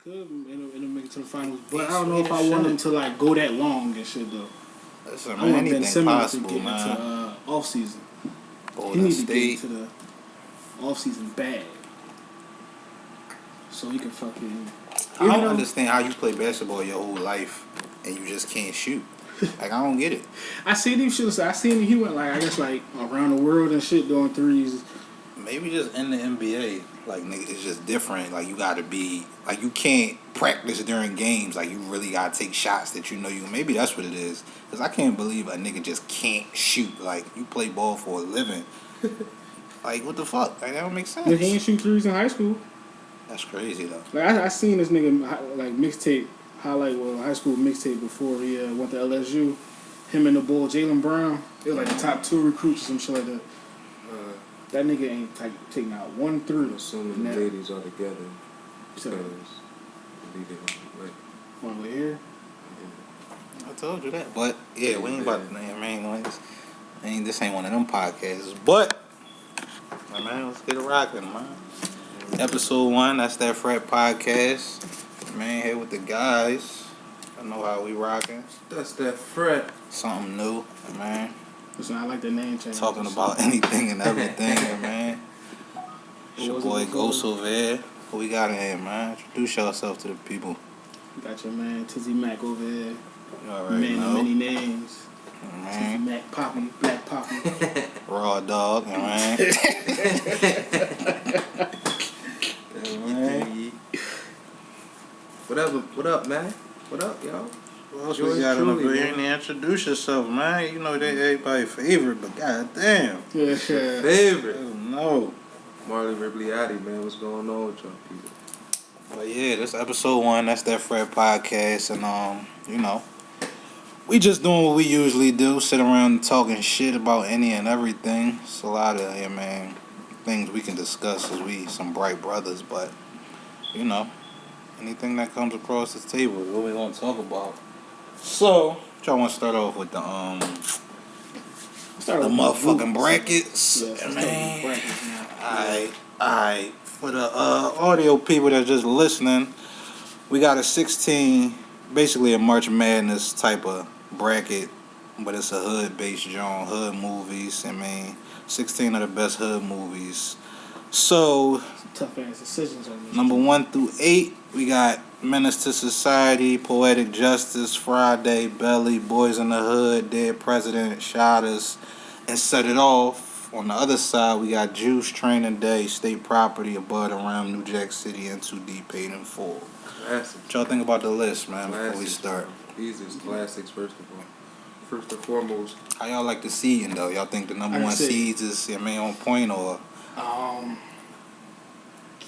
could. It'll make it to the finals, but I don't know if I want them to like go that long and shit though. Listen, I want Ben Simmons possible, to get into off season. He needs to get into the off season bag, so he can fucking. I don't understand how you play basketball your whole life and you just can't shoot. Like, I don't get it. I seen him shoot. I seen him. He went like, I guess, like around the world and shit doing threes. Maybe just in the NBA, like, nigga, it's just different. Like, you gotta be, like, you can't practice during games. Like, you really gotta take shots that you know you. Maybe that's what it is. Because I can't believe a nigga just can't shoot. Like, you play ball for a living. Like, what the fuck? Like, that don't make sense. He ain't shoot threes in high school. That's crazy, though. Like, I seen this nigga, like, mixtape, high school mixtape before he went to LSU. Him and the bull, Jaylen Brown. They were like the top 2 recruits or some shit like that. That nigga ain't taking out 1 3. I'm assuming the ladies are together. Because one way here. I told you that. But, yeah, we ain't about to name, man. This ain't one of them podcasts. But, man, let's get it rocking, man. Episode 1, that's that Frat podcast. Man, here with the guys. I know how we rocking. That's that Frat. Something new, man. Listen, I like the name change. Talking about anything and everything, man. It's your boy Ghost over here. What we got in here, man? Introduce yourself to the people. You got your man Tizzy Mac over here. You already know. Man of many names. Man. Tizzy Mac, Poppy, Black Poppy. Raw dog, man. What up, man? What up, y'all? What else we got in the video? Introduce yourself, man. You know they everybody's favorite, but goddamn. Yeah. Favorite. No. Marley Ribliati, man. What's going on with y'all people? But yeah, this episode 1, that's that Frat podcast, and you know, we just doing what we usually do, sit around talking shit about any and everything. It's a lot of things we can discuss as we some bright brothers, but you know, anything that comes across the table is what we want to talk about. So, y'all want to start off with the motherfucking brackets? Yeah, man. Alright. For the audio people that are just listening, we got a 16, basically a March Madness type of bracket, but it's a hood-based genre, hood movies. 16 of the best hood movies. So, tough ass decisions on this. Number 1 through 8, we got Menace to Society, Poetic Justice, Friday, Belly, Boys in the Hood, Dead President, Shot Us, and Set It Off. On the other side, we got Juice, Training Day, State Property, Above the Rim, New Jack City, and Too Deep, Paid in Full. Classics. What y'all think about the list, man, before we start? These is classics, first of all. First and foremost. How y'all like the seeding, though? Y'all think the number 1 seeds is, on point, or?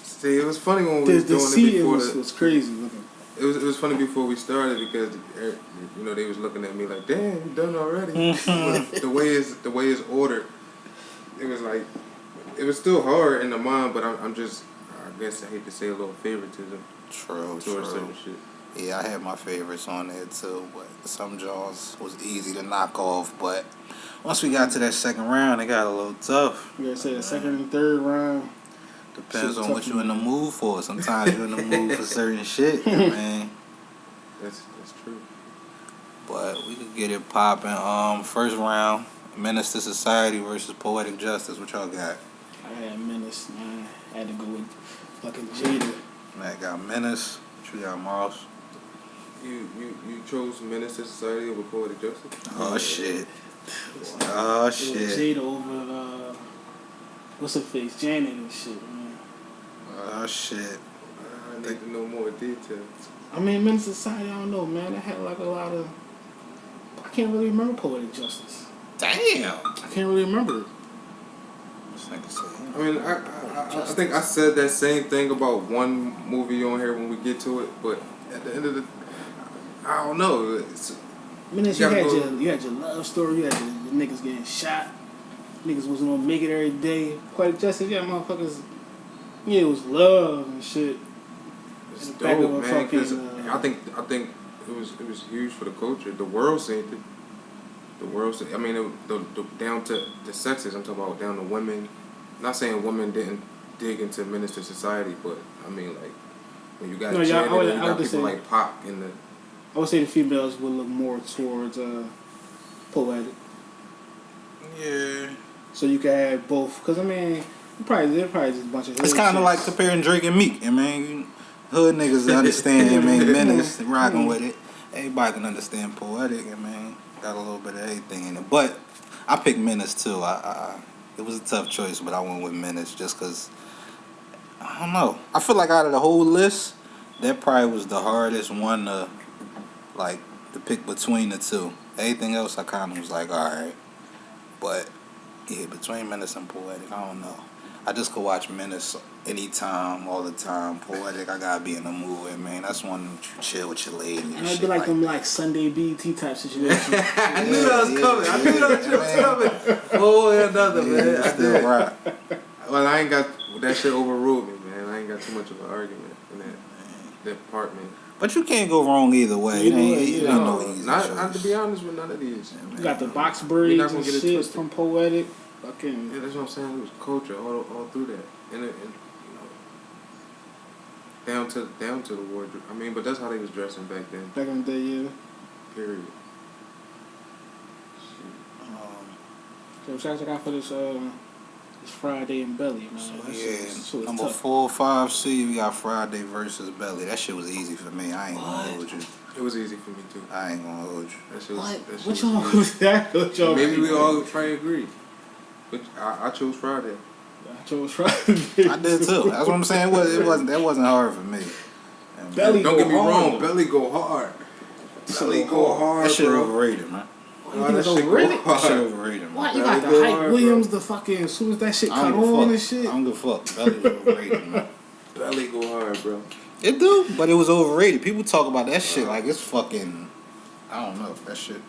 See, it was funny when we was doing it before. It was crazy looking. It was funny before we started because they was looking at me like, damn, you done already. the way it's ordered, it was like, it was still hard in the mind, but I guess I hate to say a little favoritism. True. Certain shit. Yeah, I had my favorites on there too, but some jaws was easy to knock off. But once we got to that second round, it got a little tough. You gotta say the second and third round. Depends on what you in the mood for. Sometimes you in the mood for certain shit, man. That's true. But we could get it popping. First round, Menace to Society versus Poetic Justice. What y'all got? I had Menace, man. I had to go with fucking Jada. Man, got Menace. What you got, Mars? You chose Menace to Society over Poetic Justice? Oh, shit. Oh, shit. Jada over, what's her face? Janet and shit, man. Oh, shit. I need to know more details. Menace to Society, I don't know, man. It had like a lot of... I can't really remember Poetic Justice. Damn. I can't really remember it. I think I said that same thing about one movie on here when we get to it, but at the end of the... I don't know. Menace, you had your love story, you had your niggas getting shot. Niggas wasn't gonna make it every day. Poetic Justice, yeah, motherfuckers... Yeah, it was love and shit. It's dope, man. Because I think it was huge for the culture. The world seen it. The world. Down to the sexes. I'm talking about down to women. Not saying women didn't dig into Menace to Society, but When you got No, Janet, I would and you got just people say- like Pac in the. I would say the females would look more towards poetic. Yeah. So you can have both. Because, I mean, they're probably just a bunch of hood It's kind of chicks. like comparing Drake and Meek. I mean, hood niggas understand. I mean, Menace rocking with it. Everybody can understand poetic. I mean, got a little bit of everything in it. But I picked Menace too. It was a tough choice, but I went with Menace just because. I don't know. I feel like out of the whole list, that probably was the hardest one to pick between the two. Everything else, I kind of was like, all right. But yeah, between Menace and poetic, I don't know. I just could watch Menace anytime, all the time. Poetic, I gotta be in the mood, man. That's one you chill with your lady. And It'd shit be like them like Sunday BET type situations. I knew that was coming. I knew that was coming. Oh, yeah, another man. I Still did. right. Well, I ain't got that shit overruled me, man. I ain't got too much of an argument in that department. But you can't go wrong either way. It ain't no easy choice. To be honest with none of these. You got the box We're braids not gonna and get it shit twisted. from poetic. Fucking. Yeah, that's what I'm saying. It was culture all through that, and you know, down to the wardrobe. I mean, but that's how they was dressing back then. Back in the day, yeah. Period. So shout out for this Friday in Belly, man. So That yeah, shit was number tough. 4 or 5 seed, we got Friday versus Belly. That shit was easy for me. I ain't gonna hold you. It was easy for me too. I ain't gonna hold you. That shit was. What? That shit What was y'all easy. was that? What y'all Maybe we all probably agree. But I chose Friday. I chose Friday. I did too. That's what I'm saying. That wasn't hard for me. And Belly Don't get me go hard, wrong. though. Belly go hard. So Belly go hard, that shit bro. overrated, man. You think it's overrated? That shit overrated, man. What? You Belly got the go Hype hard, Williams, the fucking, as soon as that shit I cut don't give a on and fuck. shit. I don't give a fuck. Belly was overrated, man. Belly go hard, bro. It do, but it was overrated. People talk about that shit like it's fucking. I don't know that shit.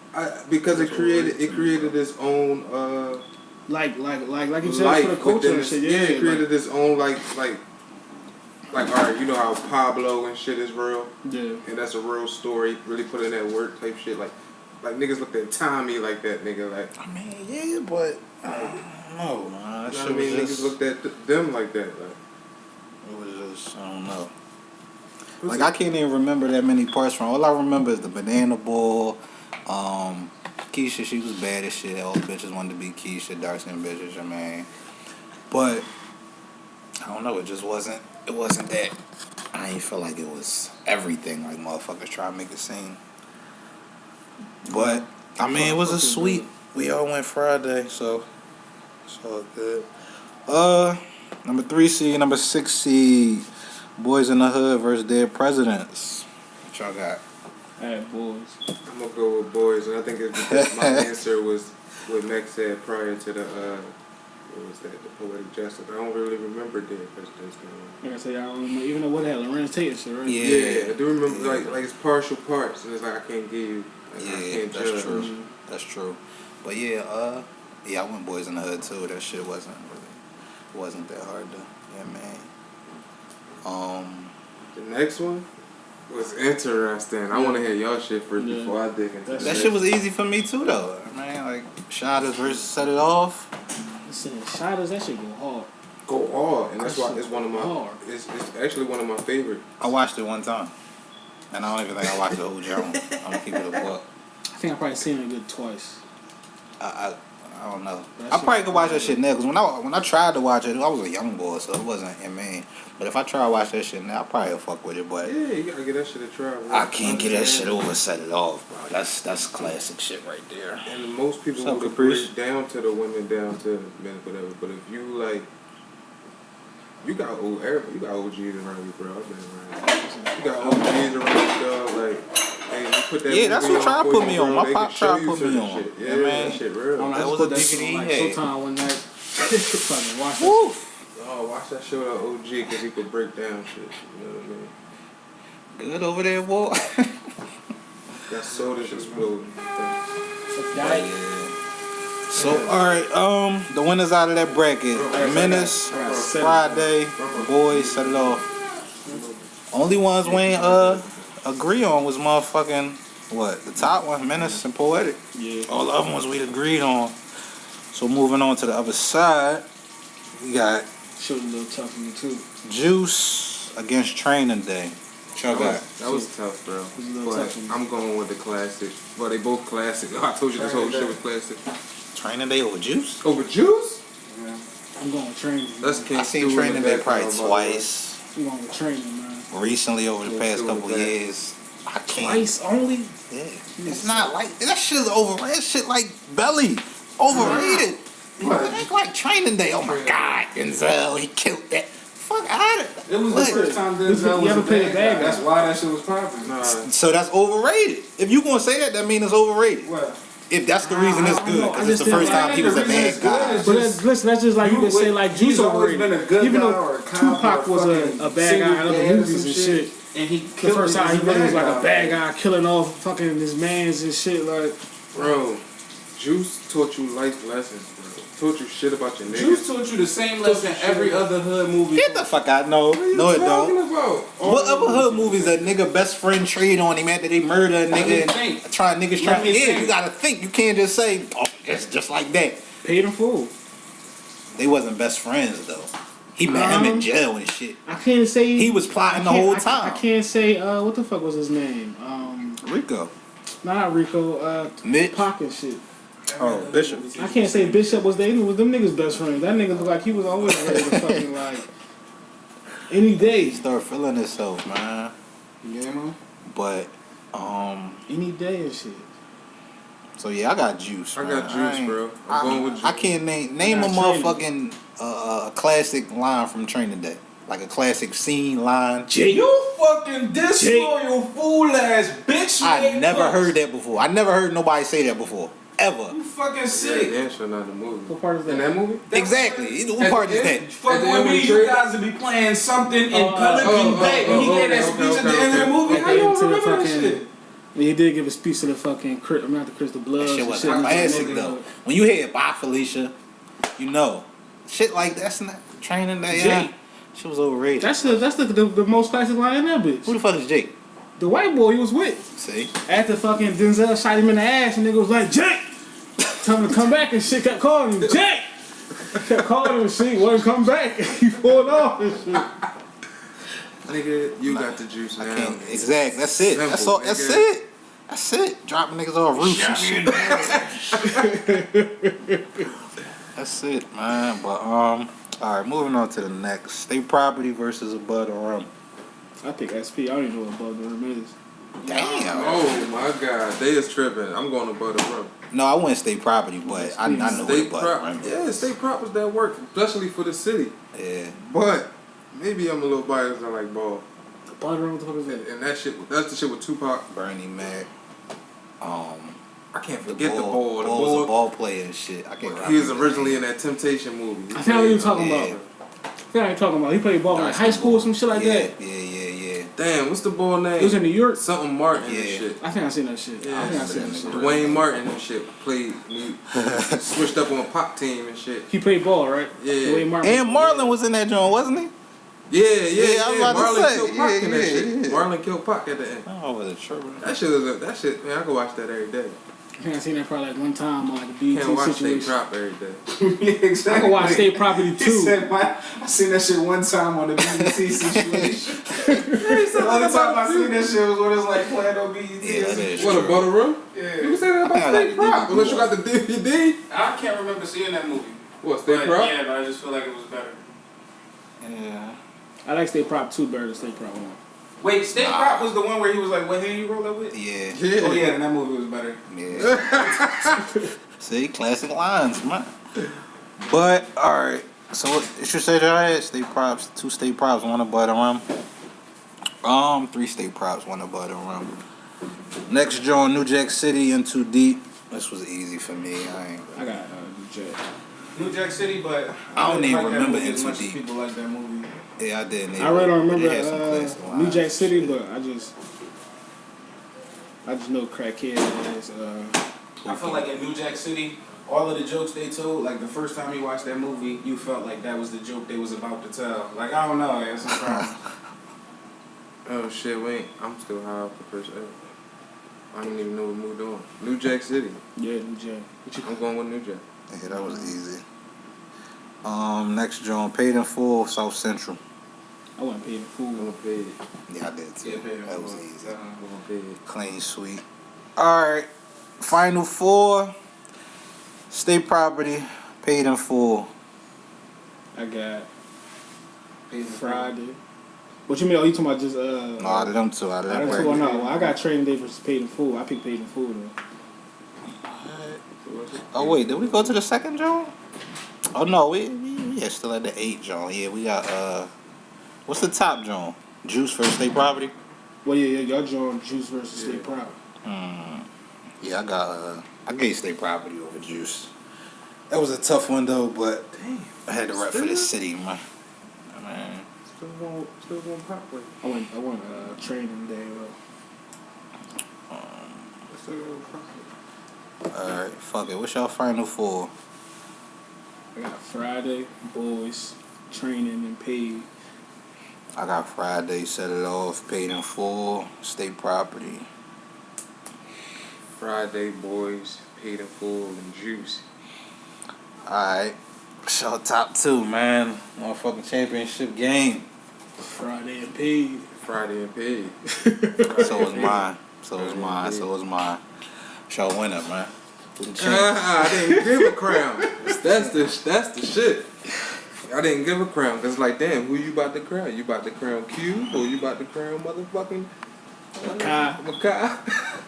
Because it That's created its own Like you said, life for the culture within and this, shit. yeah, Yeah, it created its own like all right, you know how Pablo and shit is real, yeah. and that's a real story. Really put in that work type shit. Like niggas looked at Tommy like that nigga. Like, I mean, yeah, but I don't know, man. That you know what shit I mean? was Niggas just. looked at them like that. Like, It was just, I don't know. Like, I can't even remember that many parts from. All I remember is the banana ball. Keisha, she was bad as shit. All bitches wanted to be Keisha, dark skinned bitches, I mean. But I don't know. It just wasn't. It wasn't that. I ain't feel like it was everything like motherfuckers try to make it seem. But I mean, it was a sweet. We all went Friday, so it's all good. Number 3 seed, number 6 seed, Boys in the Hood versus Dead Presidents. What y'all got? Alright, boys. I'm gonna go with boys, and I think it's because my answer was what Max said prior to the what was that? The poetic justice. I don't really remember Dead Presidents. Like I said, I don't remember. Even though what the hell, Lorenz Tate and shit, right? Yeah, I do remember like it's partial parts, and it's like I can't give you. Like, I Yeah, can't that's judge. true. That's true. But yeah, I went Boys in the Hood too. That shit wasn't that hard to, yeah, man. The next one was interesting. I want to hear y'all shit first before I dig into That shit was easy for me too, though. Man, like Shotters versus Set It Off. Listen, Shotters, that shit go hard. Go hard, and that's That why shit it's one of my. hard. It's actually one of my favorite. I watched it one time, and I don't even think I watched the whole joint. I'm gonna keep it a buck. I think I probably seen it a good twice. I don't know. That I shit probably could watch that hard. shit now, because when I tried to watch it, I was a young boy, so it wasn't, I mean. But if I try to watch that shit now, I probably fuck with it, but Yeah, you gotta get that shit a try. Bro. I can't get that shit over Set It Off, bro. That's classic shit right there. And most people What's up, would Caprice? agree down to the women, down to men, whatever. But if you like, you got OGs around you, bro. I've been around. You got OGs around you, dog. Like, hey, you put that. Yeah, that's movie what tried to for put you, me bro, on. My they pop can show tried to you put me certain on. shit. Yeah, Yeah, man. that shit real. I That was put a that DVD shit on, like head. Showtime one night. Fucking watch that. Woo! Oh, watch that show with OG because he could break down shit. You know what I mean? Good over there, boy. That soda's exploding. So, alright, the winners out of that bracket. Menace, Friday, Boys, Set It Off. Only ones we ain't agree on was motherfucking, what, the top one, Menace and Poetic. Yeah. All the other ones we agreed on. So moving on to the other side, we got Shit was a little tough for me too. Juice against Training Day. That was tough, bro. But I'm going with the classic. Well, they both classic. I told you this whole shit was classic. Training Day over Juice? Over Juice? Yeah. I'm going with Training. I seen Training Day probably twice. I'm going with Training, man. Recently, over the past couple years. I can't. Twice only? Yeah. It's not like that shit's overrated. That shit like Belly. Overrated. What? It ain't like Training Day. Oh my God, Denzel, he killed that. Fuck out of it. It was the first time Denzel was a bad guy. That's why that shit was popping. Nah. So that's overrated. If you gonna say that, that means it's overrated. What? If that's the reason it's good, because it's the first time he was a bad guy. But listen, that's just like you could say like Juice overrated. Even though Tupac was a bad guy in other movies and shit. And he the first time he really was like a bad guy, killing off fucking his mans and shit. Like, bro, Juice taught you life lessons, bro. Taught you shit about your niggas. Juice taught you the same lesson every other hood movie. Get the fuck out. No, no it don't. About? What other hood movies a nigga best friend trade on him after they murder a nigga and niggas try? Yeah, you gotta think. You can't just say, oh, it's just like that. Paid in full. They wasn't best friends though. He met him in jail and shit. I can't say he was plotting the whole time. I can't say what the fuck was his name? Rico. Not Rico. Mitch. Pac and shit. Oh, Bishop. I can't say Bishop was them niggas' best friend. That nigga looked like he was always ready to fucking like any day. Start feeling himself, man. Yeah, man. But any day and shit. So yeah, I got Juice. I got Juice, bro. I'm going with Juice. I can't name a motherfucking classic line from Training Day. Like a classic scene line. Jay, you fucking disloyal fool ass bitch. I never heard that before. I never heard nobody say that before. Ever. You fucking sick. Yeah, sure not the movie. What part is that? In that movie? Exactly. What part is that? Fucking with me, you guys would be playing something in Pelican Bay when he gave that speech at the end of the movie. How you don't remember that shit? He did give a speech to the fucking not the Crystal Blood. That shit was classic though. When you hear "Bye Felicia," you know, shit like that's not Training Day. Yeah, shit was overrated. That's the most classic line in that bitch. Who the fuck is Jake? The white boy he was with. See? After fucking Denzel shot him in the ass and nigga was like, Jake! Tell him to come back and shit, kept calling him, Jake! Kept calling him and shit, wouldn't come back. He pulled off and shit. Nigga, you got the juice now. Exactly, that's it. Simple, That's all. That's it. That's it. Dropping niggas off roofs and shit. That's it, man. But alright, moving on to the next. State Property versus a Bud or Rum. I think SP. I don't even know what Bud or Rum is. Damn. Oh my God, they is tripping. I'm going to Bud or Rum. No, I went State Property, but I know what Bud or Rum is. Yeah, State Properties that work, especially for the city. Yeah. But maybe I'm a little biased. I like Ball. Bud or Rum, what the fuck is that? And that shit, that's the shit with Tupac. Bernie Mac. I can't forget the Ball. The Ball was a ball player and shit. I can't. He was originally in that Temptation movie. I forgot what you were talking about. I forgot what you talking about. He played ball in like high school or some shit like that. Yeah. Damn, what's the ball name? It was in New York. Something Martin and shit. I think I seen that shit. Yeah, I think I seen that shit. Dwayne Martin and shit played. He switched up on a pop team and shit. He played ball, right? Yeah. Dwayne Martin. And Marlon was in that joint, wasn't he? Yeah. I was about to Marlon say. killed Pac in that shit. Yeah. Marlon killed Pac at the end. Oh, was it true? That shit, man, I could watch that every day. I think I seen that probably like one time on like a BET Can't watch situation. State Prop every day. Yeah, exactly. I can watch State Property too. He said, I seen that shit one time on the BET situation. The only time I seen that shit was when it was like playing on BET. Yeah, that is What, a true. Butter Room? Yeah. You can say that about State Prop, unless you got the DVD. I can't remember seeing that movie. What, State Prop? Yeah, but I just feel like it was better. Yeah. I like State Prop 2 better than State Prop 1. Wait, State Prop was the one where he was like, what hand you roll up with? Yeah. Oh yeah, then that movie was better. Yeah. See, classic lines, man. But alright, so what you should say that I had state props, 2 state props, 1 a Bud or Rum. 3 state props, 1 a Bud or Rum. Next joint, New Jack City and Too Deep. This was easy for me. I got New Jack. New Jack City, but I don't even like that remember movie as Too much as Deep. people like that movie. Yeah, I didn't. I really don't It had some remember classic New lines Jack and City, shit. but I just know crackhead as I feel like in New Jack City, all of the jokes they told, like the first time you watched that movie, you felt like that was the joke they was about to tell. Like, I don't know, it's a problem. Oh shit, wait. I'm still high off the first album. I don't even know what moved on. New Jack City. Yeah, New Jack. I'm going with New Jack. Yeah, that was easy. Next joint, Paid in Full, South Central. I wasn't paid in full. I wasn't paid. Yeah, I did too. Yeah, paid in That was full. easy. I wasn't paid. Clean sweep. Alright. Final four. State property. Paid in full. I got Paid in Friday. What you mean? Oh, you talking about just No, out of them two. Out of that I bracket. don't know. Well, I got trading day versus paid in full. I picked paid in full though. Oh wait, did we go to the second joint? Oh no, we still at the 8 joint. Yeah, we got what's the top joint? Juice versus State Property. Well, yeah, y'all joined Juice versus State Property. Yeah, I gave State Property over Juice. That was a tough one though, but Damn. I had to rep for this city, man. Still going pop with. I went training day though. Still going pop with. Alright, fuck it. What's y'all final four? I got Friday, boys, training and paid. I got Friday, set it off, paid in full, State Property. Friday, boys, paid in full, and Juice. Alright. What's y'all top two, man? Motherfucking championship game. Friday and paid. Friday and paid. So was mine. So was mine. So was mine. What's y'all winner, man? Who the champ? I didn't give a crown. That's the shit. I didn't give a crown because like, damn, who you about to crown? You about to crown Q or you about to crown motherfucking Makai?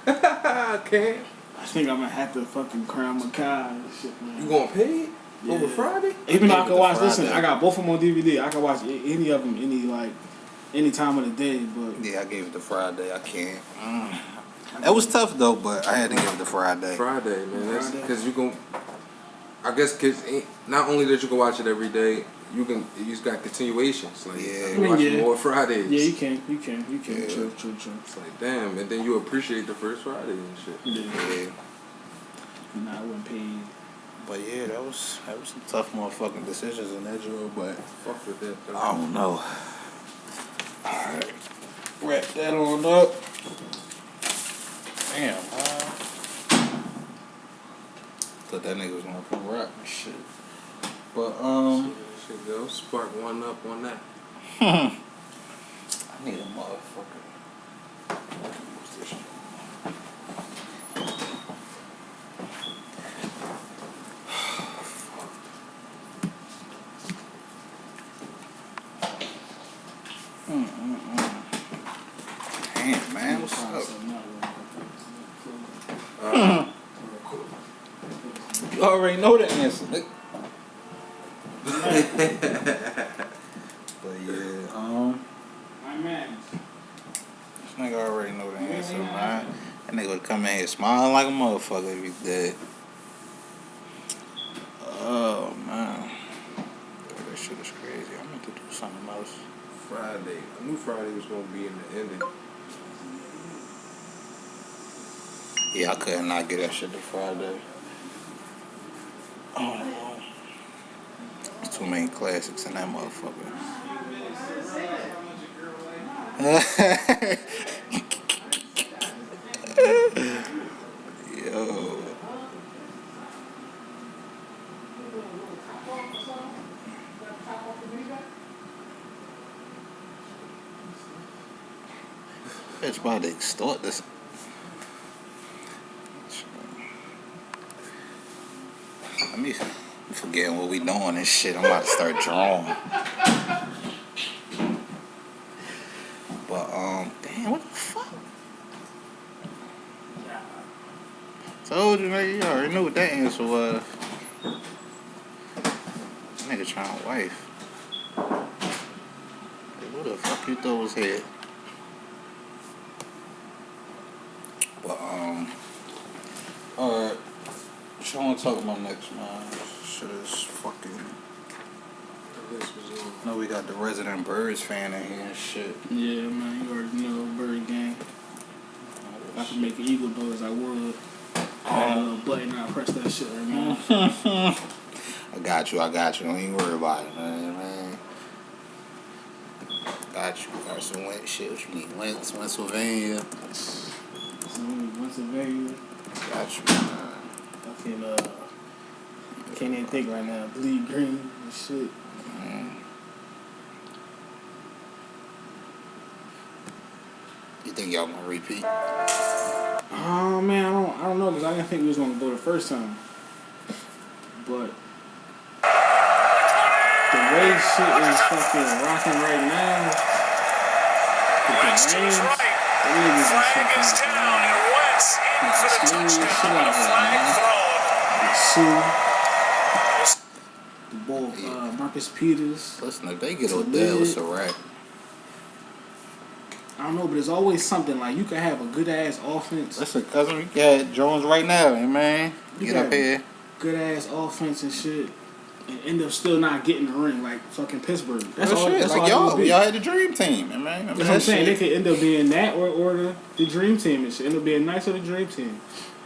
I can't. I think I'm gonna have to fucking crown Makai and shit, man. You gonna pay it over Yeah. Friday? Even though I can watch, Friday. listen, I got both of them on DVD. I can watch any of them, any time of the day. But Yeah, I gave it to Friday. I can't. That was tough though, but I had to give it to Friday. Friday, man. That's Friday. because you gon'. I guess because not only that you can watch it every day, you just got continuations. Like, Yeah. you can watch more Fridays. yeah, you can. Yeah. True. It's like, damn, and then you appreciate the first Friday and shit. Yeah. Nah, I wasn't paid. But yeah, that was some tough motherfucking decisions in that drill, but Fuck with that, though. I don't know. Alright. Wrap that on up. Damn, man. Thought that nigga was gonna come rap and shit. But Shit, go spark one up on that. I need a motherfucker. What's this shit? Damn, man, what's up? You already know the answer, nigga. But yeah, My man. this nigga already know the answer, man. That nigga would come in here smiling like a motherfucker if he did. Oh man, that shit is crazy. I meant to do something else. Friday. I knew Friday was gonna be in the ending. Yeah, I could not get that shit to Friday. Oh, there's too many classics in that motherfucker. Yo. Bitch about to extort this. I'm forgetting what we doing and shit. I'm about to start drawing. But damn, what the fuck? Told you, nigga, you already knew what that answer was. This nigga trying to wife. Hey, who the fuck you thought was here? But alright. What y'all wanna talk about next, man? Shit is fucking. No, we got the resident Birds fan in here and shit. Yeah, man, you already know Bird Gang. If I could make an Eagle noise, I would. I had a little button, I'll press that shit right now. I got you. Don't even worry about it, man. Got you. Carson Wentz shit. What you need? Wentz, Pennsylvania. Pennsylvania. Got you, man. I can't even think right now. Bleed green and shit. You think y'all gonna repeat? Oh man, I don't know because I didn't think we was gonna go the first time. But the way shit is fucking rocking right now, with the Rams, the niggas is fucking shit out there, man. The Bball, Marcus Peters. Listen, if they get Odell, it's a wrap. I don't know, but there's always something like you can have a good ass offense. Listen, cousin, we got Jones right now, man. Get up here. Good ass offense and shit, and end up still not getting the ring like fucking Pittsburgh. That's all. Shit. That's like all y'all had the dream team, man. That's what I'm saying. They could end up being that or the dream team and shit. End up being nice of the dream team.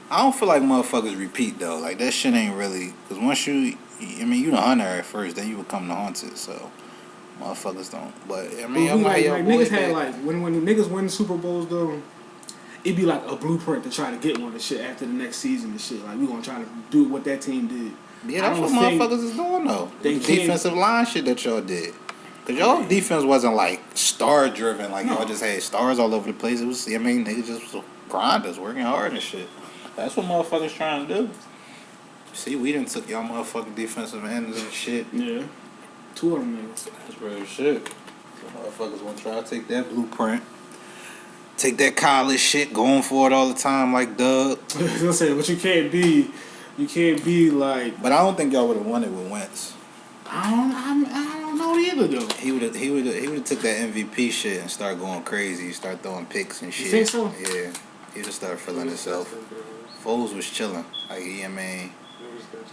I don't feel like motherfuckers repeat though. Like that shit ain't really because once you the hunter at first, then you become the hunted. So motherfuckers don't. But I mean, I'm like niggas had like when the niggas win the Super Bowls though, it'd be like a blueprint to try to get one and shit after the next season and shit. Like we gonna try to do what that team did. Yeah, that's what motherfuckers is doing though. The defensive line shit that y'all did. Cause y'all defense wasn't like star driven, like y'all just had stars all over the place. It was, niggas just was grinders, working hard and shit. That's what motherfuckers trying to do. See, we done took y'all motherfucking defensive ends and shit. Yeah. 2 of them niggas. That's real shit. So motherfuckers want to try to take that blueprint. Take that college shit, going for it all the time like Doug. I was gonna say, but you can't be like. But I don't think y'all would have won it with Wentz. I don't know either though. He would have took that MVP shit and start going crazy, start throwing picks and shit. You think so? Yeah, he would have started feeling himself. Foles was chilling, like he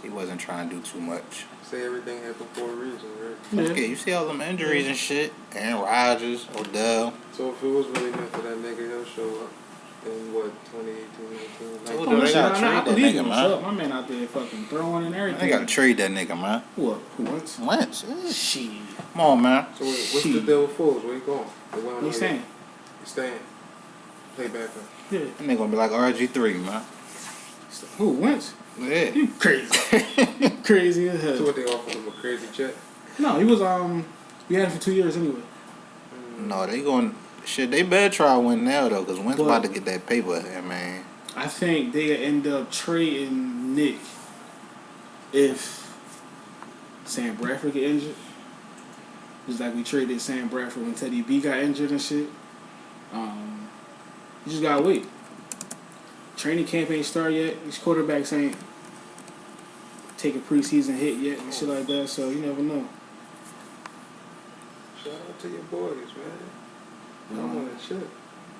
wasn't trying to do too much. Say everything happened for a reason, right? Yeah. Okay, you see all them injuries and shit. Aaron Rodgers, Odell. So if it was really meant for that nigga, he'll show up in what 2018, 19. They gotta trade that nigga, man. My man out there fucking throwing and everything. They gotta trade that nigga, man. Who Wentz? Wentz. Shit. Come on, man. So what's the deal with Foles? Where you going? He's staying. He's staying. Play back up. Yeah. That nigga gonna be like RG3, man. Who Wentz? Yeah. You crazy. Crazy as hell. So what they offered him, a crazy check? No, he was we had him for 2 years anyway. No, they going shit. They better try to win now though, cause Wentz about to get that paper here, man. I think they end up trading Nick if Sam Bradford get injured. Just like we traded Sam Bradford when Teddy B got injured and shit. You just gotta wait. Training camp ain't started yet. These quarterbacks ain't take a preseason hit yet and shit like that, so you never know. Shout out to your boys, man. I'm on that shit.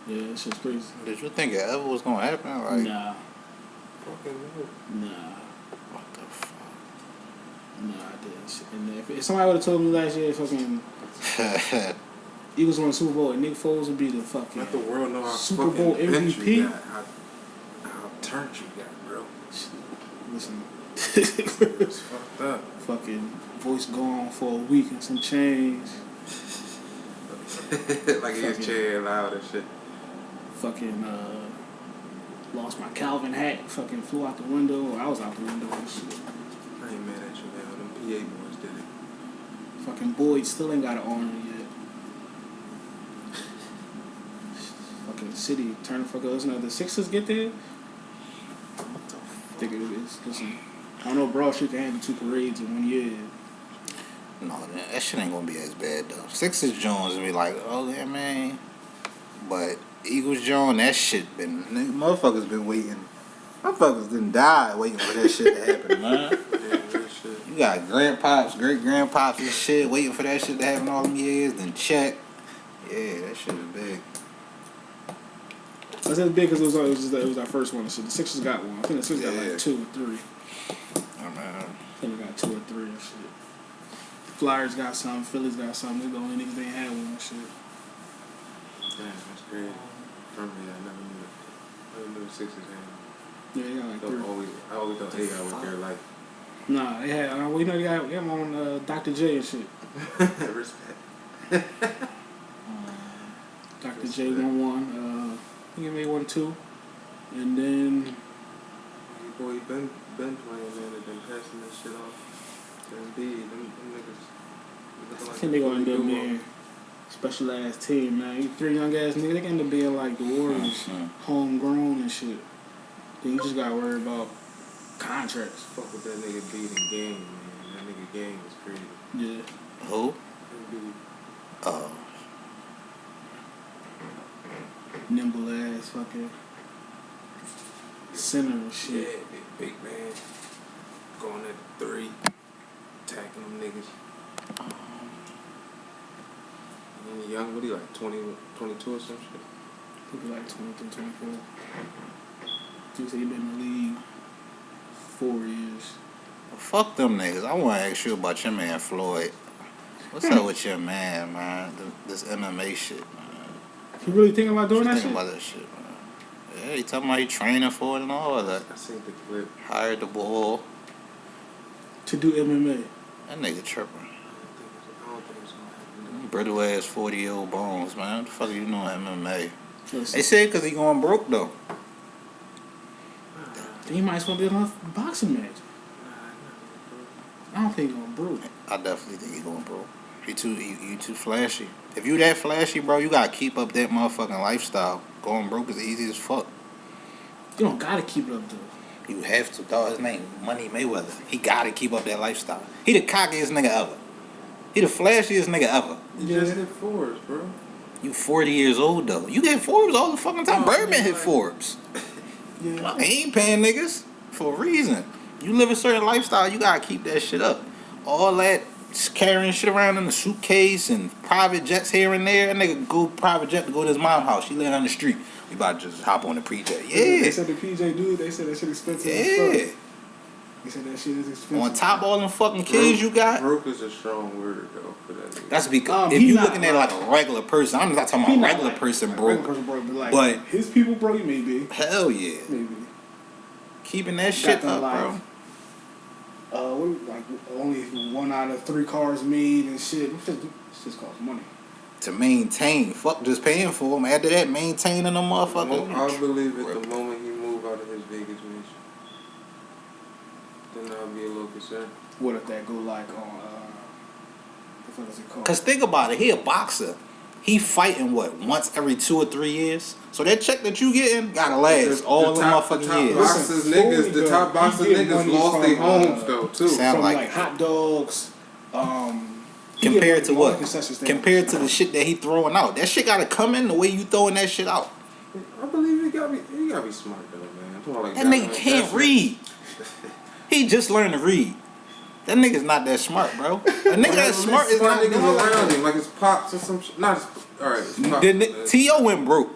Yeah, that shit's crazy. Did you think it ever was gonna happen? Like, Nah. Fucking no. Nah. What the fuck? Nah, I didn't. And if somebody would have told me last year fucking Eagles won the Super Bowl and Nick Foles would be the fucking Let the world know how Super Bowl MVP. You got, how turned you got, bro. Listen. It's fucked up. Fucking voice gone for a week and some change. Like he was cheering loud and shit. Fucking lost my Calvin hat. Fucking flew out the window. Or I was out the window and shit. I ain't mad at you, man. Them PA boys did it. Fucking Boyd still ain't got an arm yet. Fucking City turn the fuck up. Listen, the Sixers get there. What the fuck? I think it is. Listen, I don't know if Broad Street can handle 2 parades in 1 year. No, that shit ain't gonna be as bad though. Sixers Jones will be like, oh yeah, man. But Eagles Jones, that shit motherfuckers been waiting. Motherfuckers didn't die waiting for that shit to happen, man. Yeah, real shit. You got grandpops, great grandpops and shit waiting for that shit to happen all them years. Then check. Yeah, that shit is big. I said big because it was our first one. So the Sixers got one. I think the Sixers got like 2 or 3. Oh man. I think they got 2 or 3 and shit. Flyers got some, Phillies got some. They're the only niggas they ain't had one and shit. Damn, that's crazy. From me, I never knew it. I never knew the Sixers had. Yeah, they got like 3. I always thought they got with their life. Nah, they had. Well, you know they got them on Dr. J and shit. Respect. Dr. J won 1. I think he made 1 2, and then Boy, been playing, man. They've been passing that shit off. Them niggas. I think they gonna end up being special ass team, man. You 3 young ass niggas, they end up being like the Warriors, homegrown and shit. Then you just gotta worry about contracts. Fuck with that nigga beating game, man. That nigga game is crazy. Yeah. Who? Oh. Nimble ass fucking center and Yeah, shit. big man. Going at the 3. Attacking them niggas. And young, what he like, 20, 22 or some shit? He'll be like 23, 24. He said he been in the league 4 years. Well, fuck them niggas. I want to ask you about your man Floyd. What's up with your man, man? This MMA shit, man. You really thinking about doing What that you shit? think about that shit, man? Yeah, he talking about he training for it and all of that. I seen the clip. Hired the ball. To do MMA. That nigga tripping. I don't think it's gonna happen. Brittle ass 40-year-old bones, man. What the fuck are you doing MMA? Listen, They said because he going broke, though. he might as well be in a boxing match. I don't think he's gonna broke. I definitely think he going broke. You too flashy. If you that flashy, bro, you gotta keep up that motherfucking lifestyle. Going broke is easy as fuck. You don't gotta keep it up though. You have to, dog. His name, Money Mayweather. He gotta keep up that lifestyle. He the cockiest nigga ever. He the flashiest nigga ever. You just hit Forbes, bro. You 40 years old, though. You get Forbes all the fucking time. No, Birdman hit like- Forbes. Yeah. He ain't paying niggas for a reason. You live a certain lifestyle, you gotta keep that shit up. All that carrying shit around in the suitcase and private jets here and there. That nigga go private jet to go to his mom's house. She laying on the street. We about to just hop on the pre-jet. They Yeah. said the PJ dude, they said that shit expensive as Yeah. fuck. They said that shit is expensive. On top of all them fucking kids you got. Broke is a strong word, though, for that nigga. That's because if he you not looking at it like a regular person, I'm not talking He about not regular like- person like broke. regular person broke, but like But- his people broke, he may be. Hell yeah. Maybe. Keeping that shit them up, live. bro. Like only 1 out of 3 cars made and shit. It's just costs money. To maintain. Fuck just paying for them. After that, maintaining them motherfuckers. I'll believe it the moment he move out of his Vegas mission. Then I'll be a little concerned. What if that go like on the fuck is it called? Cause think about it, he a boxer. He fighting what, once every 2 or 3 years? So that check that you getting gotta last all the motherfucking years. Boxers Listen, niggas, Floyd, the top though, boxers he get niggas money lost their from, homes though too. Sound from like like it. hot dogs, he Compared get to money from all what? concession stands. Compared to the shit that he throwing out. That shit gotta come in the way you throwing that shit out. I believe he gotta be smart though, man. I'm talking like That nigga can't read. He just learned to read. That nigga's not that smart, bro. A nigga that's smart is not niggas doing like around that. him, like his pops or some shit. Not his, all right. His pops, The T.O. went broke.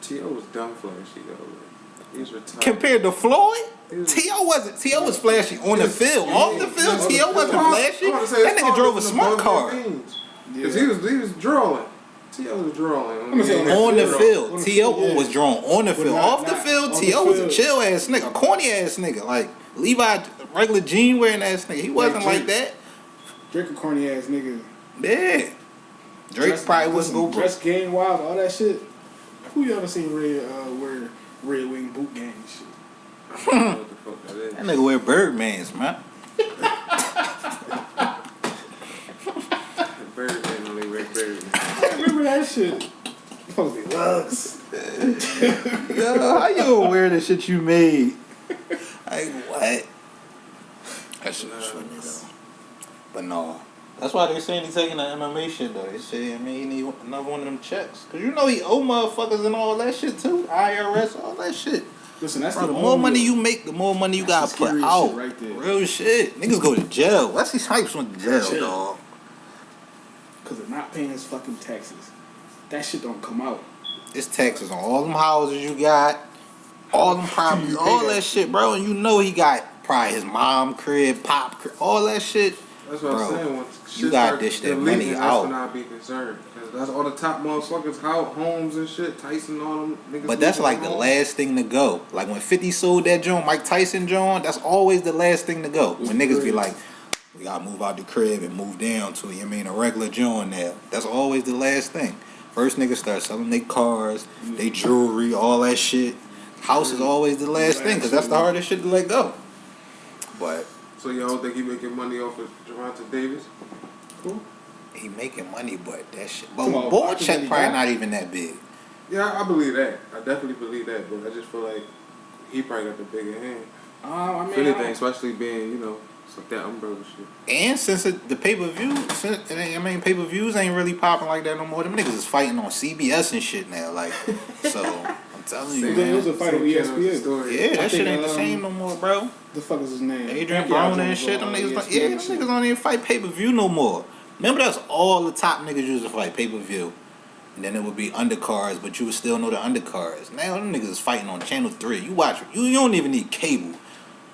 T.O. was dumb flashy though. Like, he was retired. Compared to Floyd, He was- T.O. wasn't. T.O. was flashy on the field. Off the field, T.O. wasn't flashy. I'm about to say, That his nigga father drove a was smart above car. their means. Cause he was drawing. T.O. was drawing. gonna say On the On field, the T.O. field, yeah. was drawn on the But field. not- Off the not field, on the T.O. was a field. chill ass nigga, corny ass nigga, like Levi, regular jean wearing ass nigga. He wasn't like that. Drake a corny ass nigga. Yeah, Drake probably wouldn't go broke. Dress game wild, all that shit. Who you ever seen wear Red Wing boot gang and shit? I don't know what the fuck that is. That nigga wear Birdmans, man. Birdman, only red Birdman. I remember that shit. You supposed to be lugs. Yo, how you gonna wear the shit you made? Like what? That shit was funny though. But no, that's why they saying he taking the MMA shit though. They say, I mean, he need another one of them checks. Cause you know he owe motherfuckers and all that shit too. IRS, all that shit. Listen, that's Bro, the the more only- money you make, the more money you That's gotta the put scariest out. shit right there. Real shit. Niggas go to jail. Wesley Snipes went to jail, Jail. dog. Cause of not paying his fucking taxes. That shit don't come out. It's taxes on all them houses you got, all them properties, You pay all that that shit, bro. And you know he got probably his mom crib, pop crib, all that shit. That's what Bro, I'm saying. When you shit gotta start dish that deleting, money that's out. when I'll be concerned. Cause that's all the top motherfuckers, homes and shit. Tyson, all them niggas. But that's losing like the homes. last thing to go. Like when 50 sold that joint, Mike Tyson joint, that's always the last thing to go. When niggas be like, we gotta move out the crib and move down to, you mean, a regular joint now. That's always the last thing. First niggas start selling their cars, their jewelry, all that shit. House is always the last thing, because that's the hardest shit to let go. But So y'all think he making money off of Gervonta Davis? Cool. he making money, but that shit. Come But on, Ball boxing check that he probably got? not even that big. Yeah, I believe that. I definitely believe that, but I just feel like he probably got the bigger hand. I mean, If anything, especially being, some that umbrella shit. And since the pay-per-view, pay-per-views ain't really popping like that no more. Them niggas is fighting on CBS and shit now. Like, so I'm telling you, it was man. a fight on ESPN. Yeah, I that shit think, ain't the same no more, bro. The fuck is his name? Adrian Broner and shit. Them niggas, them niggas don't even fight pay-per-view no more. Remember, that's all the top niggas used to fight pay-per-view. And then it would be undercards, but you would still know the undercards. Now them niggas is fighting on Channel 3. You watch it. You don't even need cable.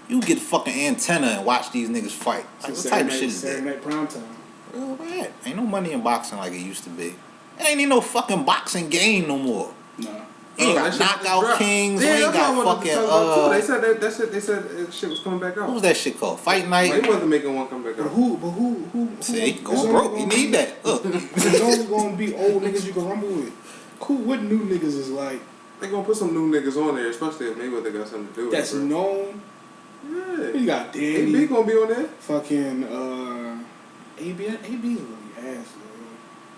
You get fucking antenna and watch these niggas fight. Like, what type of shit is that? Saturday night prime time. Real bad. Ain't no money in boxing like it used to be. Ain't even no fucking boxing game no more. Nah. You ain't got Knockout Kings. Yeah, You ain't that's what I got wanted to fucking talk about too. They said that shit was coming back out. what was that shit called? Fight Night. They wasn't making one come back But out. who? See, it's going only broke. gonna You be- need that. Look. It's only gonna be old niggas you can rumble with. Cool. What new niggas is like? They gonna put some new niggas on there, especially if Mayweather got something to do with That's it. known. Yeah. You got Danny. AB gonna be on there. Fucking AB is really ass,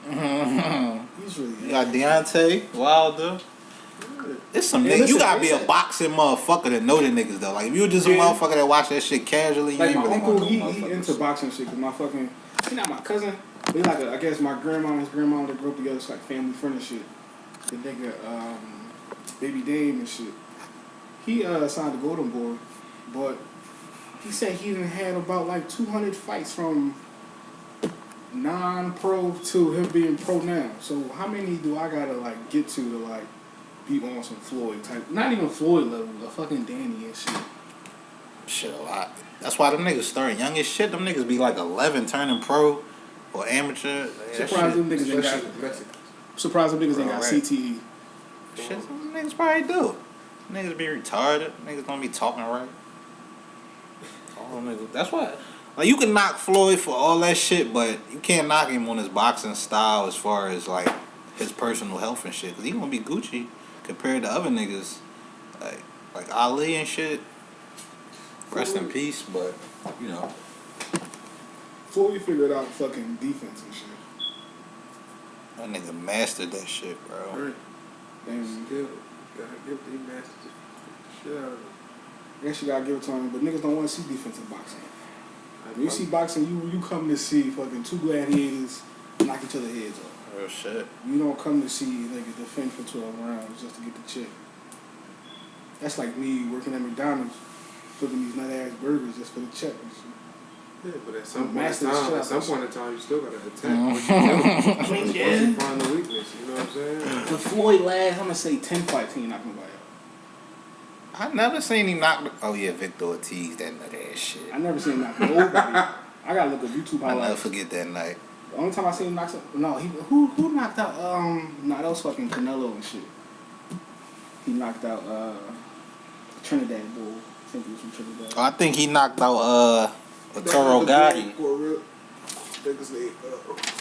man. He's really You got ass. Deontay Wilder. It's some Hey, niggas. You listen, gotta be a listen. boxing motherfucker to know the niggas though. Like if you just a Yeah. motherfucker that watch that shit casually, you Like ain't my really uncle, gonna he know motherfuckers. into boxing shit. Cause my fucking, he not my cousin. But he like I guess my grandma and his grandma they grew up together. It's like family friend and shit. The nigga, Baby Dame and shit. He signed to Golden Boy, but he said he done had about like 200 fights from non-pro to him being pro now. So how many do I gotta like get to like be on some Floyd type? Not even Floyd level, a fucking Danny and shit. Shit a lot. That's why them niggas starting young as shit. Them niggas be like 11 turning pro or amateur. That Surprised them shit. niggas ain't got. Especially Mexican. Surprised them niggas ain't got Right. CTE. Shit, some niggas probably do. Niggas be retarded. Niggas don't be talking right. All them niggas. That's why. Like you can knock Floyd for all that shit, but you can't knock him on his boxing style as far as like his personal health and shit. Cause he gonna be Gucci compared to other niggas, like Ali and shit. Rest in peace, but you know. Floyd figured out fucking defense and shit. That nigga mastered that shit, bro. Right. And Still, gotta give the masters the shit out of them. I guess you gotta give it to him, but niggas don't want to see defensive boxing. When you see boxing, you come to see fucking two gladiators knock each other heads off. Real shit. You don't come to see niggas defend for 12 rounds just to get the check. That's like me working at McDonald's, flipping these nut ass burgers just for the check and shit. Yeah, but at some Master shot. point in time, you still gotta attack. What you do. I mean, Once yeah. you find the weakness, you know what I'm saying? But Floyd last, I'm gonna say 10 fights, he ain't knocking nobody out. I never seen him knock. Oh yeah, Victor Ortiz, that nut ass shit. I never seen him knock nobody. I gotta look at YouTube I'll never highlights. forget that night. The only time I seen him knock some, no, who knocked out, that was fucking Canelo and shit. He knocked out, Trinidad Bull. I think he was from Trinidad. Oh, I think he knocked out Arturo Gotti.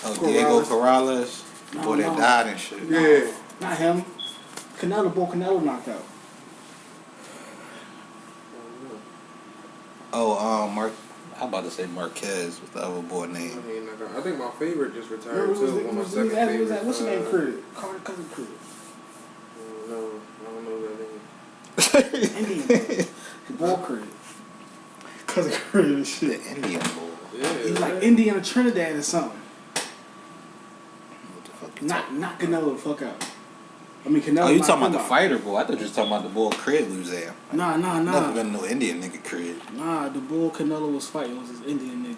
Oh, Diego Corrales. No, Boy, that no. died and shit. Yeah. Not him. Canelo knocked out. Oh, I'm about to say Marquez with the other boy name. I think my favorite just retired Remember, too. One of my second favorite. what's your name, Crib? Carter Cousin Crib. No, I don't know that name. Indian. Ball Crib. Cousin Crib and The shit. Indian boy. Yeah, He's like right. Indian or Trinidad or something. What the fuck you talking? Knock Canelo the fuck out. I mean, Canelo. Oh, you knocked talking him about the out. fighter boy? I thought you was talking about the boy crib we was at. Nah. Never been no Indian nigga crib. Nah, the bull Canelo was fighting was his Indian nigga.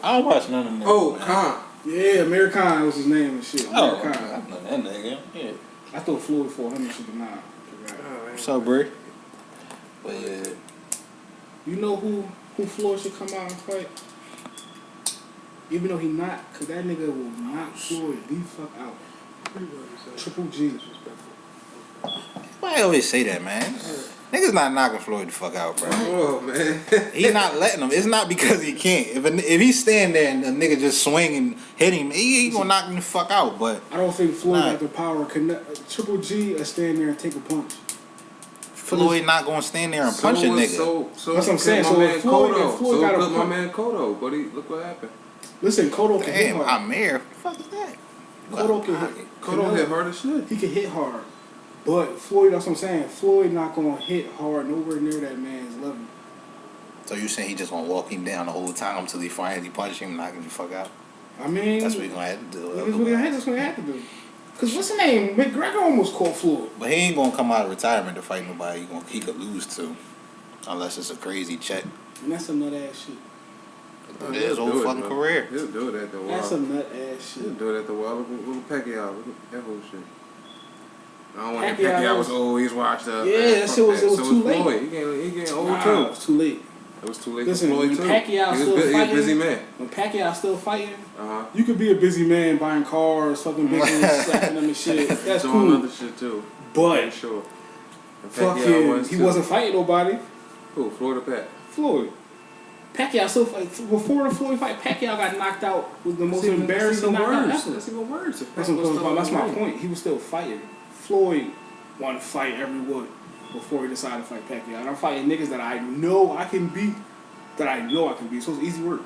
I don't watch none of them. Oh, man. Khan. Yeah, Amir Khan was his name and shit. Oh, Amir I Khan. know that nigga. Yeah. I thought Floyd fought him and shit, but nah. What's up, bro? But yeah. You know who Floyd should come out and fight? Even though he not, cause that nigga will knock Floyd the fuck out. Triple G. Why I always say that, man? Niggas not knocking Floyd the fuck out, bro. Oh man. He not letting him. It's not because he can't. If he stand there and the nigga just swing and hit him, he gonna knock him the fuck out. But I don't think Floyd Nah. got the power. Triple G stand there and take a punch. Floyd not gonna stand there and punch a nigga. So that's what I'm saying. My So man if Floyd got so a my man Kodo, but look what happened. Listen, Kodo can hit Damn, hard. Amir. What the fuck is that? Kodo can hit. Kodo hit hard as shit. He can hit hard. But Floyd, that's what I'm saying. Floyd not gonna hit hard nowhere near that man's level. So you saying he just gonna walk him down the whole time until he finally punch him and knock him the fuck out? I mean, That's what he gonna have to do. That's what he had to do. Cause what's the name? McGregor almost caught Floyd. But he ain't gonna come out of retirement to fight nobody he could lose to, unless it's a crazy check. And that's a nut ass shit. But his whole fucking career. He'll do it at the wall. That's a nut ass shit. He'll do it at the wall. Look at Pacquiao. Look at that whole shit. I don't want Pacquiao was old. He's washed up. Yeah, that shit was too late. Floyd. He getting old Nah, too. it was too late. It was too late Listen, for Floyd when too. Pacquiao He still was fighting, a busy man. When Pacquiao still fighting, You could be a busy man buying cars, fucking bitches, slapping them and shit. That's doing cool. other shit too. But for sure. fucking, he wasn't fighting nobody. Who? Floyd or Pat? Floyd. Pacquiao still fight. Before the Floyd fight, Pacquiao got knocked out. Was the most embarrassing knockout ever. That's even worse. That's my point. He was still fighting. Floyd wanted to fight everyone before he decided to fight Pacquiao. And I'm fighting niggas that I know I can beat. So it's easy work.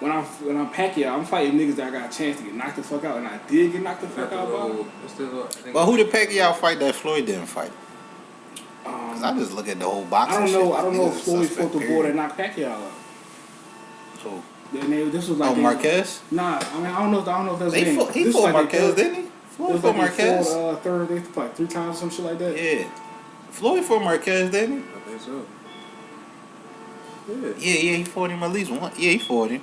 When I'm Pacquiao, I'm fighting niggas that I got a chance to get knocked the fuck out, and I did get knocked the fuck out by. But who did Pacquiao fight that Floyd didn't fight? Cause I just look at the whole boxing. I don't know if Floyd fought fought the boy that knocked Pacquiao out. Who? This was like Marquez? Nah, I mean I don't know if that's the name. He fought Marquez, didn't he? Floyd fought Marquez. They fought 3 times or some shit like that. Yeah. Floyd fought Marquez, didn't he? I think so. Yeah, he fought him at least once. Yeah, he fought him.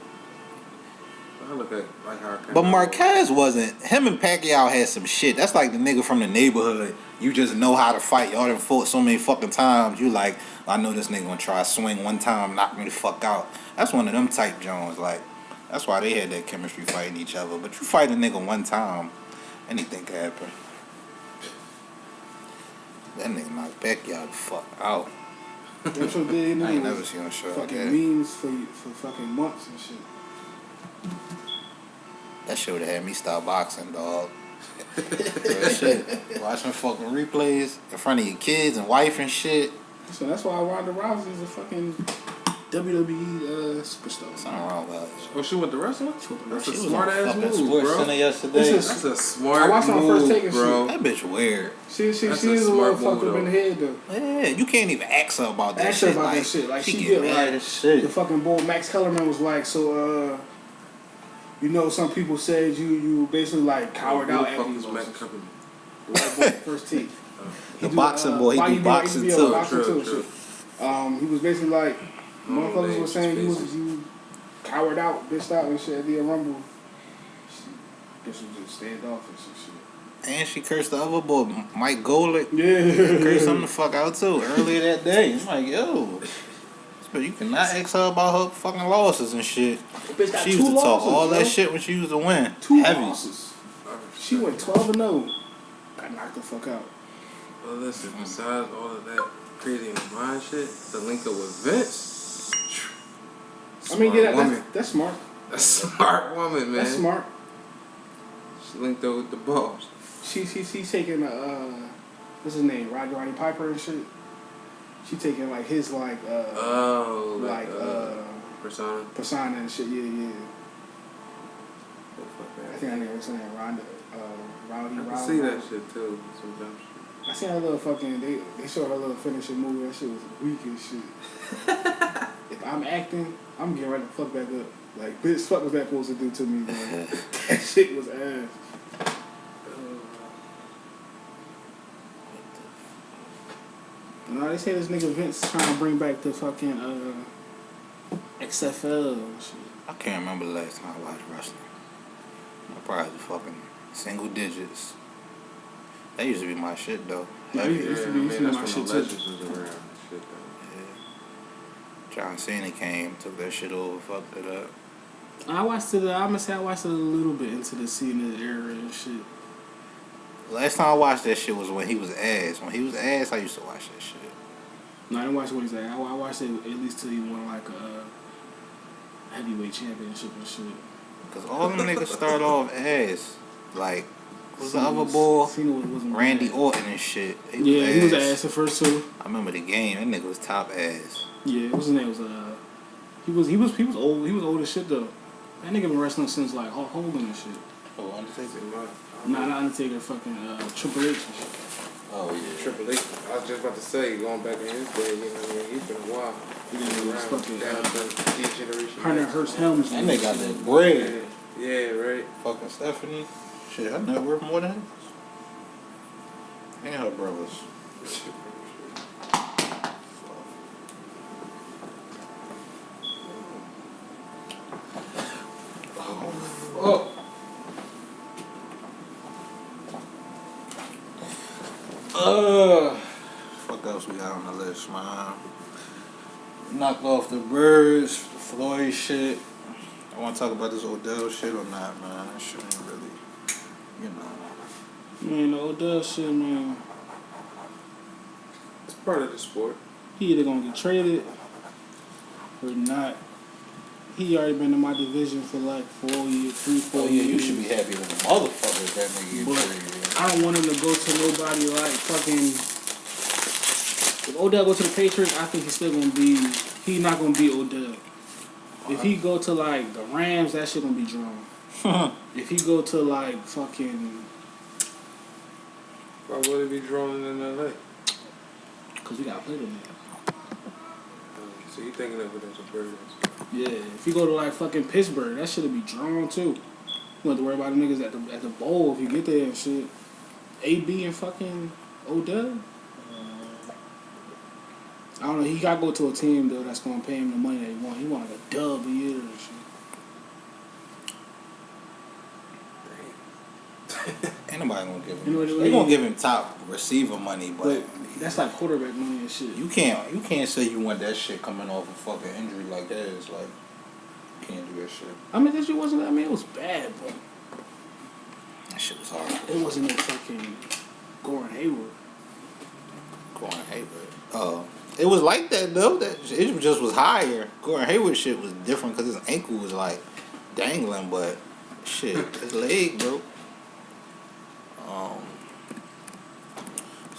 I look at like how. But Marquez wasn't. Him and Pacquiao had some shit. That's like the nigga from the neighborhood. You just know how to fight. Y'all done fought so many fucking times. You like, I know this nigga gonna try to swing one time, knock me the fuck out. That's one of them type Jones. Like, that's why they had that chemistry fighting each other. But you fight a nigga one time, anything can happen. That nigga knocked Pacquiao the fuck out. That's what they did. I ain't never seen a show like fucking that. memes for fucking months and shit. That shit would have had me stop boxing, dog. Shit. Watching fucking replays in front of your kids and wife and shit. So that's why Ronda Rousey is a fucking WWE superstar. Something wrong with her. Oh, she went to wrestling? That's a She was smart on ass fucking move, Sports bro. Center yesterday. That's a smart I watched her on move, First Take and bro. That bitch weird. She is a That's little smart fucked move, up in the head though. Yeah, you can't even ask her about that Ask her shit. about like, that shit. Like she get get mad like as shit. the fucking boy Max Kellerman was like, so you know, some people said you basically like cowered out after you Max lost. Company. The white boy, First Take. The boxing boy, he do boxing too. True. He was basically like, motherfuckers man, were saying faces. you cowered out, bitched out and shit at the Rumble. Guess you just standoffish and shit. And she cursed the other boy, Mike Golick. Yeah. Cursed him the fuck out too earlier that day. I'm like, yo. But you cannot ask her about her fucking losses and shit. Bitch got She used to 2 talk losses, all bro. that shit when she used to win. 2 Heavy. losses. She went 12-0. Got knocked the fuck out. Well, listen, besides all of that crazy in the mind shit, the link up with Vince. I mean, yeah, woman. that's smart. That's a smart woman, man. That's smart. She linked up with the boss. She's taking what's his name, Roddy Piper and shit. She taking like his persona and shit. Yeah. Oh, fuck that. I think I know what's her name, Rowdy. I can see that shit too. Some dumb shit. I seen her little fucking. They showed her little finishing move. That shit was weak as shit. If I'm acting, I'm getting ready to fuck back up. Like, bitch, what was that supposed to do to me, man? That shit was ass. No, they say this nigga Vince trying to bring back the fucking XFL and shit. I can't remember the last time I watched wrestling. Probably fucking single digits. That used to be my shit though. Yeah, Heavy. it used to be my shit too. Legends was around and shit though. Yeah. John Cena came, took that shit over, fucked it up. I watched it. I'm gonna say I watched it a little bit into the Cena era and shit. Last time I watched that shit was when he was ass. When he was ass, I used to watch that shit. No, I didn't watch what he's at. I watched it at least till he won like a heavyweight championship and shit. Cause all them niggas start off ass. Like was the other boy? Cena wasn't Randy bad. Orton and shit. He was ass at first too. I remember the game. That nigga was top ass. Yeah, what's his name? He was old. He was old as shit though. That nigga been wrestling since like Hulk Hogan and shit. Oh, Undertaker. Nah, not Undertaker. Fucking Triple H and shit. Oh yeah. Triple H. I was just about to say, going back in his day, you know what I mean? He's been a while. He was fucking Down to D-Generation. Hunter Hearst Helms. That nigga got that bread. Yeah, right. Fucking Stephanie. Shit, her net worth more than his. And her brothers. Oh. Fuck else we got on the list, man? Knocked off the birds, Floyd shit. I want to talk about this Odell shit or not, man. That shit ain't really, you know. Man, the Odell shit, man. It's part of the sport. He either gonna get traded or not. He already been in my division for like 4 years, 4 years. You should be happy with the motherfuckers that nigga get traded. I don't want him to go to nobody like fucking. If Odell go to the Patriots, I think he's still gonna be. He's not gonna be Odell. If he go to like the Rams, that shit gonna be drawn. If he go to like fucking. Why would it be drawn in LA? Cause we gotta play them. So you thinking of it as a bird? Yeah, if you go to like fucking Pittsburgh, that shit'll be drawn too. You don't have to worry about the niggas at the bowl if you get there and shit. AB and fucking Odell. I don't know. He gotta go to a team though that's gonna pay him the money that he want. He want like a dub a year and shit. Ain't nobody gonna give him. You know what I They mean? gonna give him top receiver money, but That's like quarterback money and shit. you can't say you want that shit coming off a fucking injury like that. It's like you can't do that shit. I mean, that shit wasn't. I mean, it was bad, but That shit was hard. it wasn't no fucking Gordon Hayward. Gordon Hayward. Oh, it was like that though. That it just was higher. Gordon Hayward shit was different because his ankle was like dangling, but shit, his leg broke.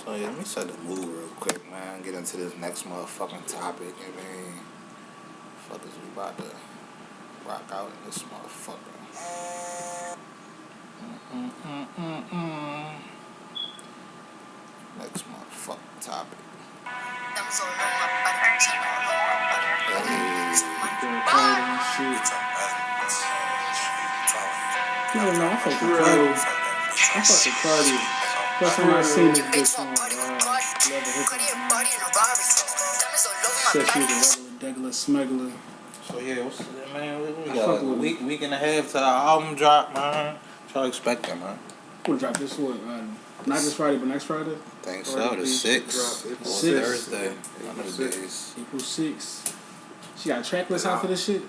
So yeah, let me set the mood real quick, man. Get into this next motherfucking topic, and then fuckers we about to rock out in this motherfucker. Next motherfucking topic. No, I fuck with Cardi. I fuck with Cardi. First time I seen this bitch on Love and Hip Hop. Said she was a regular smuggler. So yeah, what's man? We I got fuck like a with week and a half to our album drop, man. Try to expect that, man. We'll drop this one. Not this Friday, but next Friday. Think so. The 6th or 6th. Thursday. One of the days. April 6th. She got a track list out for this shit?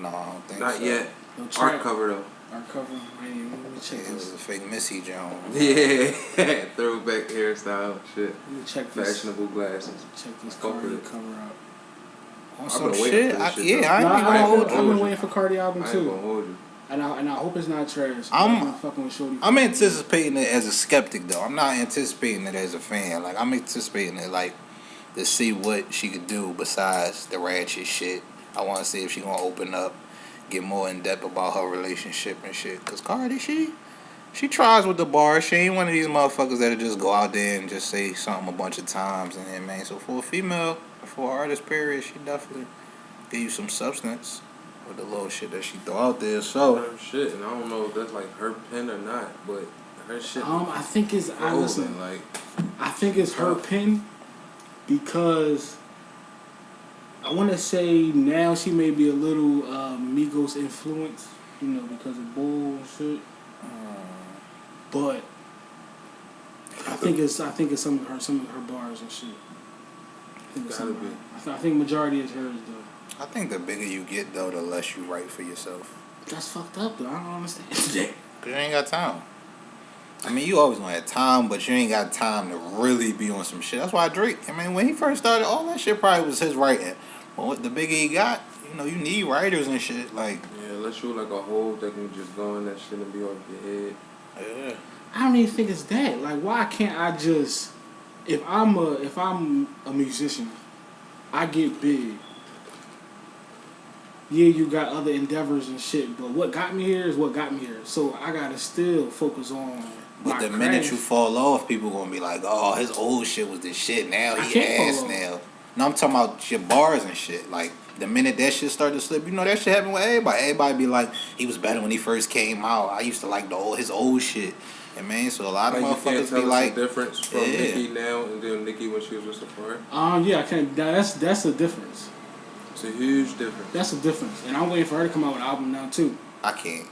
No, I don't think Not so. yet. No track. Art cover though. Art cover. I ain't even let me check It was this. a fake Missy Jones. Yeah, throwback hairstyle shit. Let me check this. Fashionable glasses. Check this Fuck Cardi with it. cover out. On I've some been waiting shit. for this shit, Yeah, though. I ain't Nah, gonna I hold ain't you. I've been waiting for Cardi album I ain't gonna too. hold you. And I hope it's not trash. I'm fucking with Shorty. I'm anticipating it as a skeptic though. I'm not anticipating it as a fan. Like I'm anticipating it like to see what she could do besides the ratchet shit. I want to see if she gonna open up, get more in depth about her relationship and shit. Cause Cardi, she tries with the bar. She ain't one of these motherfuckers that'll just go out there and just say something a bunch of times and then man. So for a female, for an artist period, she definitely give you some substance with the little shit that she throw out there. So Her shit, and I don't know if that's like her pen or not, but her shit. I think it's golden, like I think it's her pen because I want to say now she may be a little Migos influence, you know, because of Bull and shit. But I think it's some of her bars and shit. I think majority is hers though. I think the bigger you get, though, the less you write for yourself. That's fucked up though. I don't understand. Because you ain't got time. I mean, you always gonna have time, but you ain't got time to really be on some shit. That's why Drake, I mean, when he first started, all that shit probably was his writing. But the bigger he got, you know, you need writers and shit. Like, yeah, unless you like a hole that can just go in that shit and be off your head. Yeah. I don't even think it's that. Like, why can't I just, if I'm a musician, I get big. Yeah, you got other endeavors and shit, but what got me here is what got me here. So I gotta still focus on. But the minute you fall off, people gonna be like, "Oh, his old shit was the shit. Now he ass now." No, I'm talking about your bars and shit. Like the minute that shit started to slip, you know that shit happened with everybody. Everybody be like, "He was better when he first came out. I used to like his old shit." And man, so a lot of motherfuckers be like, the difference from Nicki now and then Nicki when she was with Safari. Yeah, I can't. That's a difference. It's a huge difference. That's a difference, and I'm waiting for her to come out with an album now too. I can't.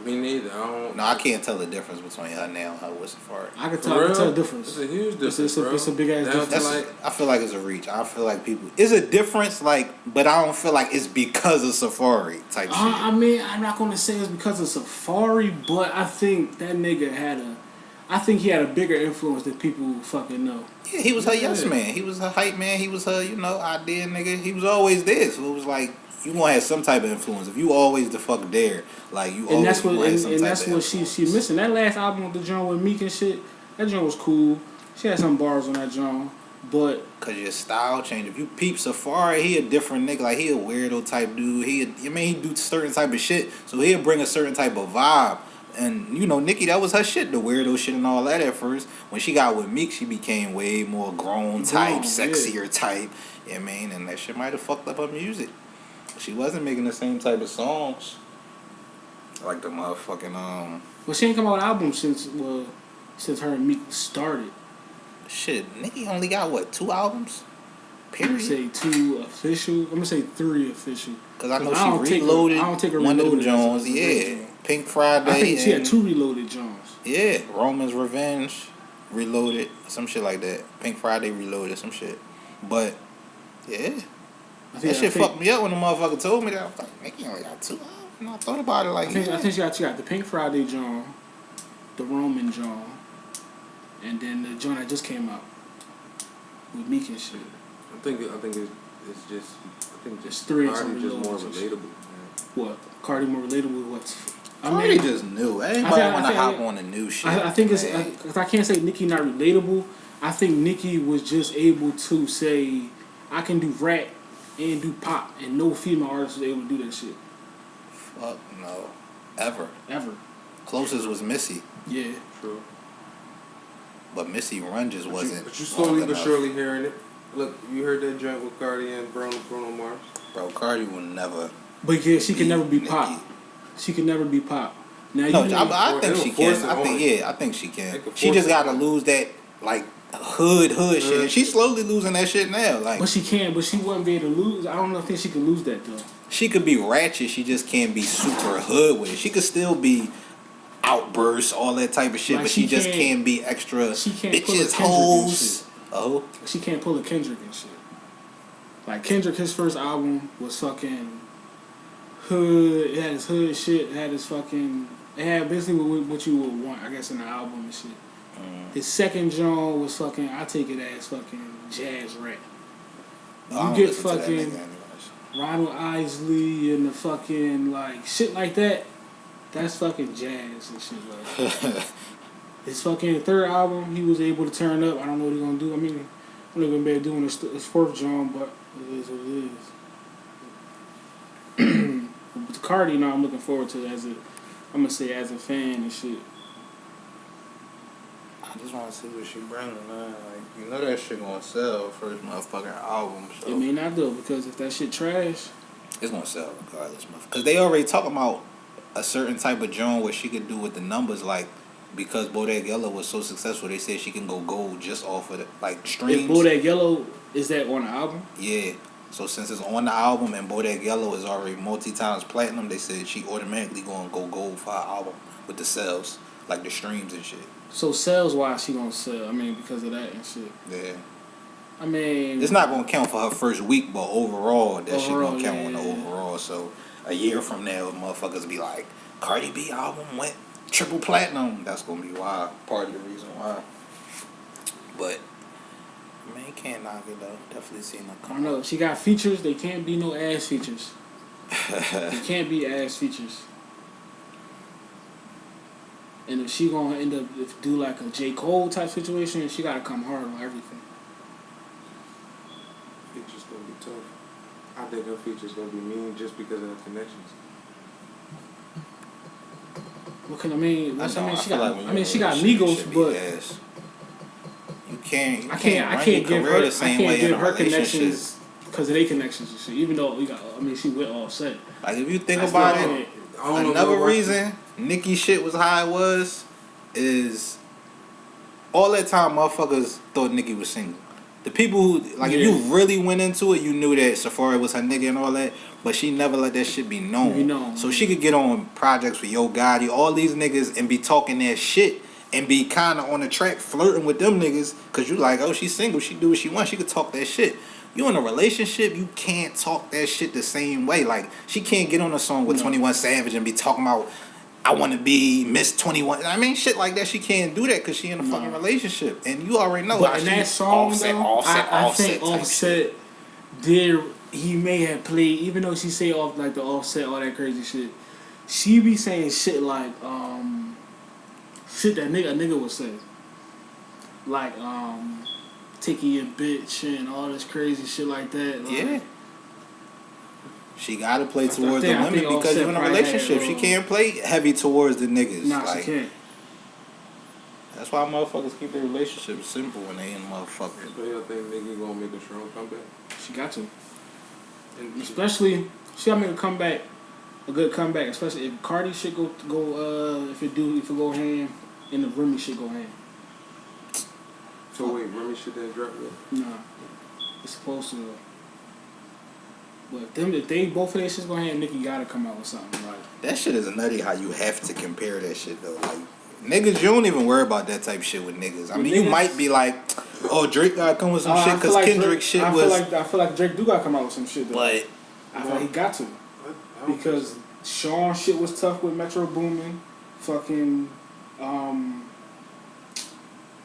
Me neither. I can't tell the difference between her now and her with Safari. I can tell the difference. It's a huge difference, it's a big ass difference. I feel like it's a reach. I feel like people. It's a difference, but I don't feel like it's because of Safari type shit. I mean, I'm not gonna say it's because of Safari, but I think that nigga he had a bigger influence than people fucking know. Yeah, he was her yes man. He was her hype man. He was her, idea nigga. He was always there. So it was like, you gonna have some type of influence. If you always the fuck there, like you always have some type of influence. she missing. That last album with the joint with Meek and shit, that joint was cool. She had some bars on that joint, but cause your style changed. If you peep Safari, he a different nigga. Like he a weirdo type dude. He do certain type of shit. So he'll bring a certain type of vibe. And Nicki, that was her shit, the weirdo shit and all that at first. When she got with Meek, she became way more grown type, sexier type. Yeah, man, and that shit might have fucked up her music. She wasn't making the same type of songs like the motherfucking Well, she ain't come out with an album since her and Meek started. Shit, Nicki only got what, 2 albums? Period. I'm gonna say 2 official. I'm gonna say 3 official. Cause I know she reloaded. I don't take her one reloaded of them Jones. Yeah, Pink Friday. I think she had 2 reloaded Jones. Yeah, Roman's Revenge, reloaded, some shit like that. Pink Friday reloaded, some shit. But yeah, that shit fucked me up when the motherfucker told me that. I was like, Nicki only got 2 albums. And I thought about it like, I think she got the Pink Friday Jones, the Roman Jones, and then the joint that just came out with Meek and shit. I think it's just 3 Cardi just more relatable. Man. What? Cardi more relatable? What? Cardi just new. Everybody want to hop on the new shit. I think it's. I can't say Nicki not relatable. I think Nicki was just able to say, I can do rap and do pop, and no female artist was able to do that shit. Fuck no. Ever. Closest was Missy. Yeah. True. But Missy Run just wasn't. But you slowly but surely hearing it. Look, you heard that joint with Cardi and Bruno Mars? Bro, Cardi will never. But yeah, she can never be pop. She can never be pop. Now, I think she can. I think she can. She just gotta lose that hood shit. And she's slowly losing that shit now. But she can. But she wouldn't be able to lose. I don't think she can lose that though. She could be ratchet. She just can't be super hood with it. She could still be outbursts, all that type of shit. But she just can't be extra. She can't bitches, hoes. Oh. She can't pull a Kendrick and shit. Like Kendrick, his first album was fucking hood. It had his hood shit. It had his fucking. It had basically what you would want, I guess, in an album and shit. His second genre was fucking. I take it as fucking jazz rap. You get fucking Ronald Isley and the fucking shit like that. That's fucking jazz and shit like that. His fucking third album, he was able to turn up. I don't know what he's gonna do. I mean, I'm not gonna be doing his 4th genre, but it is what it is. But Cardi, I'm looking forward to it as a fan and shit. I just want to see what she bringing, man. That shit gonna sell first motherfucking album. So. It may not though, because if that shit trash, it's gonna sell regardless, motherfucker. Because they already talking about a certain type of genre where she could do with the numbers, because Bodak Yellow was so successful, they said she can go gold just off of the streams. If Bodak Yellow, is that on the album? Yeah. So since it's on the album and Bodak Yellow is already multi-times platinum, they said she automatically gonna go gold for her album with the sales, the streams and shit. So sales wise, she gonna sell. I mean, because of that and shit. Yeah. I mean, it's not gonna count for her first week, but overall, that shit gonna count on the overall. So a year from now, motherfuckers be like, Cardi B album went triple platinum. That's gonna be why. Part of the reason why. But man, you can't knock it though. Definitely seen her come. I know she got features. They can't be no ass features. They can't be ass features. And if she gonna end up do like a J. Cole type situation, she gotta come hard on everything. Features gonna be tough. I think her features gonna be mean just because of her connections. What can I mean? She got. Like I mean, she got Migos, but you can't. I can't give her connections because of their connections and shit. Even though she with Offset. Like if you think about it, another reason Nicki shit was how it was is all that time motherfuckers thought Nicki was single. The people who if you really went into it, you knew that Sephora was her nigga and all that, but she never let that shit be known. So she could get on projects with Yo Gotti, all these niggas, and be talking that shit and be kind of on the track flirting with them niggas, cause you like, oh, she's single, she do what she wants, she could talk that shit. You in a relationship, you can't talk that shit the same way. Like she can't get on a song with 21 Savage and be talking about, I want to be Miss 21. I mean, shit like that. She can't do that because she in a fucking relationship, and you already know. But in that song, I think Offset did. He may have played, even though she say off like the Offset, all that crazy shit. She be saying shit like shit that a nigga would say, like taking your bitch and all this crazy shit like that. Like, yeah. She gotta play towards the women because you're in a relationship. She can't play heavy towards the niggas. Nah, she can't. That's why motherfuckers keep their relationships simple when they in motherfuckers. So y'all think Nicki gonna make a strong comeback? She got to. And especially, she gotta make a comeback, a good comeback. Especially if Cardi shit go if it go ham, and the Remy shit go ham. So wait, Remy shit didn't drop yet? Nah, it's supposed to. But if they both of their shit's gonna have, Nicki gotta come out with something like that. Shit is nutty how you have to compare that shit though. Like niggas, you don't even worry about that type of shit with niggas. I mean, you might be like, oh, Drake gotta come with some shit because like Kendrick shit was. I feel like Drake do gotta come out with some shit though. But I feel like he got to because Sean shit was tough with Metro Boomin. Fucking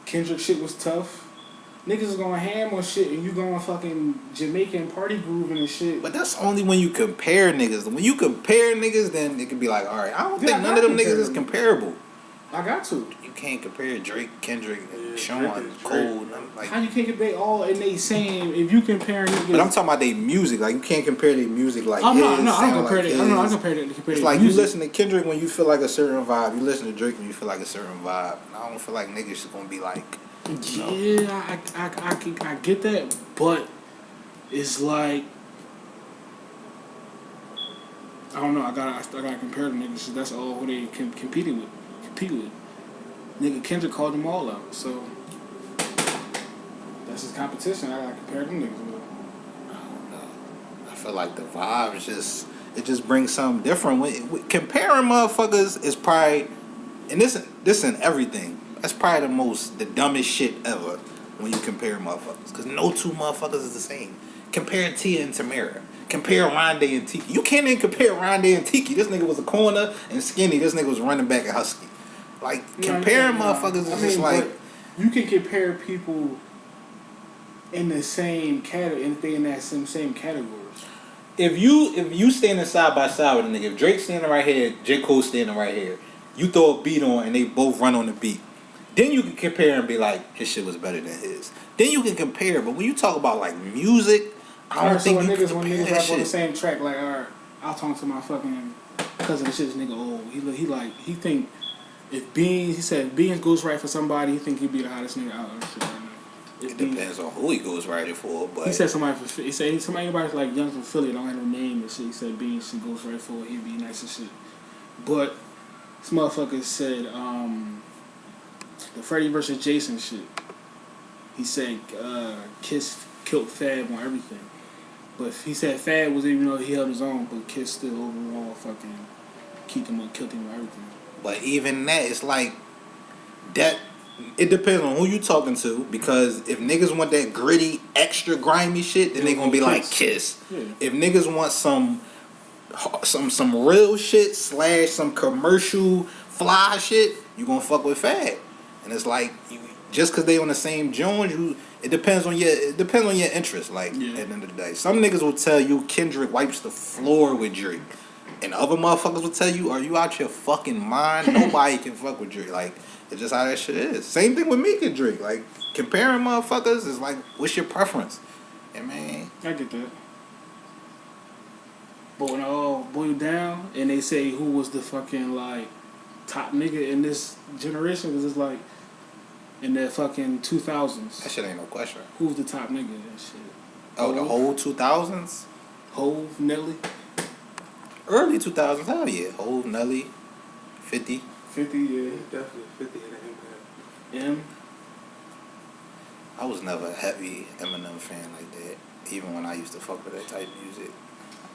Kendrick shit was tough. Niggas is going ham on shit and you going fucking Jamaican party grooving and shit. But that's only when you compare niggas. When you compare niggas, then it can be like, alright, I don't think none of them niggas is comparable. I got to. You can't compare Drake, Kendrick, and Sean, Cole. Like, how you can't compare all in they same? If you compare niggas, but I'm talking about their music. Like you can't compare their music like. I don't compare it. I compare it. It's like music. You listen to Kendrick when you feel like a certain vibe. You listen to Drake when you feel like a certain vibe. And I don't feel like niggas is gonna be like. Yeah, I get that, but it's like I don't know. I gotta compare the niggas. So that's all who they compete with. Nigga Kendrick called them all out, so that's his competition. I gotta compare them niggas with. I don't know. I feel like the vibes just brings something different. Comparing motherfuckers is probably, and this in everything. That's probably the dumbest shit ever when you compare motherfuckers. Because no two motherfuckers is the same. Compare Tia and Tamara. Compare Rondé and Tiki. You can't even compare Rondé and Tiki. This nigga was a corner and skinny. This nigga was running back at Husky. Like, comparing motherfuckers is just like... You can compare people in the same category, if they in that same categories. If you standing side by side with a nigga, if Drake's standing right here, J. Cole standing right here, you throw a beat on and they both run on the beat. Then you can compare and be like, his shit was better than his. Then you can compare, but when you talk about like music, I don't think you can compare that rap shit. on the same track, like, alright, I'll talk to my fucking cousin and shit, this nigga old. He think if Beans goes right for somebody, he think he'd be the hottest nigga out and shit right now. It depends on who he goes right for, but he said anybody like young from Philly, don't have no name and shit. He said Beans goes right for it, he'd be nice and shit. But this motherfucker said the Freddie versus Jason shit. He said Kiss killed Fab on everything. But he said Fab was, even though he held his own, but Kiss still overall fucking killed him on everything. But even that, it's like that. It depends on who you talking to, because if niggas want that gritty, extra grimy shit, then they gonna be like Kiss. Yeah. If niggas want some real shit / some commercial fly shit, you gonna fuck with Fab. And it's like just cause they on the same Jones, it depends on your interest. Like at the end of the day, some niggas will tell you Kendrick wipes the floor with Drake. And other motherfuckers will tell you, are you out your fucking mind? Nobody can fuck with Drake. Like, it's just how that shit is. Same thing with Meek and Drake. Like, comparing motherfuckers is like, what's your preference? And man, I get that. But when it all boiled down and they say who was the fucking like top nigga in this generation, because it's like in the fucking 2000s. that shit ain't no question. Who was the top nigga in that shit? Oh, the whole 2000s? Hove, Nelly, Early 2000s, hell yeah. Hov, Nelly, 50. 50, yeah. Definitely 50 in the impact. M. I was never a heavy Eminem fan like that. Even when I used to fuck with that type of music.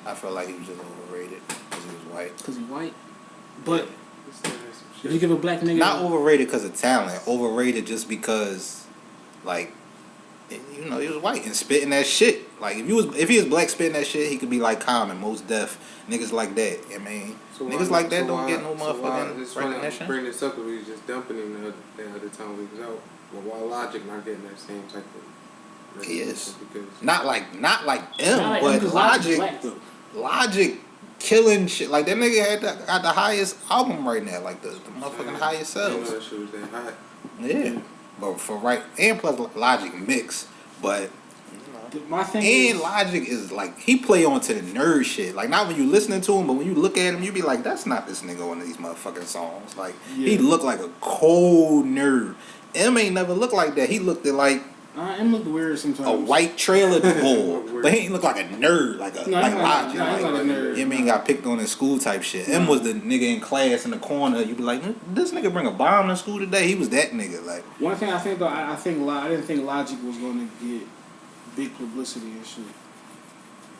I felt like he was just overrated because he was white. Because he white. But He still has some if shit. you give a black nigga... Not overrated because of talent. Overrated just because, like, you know, he was white and spitting that shit. Like, if he was black spitting that shit, he could be like Common, Most Def, niggas like that. I mean, niggas like that don't get no motherfucking recognition. Bring this up because we was just dumping him the other time we was out. But while Logic not getting that same type of He is. because Not like M, Not like but him, 'cause Logic's Logic. black, though. Logic killing shit. Like, that nigga got the highest album right now. Like, the motherfucking highest I didn't know sales. that shit was that hot. Yeah. But for right, and plus Logic mix. But, My thing and is... Logic is like, he play on to the nerd shit. Like, not when you listening to him, but when you look at him, you be like, that's not this nigga on these motherfucking songs. Like, he Yeah. look like a cold nerd. M ain't never looked like that. He looked at like M look weird sometimes. a white trailer bull. But he ain't look like a nerd, like No, like he's Logic. not a nerd. You mean got picked on in school type shit. M was the nigga in class in the corner. You be like, this nigga bring a bomb to school today. He was that nigga. Like, One thing I think though, I didn't think Logic was going to get big publicity and shit.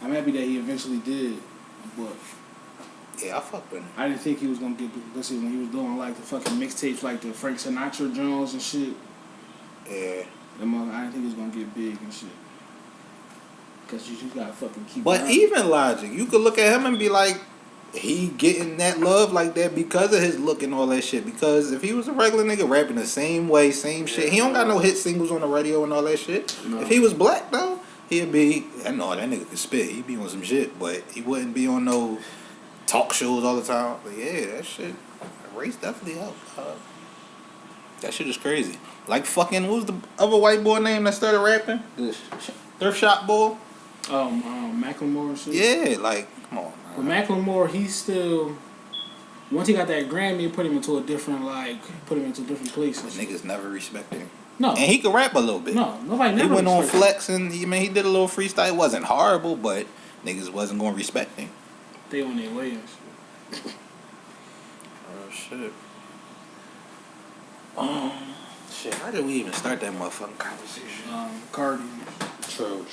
I'm happy that he eventually did, but yeah, I fuck with him. I didn't think he was going to get big publicity when he was doing like the fucking mixtapes, like the Frank Sinatra Jones and shit. Yeah. I didn't think he was going to get big and shit. Cause you just gotta fucking keep. But grinding. even Logic, you could look at him and be like, he getting that love like that because of his look and all that shit. Because if he was a regular nigga rapping the same way, same shit, he don't got no hit singles on the radio and all that shit. No. If he was black though, he'd be, I know that nigga could spit. He'd be on some shit, but he wouldn't be on no talk shows all the time. But yeah, that shit, race definitely helped. That shit is crazy. Like fucking, what was the other white boy name that started rapping? The thrift shop boy. Macklemore and shit. Yeah, like, come on, But man. Macklemore, he's still. Once he got that Grammy, it put him into a different different places. Niggas never respected him. No, And he could rap a little bit. no, nobody He never. went on respected flex and he did a little freestyle. It wasn't horrible, but niggas wasn't gonna respect him. him. They on their way and shit. Oh shit. Shit, how did we even start that motherfucking conversation? Cardi. True.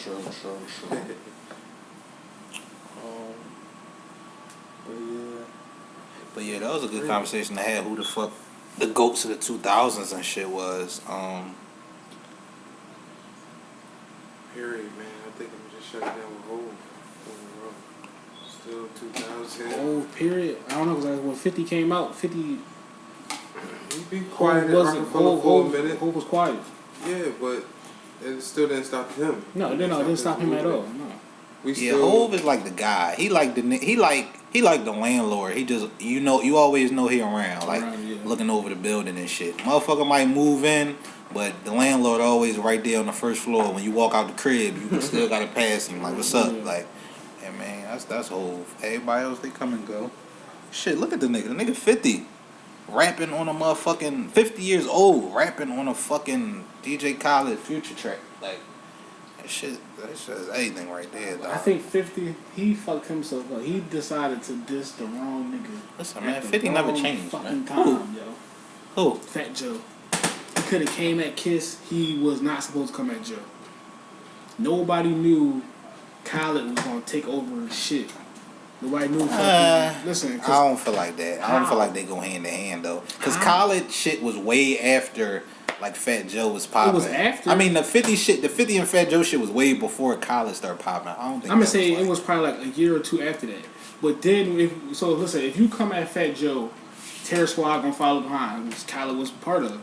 But yeah, that was a good conversation to have. Who the fuck the goats of the 2000s and shit was. Period, man. I think I'm just shutting down with Hov. Still 2000. Oh, period. I don't know because when 50 came out, 50 He be quiet and wasn't. rocking for a minute. Hov was quiet. Yeah, but it still didn't stop him. No, it didn't stop him at all. No. We Yeah, still. Hov is like the guy. He like the landlord. He just you always know he around, like Around, yeah. looking over the building and shit. Motherfucker might move in, but the landlord always right there on the first floor. When you walk out the crib, you still gotta pass him. Like, what's up? Yeah. Like, yeah, man, that's Hov. Everybody else, they come and go. Shit, look at the nigga. The nigga 50, rapping on a motherfucking 50 years old, rapping on a fucking DJ Khaled Future track. Like, that shit is anything right there, dog. I think 50, he fucked himself up. He decided to diss the wrong nigga. Listen, man, at the 50 never wrong changed, fucking man. time, yo. Who? Fat Joe. He could have came at Kiss. He was not supposed to come at Joe. Nobody knew Khaled was gonna take over his shit. Nobody knew. Listen, I don't feel like that. I don't feel like they go hand in hand though. Cause Khaled shit was way after like Fat Joe was popping. It was after. I mean the 50 and Fat Joe shit was way before Khaled started popping. I don't think. I'm gonna say it was probably like a year or two after that. But then, if you come at Fat Joe, Terror Squad gonna follow behind, which Khaled was part of.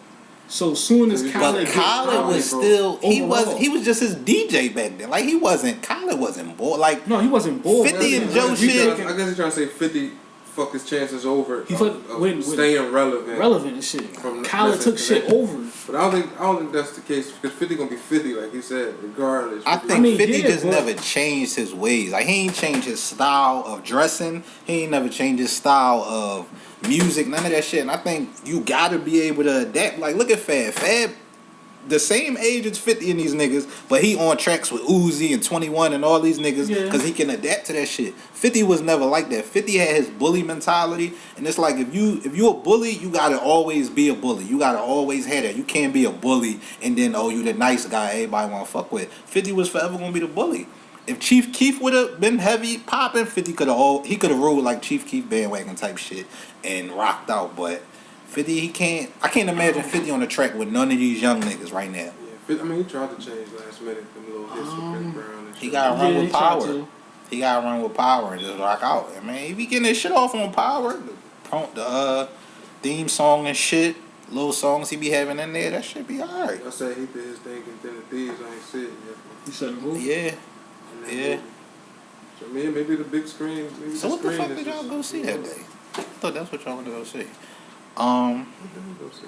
So soon as Khaled, But Khaled was still he was just his DJ back then. Like Khaled wasn't bored. Like, no, he wasn't bored. 50 and Joe shit. I guess he's trying to say 50 fuck his chances over He of staying relevant. Relevant and shit. Khaled took shit over. But I don't think that's the case because 50 gonna be 50, like he said, regardless. I think 50 just never changed his ways. Like, he ain't changed his style of dressing. He ain't never changed his style of music. None of that shit. And I think you gotta be able to adapt. Like, look at Fab. Fab, the same age as 50 in these niggas, but he on tracks with Uzi and 21 and all these niggas because he can adapt to that shit. 50 was never like that. 50 had his bully mentality, and it's like if you a bully, you gotta always be a bully. You gotta always have that. You can't be a bully and then you the nice guy everybody wanna fuck with. 50 was forever gonna be the bully. If Chief Keef would have been heavy popping, 50 could have ruled like Chief Keef bandwagon type shit and rocked out, but 50, I can't imagine 50 on the track with none of these young niggas right now. Yeah, I mean, he tried to change last minute, them little hits with Chris Brown and shit. He got to run with power. He got to run with power and just rock out. I mean, if he getting his shit off on power, the theme song and shit, little songs he be having in there, that should be alright. I said he did his thing and then the Thieves, I ain't see it yet. You said who? Yeah. Yeah. So, I mean, maybe the big screen. So what the fuck did y'all go see that day? I thought that's what y'all wanted to go see. What did we go see?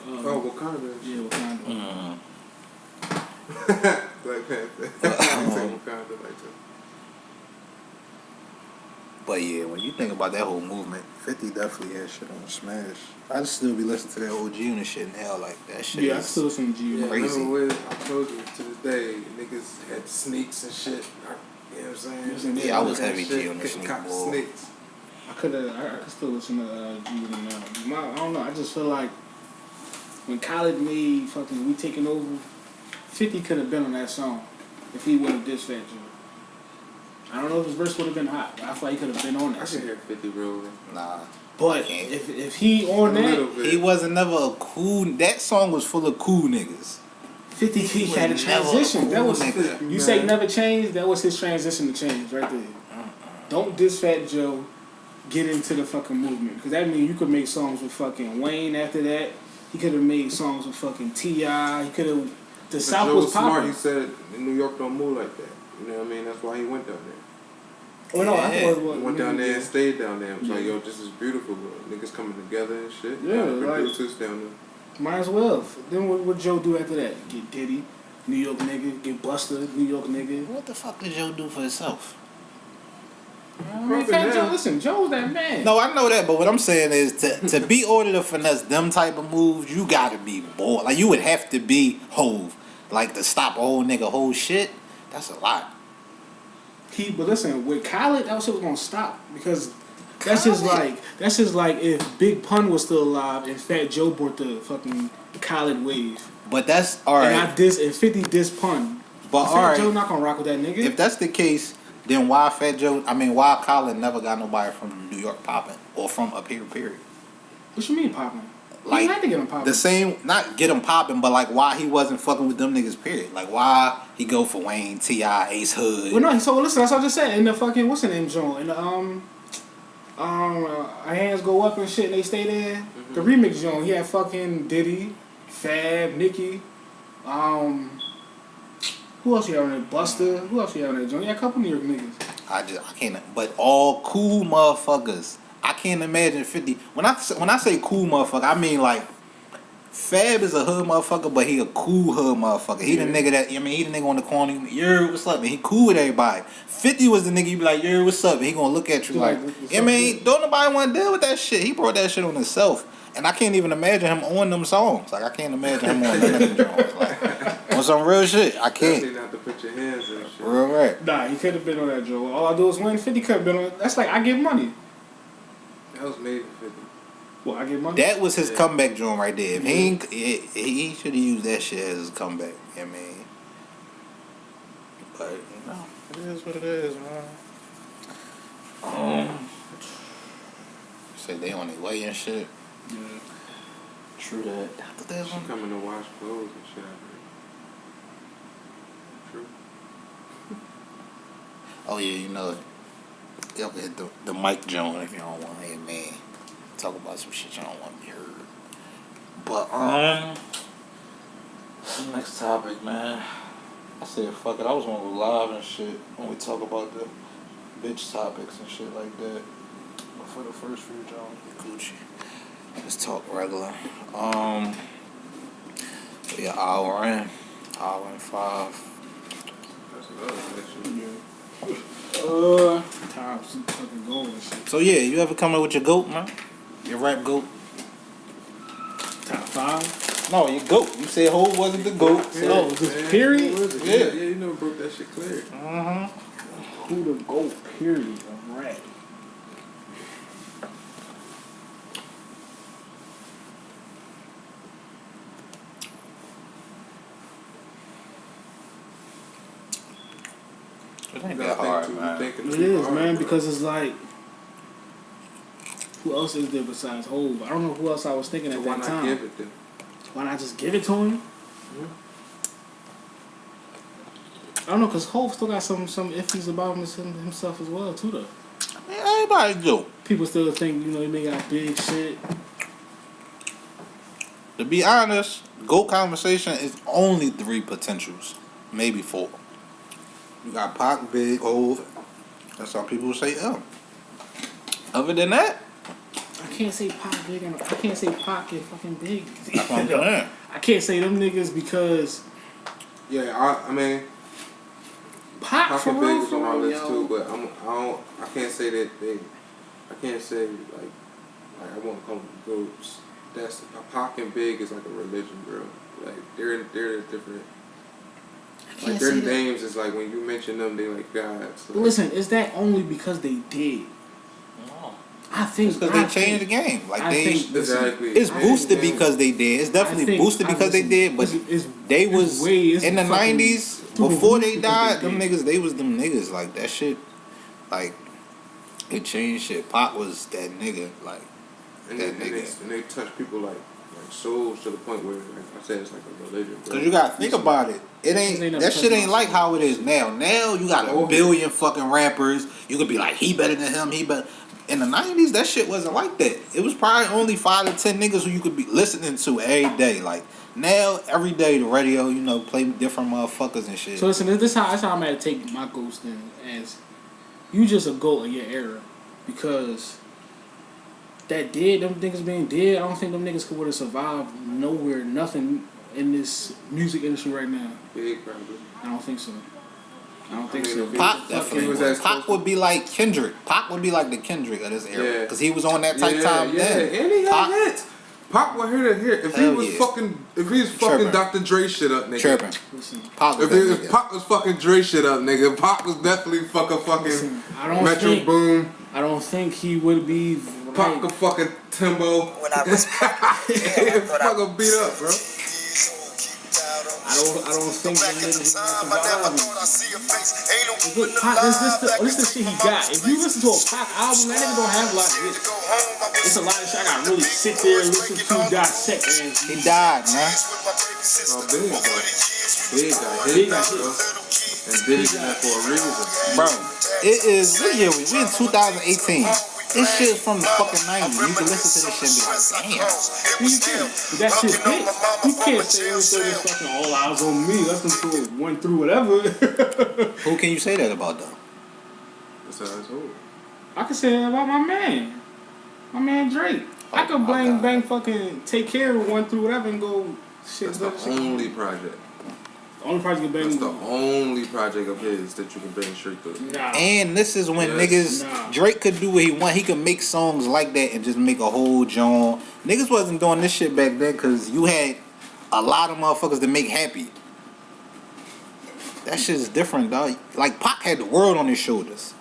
Wakanda. Yeah, Wakanda. Black Panther. I say Wakanda like that. But yeah, when you think about that whole movement, 50 definitely had shit on Smash. I just still be listening to that OG and shit now, like that shit. Yeah, I still listen to G. Yeah, crazy. I told you to this day, niggas had sneaks and shit. You know what I'm saying? Yeah, I was heavy G on the sneak ball. Sneaks. I could still listen to G now. I don't know. I just feel like when Khaled made fucking We Taking Over, 50 could have been on that song if he would have dissed Fat Joe. I don't know if his verse would have been hot, but I feel like he could have been on that. I can hear 50 rolling. Nah. But if he on that, he wasn't never a cool. That song was full of cool niggas. 50 he had a transition. Cool that was nigga. You say never changed. That was his transition to change right there. Don't diss Fat Joe. Get into the fucking movement, because that means you could make songs with fucking Wayne after that. He could have made songs with fucking T.I. He could have. The South was smart. popping. He said New York don't move like that. You know what I mean? That's why he went down there. Oh no, I thought it was. He went down there and stayed down there. I'm like, yo, this is beautiful, bro. Niggas coming together and shit. Yeah, producers down there. Might as well. Then what Joe do after that? Get Diddy, New York nigga. Get Busta, New York nigga. What the fuck did Joe do for himself? I mean, Fat Joe, listen, Joe's that man. No, I know that, but what I'm saying is to be ordered to finesse them type of moves, you gotta be bored. Like, you would have to be Hove. Like, to stop a whole nigga whole shit, that's a lot. But listen, with Khaled, that shit was gonna stop, because that's just like if Big Pun was still alive and Fat Joe brought the fucking Khaled wave. But that's alright. And 50 diss Pun. But Fat alright, Joe not gonna rock with that nigga. if that's the case, then why why Khaled never got nobody from New York popping or from up here, period? What you mean popping? Like, you had to get him popping. The same, not get him popping, but like why he wasn't fucking with them niggas, period. Like why he go for Wayne, T.I., Ace Hood. Well, no, so listen, that's what I just said. In the fucking, what's the name, Joe? In the, Our Hands Go Up and shit, and they stay there. Mm-hmm. The remix joint, he had fucking Diddy, Fab, Nicki, who else he had on there? Busta. Who else he had on there, joint? He had a couple New York niggas. I can't. But all cool motherfuckers. I can't imagine 50. When I say cool motherfucker, I mean like Fab is a hood motherfucker, but he a cool hood motherfucker. He the nigga that, he the nigga on the corner. Yo, what's up? And he cool with everybody. 50 was the nigga you be like, yo, what's up? And he gonna look at you like, don't nobody want to deal with that shit. He brought that shit on himself. And I can't even imagine him on them songs. Like, I can't imagine him on none of them songs. Like, on some real shit, I can't. Especially not to put your hands in shit. Real right. Nah, he could have been on that, Joe. All I do is win. 50 could have been on. That's like, I give money. That was made for 50. Well, I give money. That was his comeback joint right there. If he should have used that shit as his comeback. I mean, but it is what it is, man. Say they on their way and shit. Yeah. True that. I thought they was She coming to wash clothes and shit. True. Oh yeah, y'all can hit the mic joint if you don't want to hear me talk about some shit you don't want to be heard. But next topic, man. I said, fuck it. I was gonna go live and shit when we talk about the bitch topics and shit like that. But for the first few Jones, Gucci. Let's talk regular. Yeah, hour and 5. That's another question. Time to fucking go and shit. So yeah, you ever come up with your GOAT, man? Your rap GOAT? Top 5? No, your GOAT. You said Hov wasn't the GOAT. Oh, just period? Yeah, you never broke that shit clear. Who the GOAT, period, of rap? It ain't that hard, man. It is, man, because it's like, who else is there besides Hov? I don't know who else I was thinking at that time. Why not give it then? Why not just give it to him? I don't know, because Hov still got some iffies about himself as well, too, though. Man, everybody do. People still think, he may got big shit. To be honest, GOAT conversation is only 3 potentials. Maybe 4. You got Pac, Big, Hov. That's how people say M. Other than that, I can't say Pac big and I can't say Pac is fucking big. that's what I'm saying. I can't say them niggas because Yeah, I mean, Pac for Pac and real, Big is on my for real, list yo. too, but I can't say that I can't say like I won't call them groups. That's Pac and Big is like a religion, bro. Like they're different. Like their names is like when you mention them, they like gods. Like, Listen, is that only because they did? No. I think It's because they changed the game. Like exactly. It's boosted because they did. It's definitely boosted because they did. But they was in the 90s before they died. Them niggas, they was them niggas. Like that shit. Like it changed shit. Pac was that nigga. Like and that they, nigga. and they touch people like souls to the point where, like I said, it's like a religion. Cause you gotta think about it. It ain't that shit ain't like how it is now. Now you got a billion fucking rappers. You could be like, he better than him. He better. In the 90s, that shit wasn't like that. It was probably only 5 to 10 niggas who you could be listening to every day. Like now, every day the radio, play different motherfuckers and shit. So listen, that's how I'm gonna take my GOATs then, as you just a GOAT of your era, because them niggas being dead, I don't think them niggas would have survived nowhere, nothing in this music industry right now. Big probably. I don't think so. So. Pac definitely. Pac would be like Kendrick. Pac would be like the Kendrick of this era, because he was on that type time then. And he got hits. Pac was here. If he was fucking Dr. Dre shit up, nigga. Tripping. Listen, if Pac was fucking Dre shit up, nigga, Pac was definitely fucking Metro Boom. I don't think he would be. Pac a fucking Timbo. When I was fucking beat up, bro. I don't think the niggas is gonna survive. Look, Pac, this the shit he got. If you listen to a Pac album, that nigga don't have a lot of hits. It's a lot of shit I gotta really sit there and listen to, dissect, man. He died, man. Oh, Big got hit, bro. And Big got that for a reason. Bro, it is, what year we in 2018. This shit from the fucking 90s. You can listen to this shit and be like, damn. You can. But that shit hit. You can't say everything is fucking all eyes on me. Listen to it, went through whatever. Who can you say that about, though? Besides who? I can say that about my man. My man Drake. I could bang fucking Take Care of Went Through whatever and go shit. That's the only project. Only project you bang. That's the only project of his that you can bang straight through. Nah. And this is when Drake could do what he want. He could make songs like that and just make a whole genre. Niggas wasn't doing this shit back then because you had a lot of motherfuckers to make happy. That shit is different, dog. Like Pac had the world on his shoulders.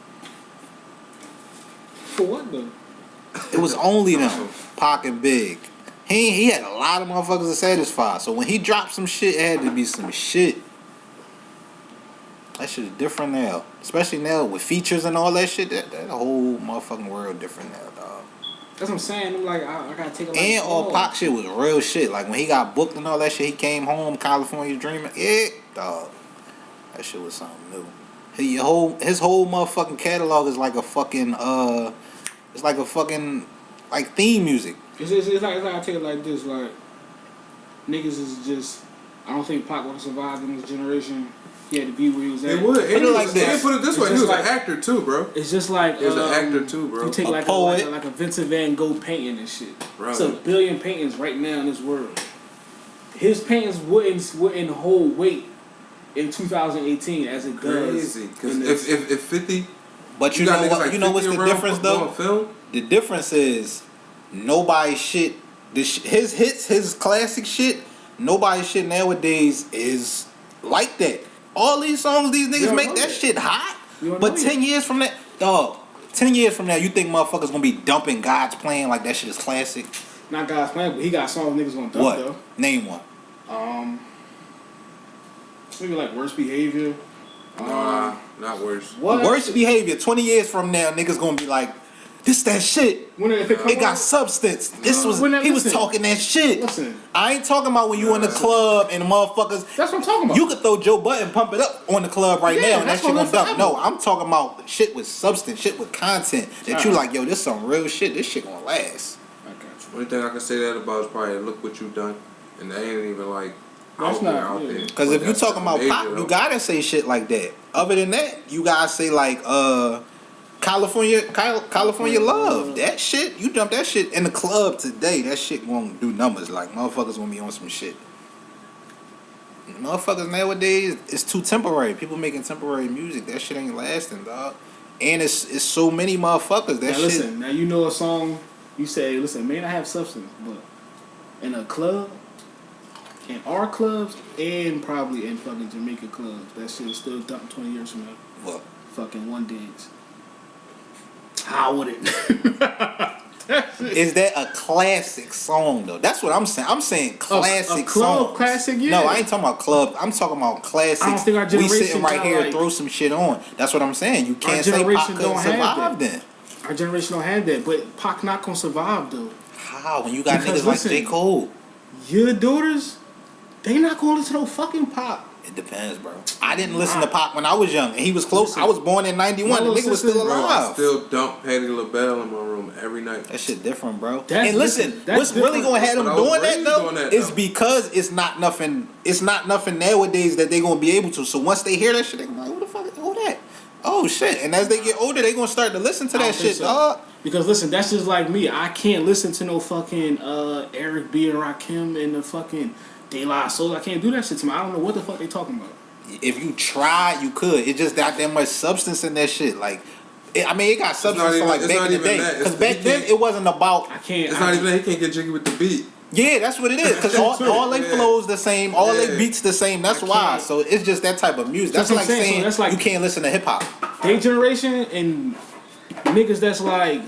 For what though? It was only them, Pac and Big. He had a lot of motherfuckers to satisfy. So when he dropped some shit, it had to be some shit. That shit is different now. Especially now with features and all that shit. That whole motherfucking world different now, dog. That's what I'm saying. I'm like, I gotta take a And all Pac shit was real shit. Like when he got booked and all that shit, he came home, California dreaming. Yeah, dog. That shit was something new. His whole motherfucking catalog is like a fucking it's like a fucking like theme music. It's like I take it like this, like niggas is just. I don't think Pac would have survived in this generation He had to be where he was at. It would. Put it like this. Put it this way. He was like, an actor too, bro. It's just like he was an actor too, bro. You take like a Vincent Van Gogh painting and shit. Bro. It's 1 billion paintings right now in this world. His paintings wouldn't hold weight in 2018 as it does. Crazy. Because if 50. But you know what? Like, you know what's the difference though? Film? The difference is nobody shit. His hits, his classic shit. Nobody shit nowadays is like that. All these songs, these niggas make that shit hot. But 10 years from that, dog. 10 years from now, you think motherfuckers gonna be dumping God's Plan like that shit is classic? Not God's Plan, but he got songs niggas gonna dump though. Name one. Maybe like Worst Behavior. Nah, not worse. What? Worst Behavior. 20 years from now, niggas gonna be like, this that shit. It got substance. He was talking that shit. Listen. I ain't talking about when you in the club and the motherfuckers. That's what I'm talking about. You could throw Joe Budden, pump it up on the club right now, and that shit gonna dump. No, I'm talking about shit with substance, shit with content. That you like, yo, this some real shit. This shit gonna last. I got you. Only thing I can say that about is probably look what you done, and they ain't even like out there. Because if you talking about pop, you gotta say shit like that. Other than that, you gotta say like California Love. That shit, you dump that shit in the club today, that shit won't do numbers. Like, motherfuckers gonna be on some shit. Motherfuckers nowadays, it's too temporary. People making temporary music. That shit ain't lasting, dog. And it's so many motherfuckers. That now shit. Listen, now you know a song, you say, listen, may not have substance, but in a club, in our clubs, and probably in fucking Jamaica clubs, that shit is still dumped 20 years from now. What? Fucking One Dance. How would it? Is that a classic song though? That's what I'm saying. I'm saying classic a club songs. Classic, yeah. No, I ain't talking about club. I'm talking about classics. I don't think our generation we sitting right here like, throw some shit on. That's what I'm saying. You can't say Pac couldn't survive then. Our generation don't have that, but Pac not gonna survive though. How? When you got niggas like J. Cole. Your daughters, they not gonna listen to no fucking Pac. It depends, bro. I didn't listen to Pac when I was young, and he was close. I was born in '91. The nigga was still alive. Bro, I still dump Patti LaBelle in my room every night. That shit different, bro. And listen, what's really gonna have them doing that though is because it's not nothing. It's not nothing nowadays that they gonna be able to. So once they hear that shit, they gonna be like, "Who the fuck? Who that? Oh shit!" And as they get older, they gonna start to listen to that shit, dog. Because listen, that's just like me. I can't listen to no fucking Eric B and Rakim and the fucking De La Soul. I can't do that shit to me. I don't know what the fuck they talking about. If you try, you could. It just got that much substance in that shit. Like, it got substance for like back in the day. Because back then it wasn't about. It's not even that. He can't get jiggy with the beat. Yeah, that's what it is. Because all they flows the same, all they beats the same. That's why. So it's just that type of music. That's like saying that's like, you can't listen to hip hop. They generation and niggas that's like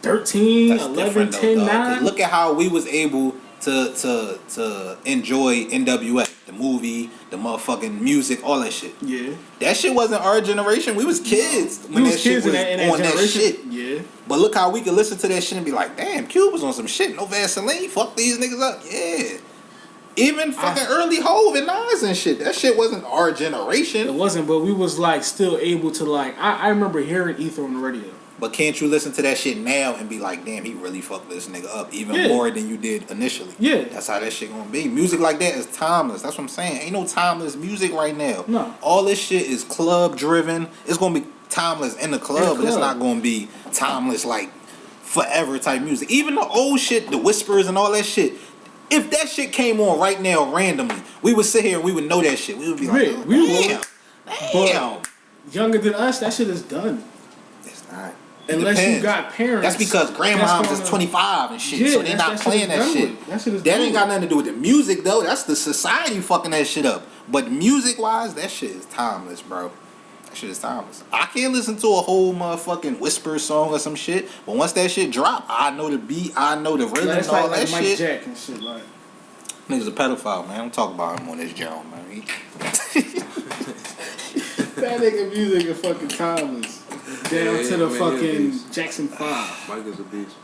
13, that's 11, 10, though, 9. Look at how we was able to enjoy NWA, the movie, the motherfucking music, all that shit. Yeah. That shit wasn't our generation. We was kids when that shit was on that shit. Yeah. But look how we could listen to that shit and be like, damn, Cube was on some shit. No Vaseline. Fuck these niggas up. Yeah. Even fucking early Hove and Nas and shit. That shit wasn't our generation. It wasn't, but we was like still able to like. I remember hearing Ether on the radio. But can't you listen to that shit now and be like, damn, he really fucked this nigga up even more than you did initially? Yeah. That's how that shit gonna be. Music like that is timeless. That's what I'm saying. Ain't no timeless music right now. No. All this shit is club driven. It's gonna be timeless in the club, but it's not gonna be timeless like forever type music. Even the old shit, the whispers and all that shit. If that shit came on right now randomly, we would sit here and we would know that shit. We would be like, damn. But younger than us, that shit is done. It's not. Unless you got parents. That's because grandmoms is 25 and shit, so they not playing that shit. That ain't got nothing to do with the music though. That's the society fucking that shit up. But music wise, that shit is timeless, bro. That shit is timeless. I can't listen to a whole motherfucking whisper song or some shit, but once that shit drop, I know the beat, I know the rhythm and all that Mike shit. Jack and shit like. Nigga's a pedophile, man. I'm talking about him on this joint, man. That nigga music is fucking timeless. Down to the fucking Jackson 5. Mike is a beast.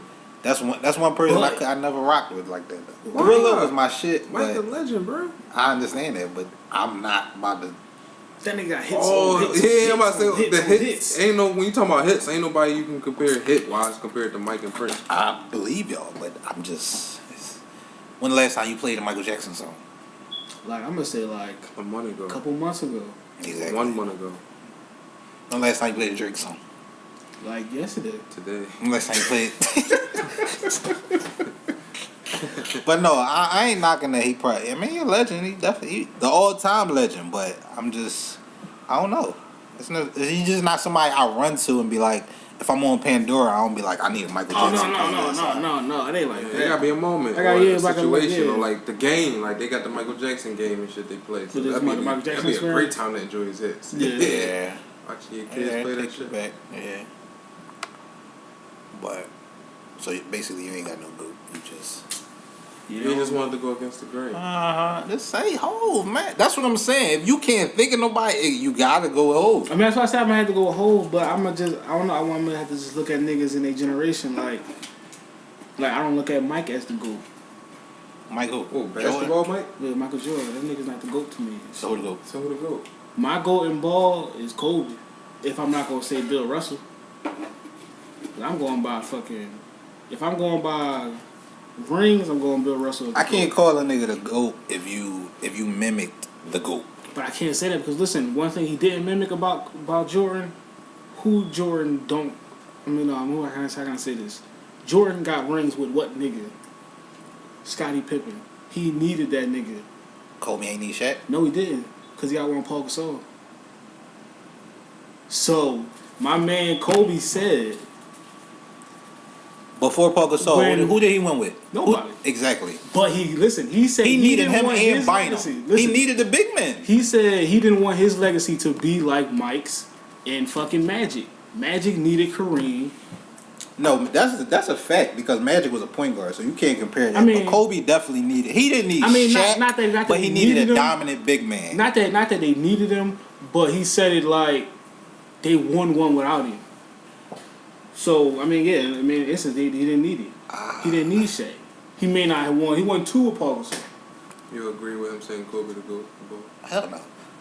That's one person I never rocked with like that though. Gorilla was my shit. Mike a legend, bro. I understand that, but I'm not about to. That nigga got hits. I'm about to say the hits. Ain't no when you talking about hits, ain't nobody you can compare hit wise compared to Mike and Prince. I believe y'all, but I'm just. When the last time you played a Michael Jackson song? Like I'm gonna say like a month ago. a couple months ago. Exactly. 1 month ago. When last time you played a Drake song? Like yesterday. Today. When last time you played? But no, I ain't knocking that. He probably. I mean, he a legend. He definitely the all-time legend. But I don't know. He's just not somebody I run to and be like, if I'm on Pandora, I don't be like, I need a Michael Jackson. No. It ain't like that. There gotta be a moment. I got or a like situation, or like the game. Like they got the Michael Jackson game and shit they play. So that'd be a great time to enjoy his hits. Yeah. Watching your kids play that shit. Back. Yeah. But so basically, you ain't got no goat. You just. You just wanted to go against the grain. Just say Hov, man. That's what I'm saying. If you can't think of nobody, you gotta go with Hov. I mean, that's why I said I'm gonna have to go with Hov, but I don't know. I'm gonna have to just look at niggas in their generation. Like I don't look at Mike as the GOAT. Mike who? Oh, basketball Mike? Yeah, Michael Jordan. That nigga's not the GOAT to me. So who the GOAT? So who the GOAT? My GOAT in ball is Kobe. If I'm not gonna say Bill Russell. But I'm going by if I'm going by rings, I'm going Bill Russell. I can't call a nigga the GOAT if you mimicked the GOAT. But I can't say that because listen, one thing he didn't mimic about Jordan, who Jordan don't. I mean, how can I say this? Jordan got rings with what nigga? Scottie Pippen. He needed that nigga. Kobe ain't need Shaq? No, he didn't, because he got one Paul Gasol. So my man Kobe said. Before Paul Gasol, who did he win with? Nobody. Exactly. But he said he needed him and Bynum. Listen, he needed the big men. He said he didn't want his legacy to be like Mike's and fucking Magic. Magic needed Kareem. No, that's a fact because Magic was a point guard, so you can't compare that. I mean, but Kobe definitely needed. He didn't need Shaq, not that but he needed a dominant big man. Not that they needed him, but he said it like they won one without him. So I mean, yeah, he didn't need it. He didn't need Shaq. He may not have won. He won 2 with Paul Gasol. You agree with him saying Kobe to go? Hell no.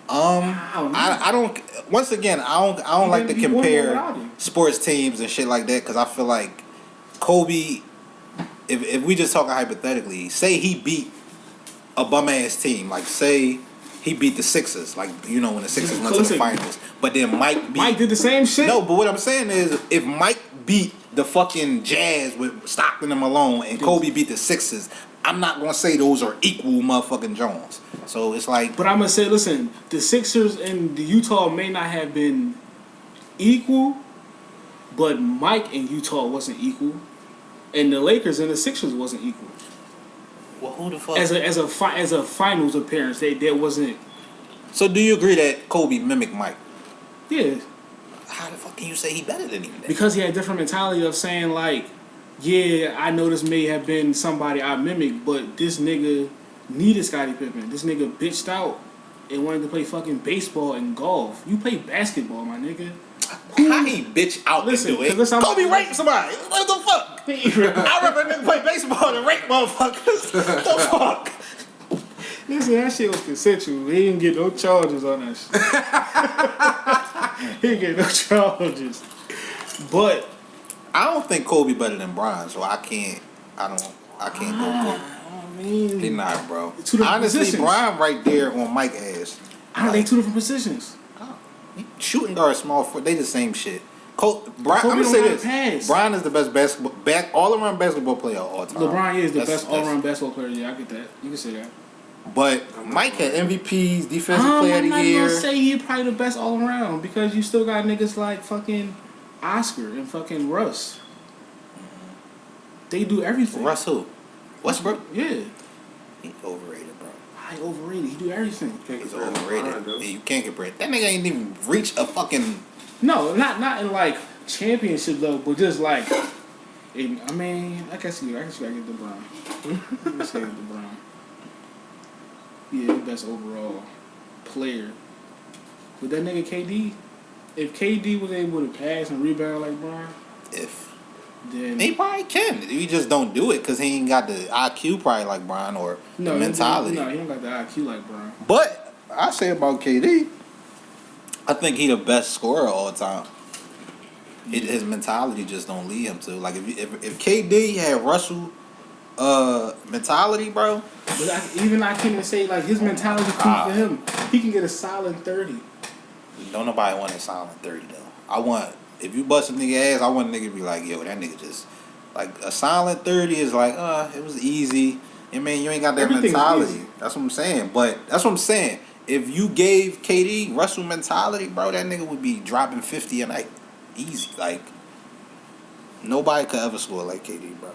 I don't. Once again, I don't like to compare sports teams and shit like that because I feel like Kobe. If we just talking hypothetically, say he beat a bum ass team, like say he beat the Sixers, like when the Sixers went to the finals, but then Mike did the same shit. No, but what I'm saying is if Mike beat the fucking Jazz with Stockton and Malone and Kobe beat the Sixers, I'm not gonna say those are equal motherfucking Jones. So it's like. But I'm gonna say, listen, the Sixers and the Utah may not have been equal, but Mike and Utah wasn't equal, and the Lakers and the Sixers wasn't equal. Well, who the fuck? As a finals appearance, there wasn't. So do you agree that Kobe mimicked Mike? Yeah. How the fuck can you say he better than him? Then? Because he had a different mentality of saying like, yeah, I know this may have been somebody I mimicked, but this nigga needed Scottie Pippen. This nigga bitched out and wanted to play fucking baseball and golf. You play basketball, my nigga. How he bitch out listen, to do it? Listen, Kobe raped somebody. What the fuck? I'd rather nigga play baseball than rape motherfuckers. What the fuck? Listen, that shit was consensual. He didn't get no charges on that shit. He didn't get no charges. But I don't think Kobe better than Bron, so I can't go Kobe. I mean, He not, bro. Honestly, positions. Bron right there on Mike ass. How they 2 different positions? Shooting guard, small forward, they the same shit. Bron, Kobe I'm gonna say this: pass. Bron is the best all-around basketball player of all time. LeBron is the best all-around basketball player. Yeah, I get that. You can say that. But Mike had MVPs, Defensive Player of the Year. I'm not gonna say he's probably the best all-around because you still got niggas like fucking Oscar and fucking Russ. They do everything. Russ who? Westbrook? Yeah. He overrated, bro. I overrated. He do everything. He's overrated. Yeah, you can't compare it. That nigga ain't even reach a fucking. No, not in like championship though, but just like. I mean, I guess I get LeBron. I guess I get LeBron. Yeah, the best overall player. But that nigga KD, if KD was able to pass and rebound like Bron, then he probably can. He just don't do it because he ain't got the IQ probably like Bron or the mentality. No, he don't got the IQ like Bron. But I say about KD, I think he the best scorer all the time. His mentality just don't lead him to. Like if KD had Russell mentality, bro, But I can't even say like his mentality cool for him. He can get a solid 30. Don't nobody want a solid 30 though. If you bust a nigga ass, I want a nigga to be like, yo, that nigga just like a solid 30 is like, it was easy. I mean, you ain't got that Everything mentality. That's what I'm saying. But that's what I'm saying. If you gave KD Russell mentality, bro, that nigga would be dropping 50 a night. Easy. Like, nobody could ever score like KD, bro.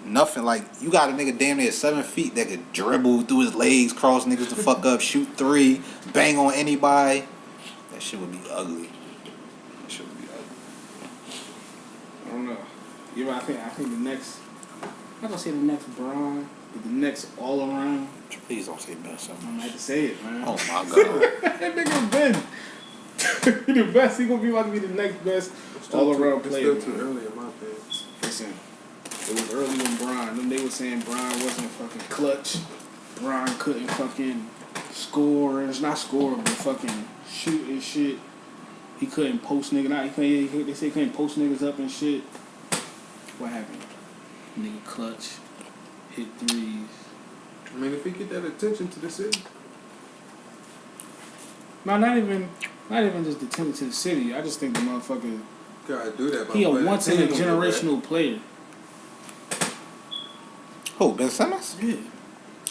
Nothing like, you got a nigga damn near 7 feet that could dribble through his legs, cross niggas the fuck up, shoot 3, bang on anybody. That shit would be ugly. That shit would be ugly. I don't know. I think the next, I'm not gonna say the next Bron, but the next all around. Please don't say Ben Simmons. I might have to say it, man. Oh my god. That nigga Ben. He the best. He gonna be about to be the next best all around player. It's still too early in my opinion. Listen, it was early when Bron. Them they were saying Bron wasn't fucking clutch. Bron couldn't fucking score. It's not score, but fucking shoot and shit. He couldn't post niggas out. They say he couldn't post niggas up and shit. What happened? Nigga clutch, hit threes. I mean, if he get that attention to the city. No, not even just the attention to the city. I just think the motherfucker. Gotta do that. He a once in a generational player. Who, Ben Simmons? Yeah.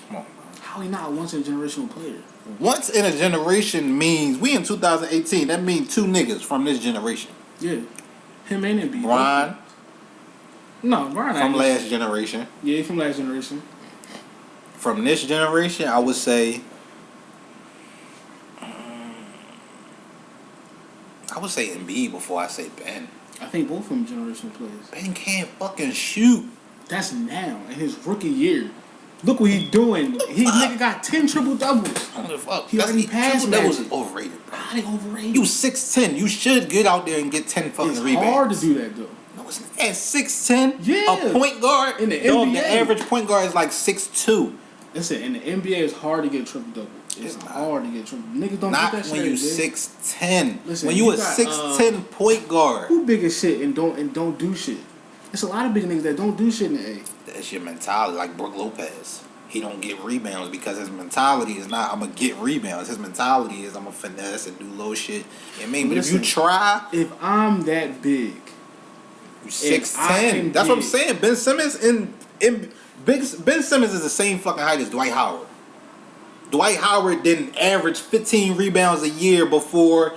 Come on. How he not a once in a generational player? Once in a generation means, we in 2018, that means 2 niggas from this generation. Yeah. Him and Embiid. Bron No, Bron from last generation. Yeah, from last generation. From this generation, I would say Embiid before I say Ben. I think both of them generational players. Ben can't fucking shoot. That's now in his rookie year. Look what he's doing. He nigga got 10 triple doubles. I don't give a fuck. He already passed that was Magic. overrated, bro. How they overrated? You 6'10". You should get out there and get 10 fucking It's rebounds. hard to do that though. No, it's not. At 6'10", Yeah. a point guard In the dog, NBA. the average point guard is like 6'2". Listen, in the NBA, it's hard to get triple double. It's hard to get triple. Niggas don't Not get that when shit. you Jay. 6'10". Listen, When you you a got, 6'10" point guard. Who big as shit and don't do shit? There's a lot of big niggas that don't do shit in the A. That's your mentality, like Brook Lopez. He don't get rebounds because his mentality is not, I'm going to get rebounds. His mentality is, I'm going to finesse and do low shit. You know what I mean? But Listen, if you try, if I'm that big, you if I 6'10". can That's what I'm get- saying. Ben Simmons Ben Simmons is the same fucking height as Dwight Howard. Dwight Howard didn't average 15 rebounds a year before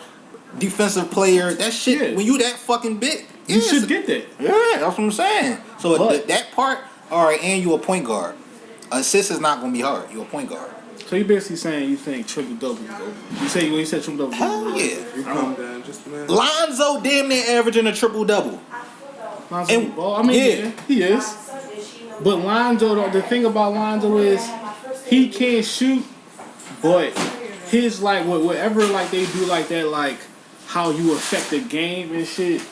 defensive player. That shit, Yeah. when you that fucking big, you should get that. Yeah, that's what I'm saying. So But- that part, all right, and you a point guard. Assist is not gonna be hard. You a point guard. So you basically saying you think triple double is over. You say when you said triple double. Hell yeah. You calm down just a minute. Lonzo damn near averaging a triple double. Lonzo And- ball. I mean, yeah, he is. But Lonzo, the thing about Lonzo is he can't shoot, but his like whatever like they do like that, like how you affect the game and shit.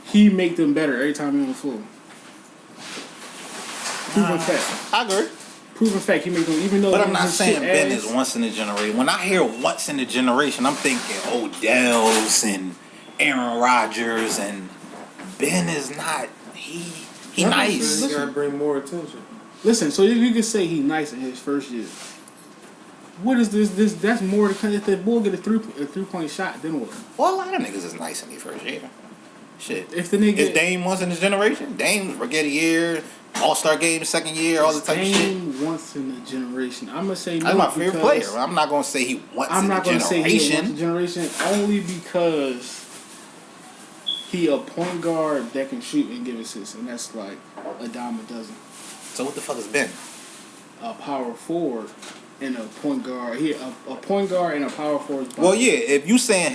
He make them better every time he's on the floor. Proven fact. I agree. Proven fact. He make them even though. But I'm not his saying shit Ben ass- is once in a generation. When I hear once in a generation, I'm thinking Odell's and Aaron Rodgers, and Ben is not. He Right. nice. You gotta bring more attention. Listen, so you can say he nice in his first year. What is this? That's more than if the boy get a 3-point shot, then what? Well, a lot of niggas is nice in their first year. Shit. If the nigga Is Dame once in his generation? Dame Spaghetti year, All-Star game second year, all the type of shit. Dame once in a generation. I'm gonna say no. That's my favorite player. because- I'm not gonna say he once I'm in not a gonna say he generation. once in a generation only because he a point guard that can shoot and give assists, and that's like a dime a dozen. So what the fuck has Ben? A power forward and a point guard. He a point guard and a power forward. Well, yeah. If you saying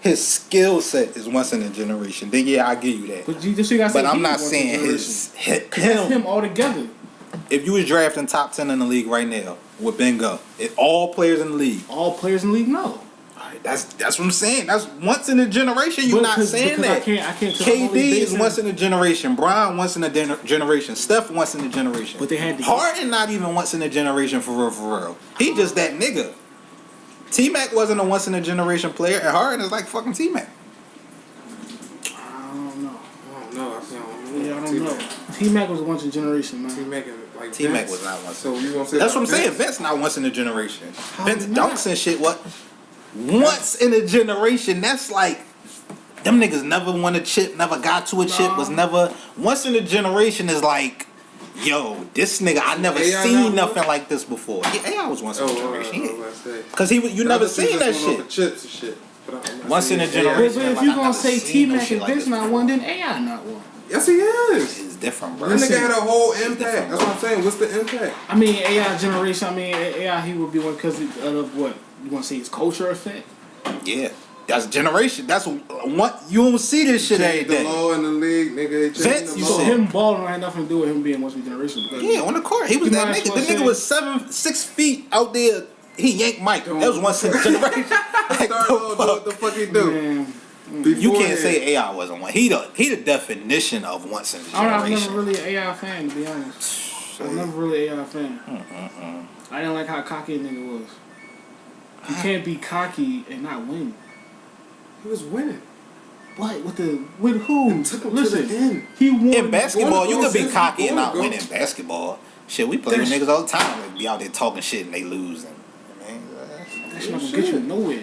his skill set is once in a generation, then yeah, I give you that. But you gotta say But I'm he not once in a saying generation. That's him. him altogether. If you was drafting top 10 in the league right now, would Ben go? If all players in the league. All players in the league, no. Alright, that's what I'm saying. That's once in a generation. You're not saying that. I can't. KD is once in a generation. Bron once in a generation. Steph once in a generation. But they had to. Harden not even once in a generation for real, for real. He just that nigga. T-Mac wasn't a once in a generation player, and Harden is like fucking T-Mac. I don't know. I don't know. Yeah, I don't know. T-Mac was once in a generation, man. T-Mac is like T-Mac Vince. was not once. So you gonna say That's what I'm Vince? saying. Vince not once in a generation. Vince not? dunks and shit. What? Once in a generation. That's like them niggas never won a chip, never got to a chip. Was never once in a generation. Is like, yo, this nigga I never AI seen now? nothing like this before. Yeah, AI was once in a generation. Yeah. Cause you The never other seen two that just went shit. off the chips and shit. But I'm not Once in a saying AI. generation. But if Like, you I gonna never say seen no T-Mac shit and like Vince this not before. one, then AI not one. Yes, he is. It's different, bro. That nigga had a whole different, impact. That's what I'm saying. What's the impact? I mean, AI generation. I mean, AI he would be one because of what you want to say his culture effect. Yeah. That's generation. That's what you don't see this shit every Changed the day. law in the league, nigga. He Vince, changed the you law. So said- him balling had nothing to do with him being once in a generation. Because Yeah, on the court. He was You that might as nigga. well The nigga say- was 6 feet out there. He yanked Mike. That was once in a generation. Like, Start on doing what the fuck he do. Man, you can't Beforehand. say AI wasn't one. He the definition of once in a I was generation. never really an AI fan, to be honest. I was never really an AI fan. I didn't like how cocky a nigga was. You can't be cocky and not win. He was winning. What? With who? It took him Listen, to the end. he won. In basketball, you Going could be to go cocky and since not going win to in go. basketball. Shit, we play with niggas all the time. They be out there talking shit and they lose. And, That's not gonna get you nowhere.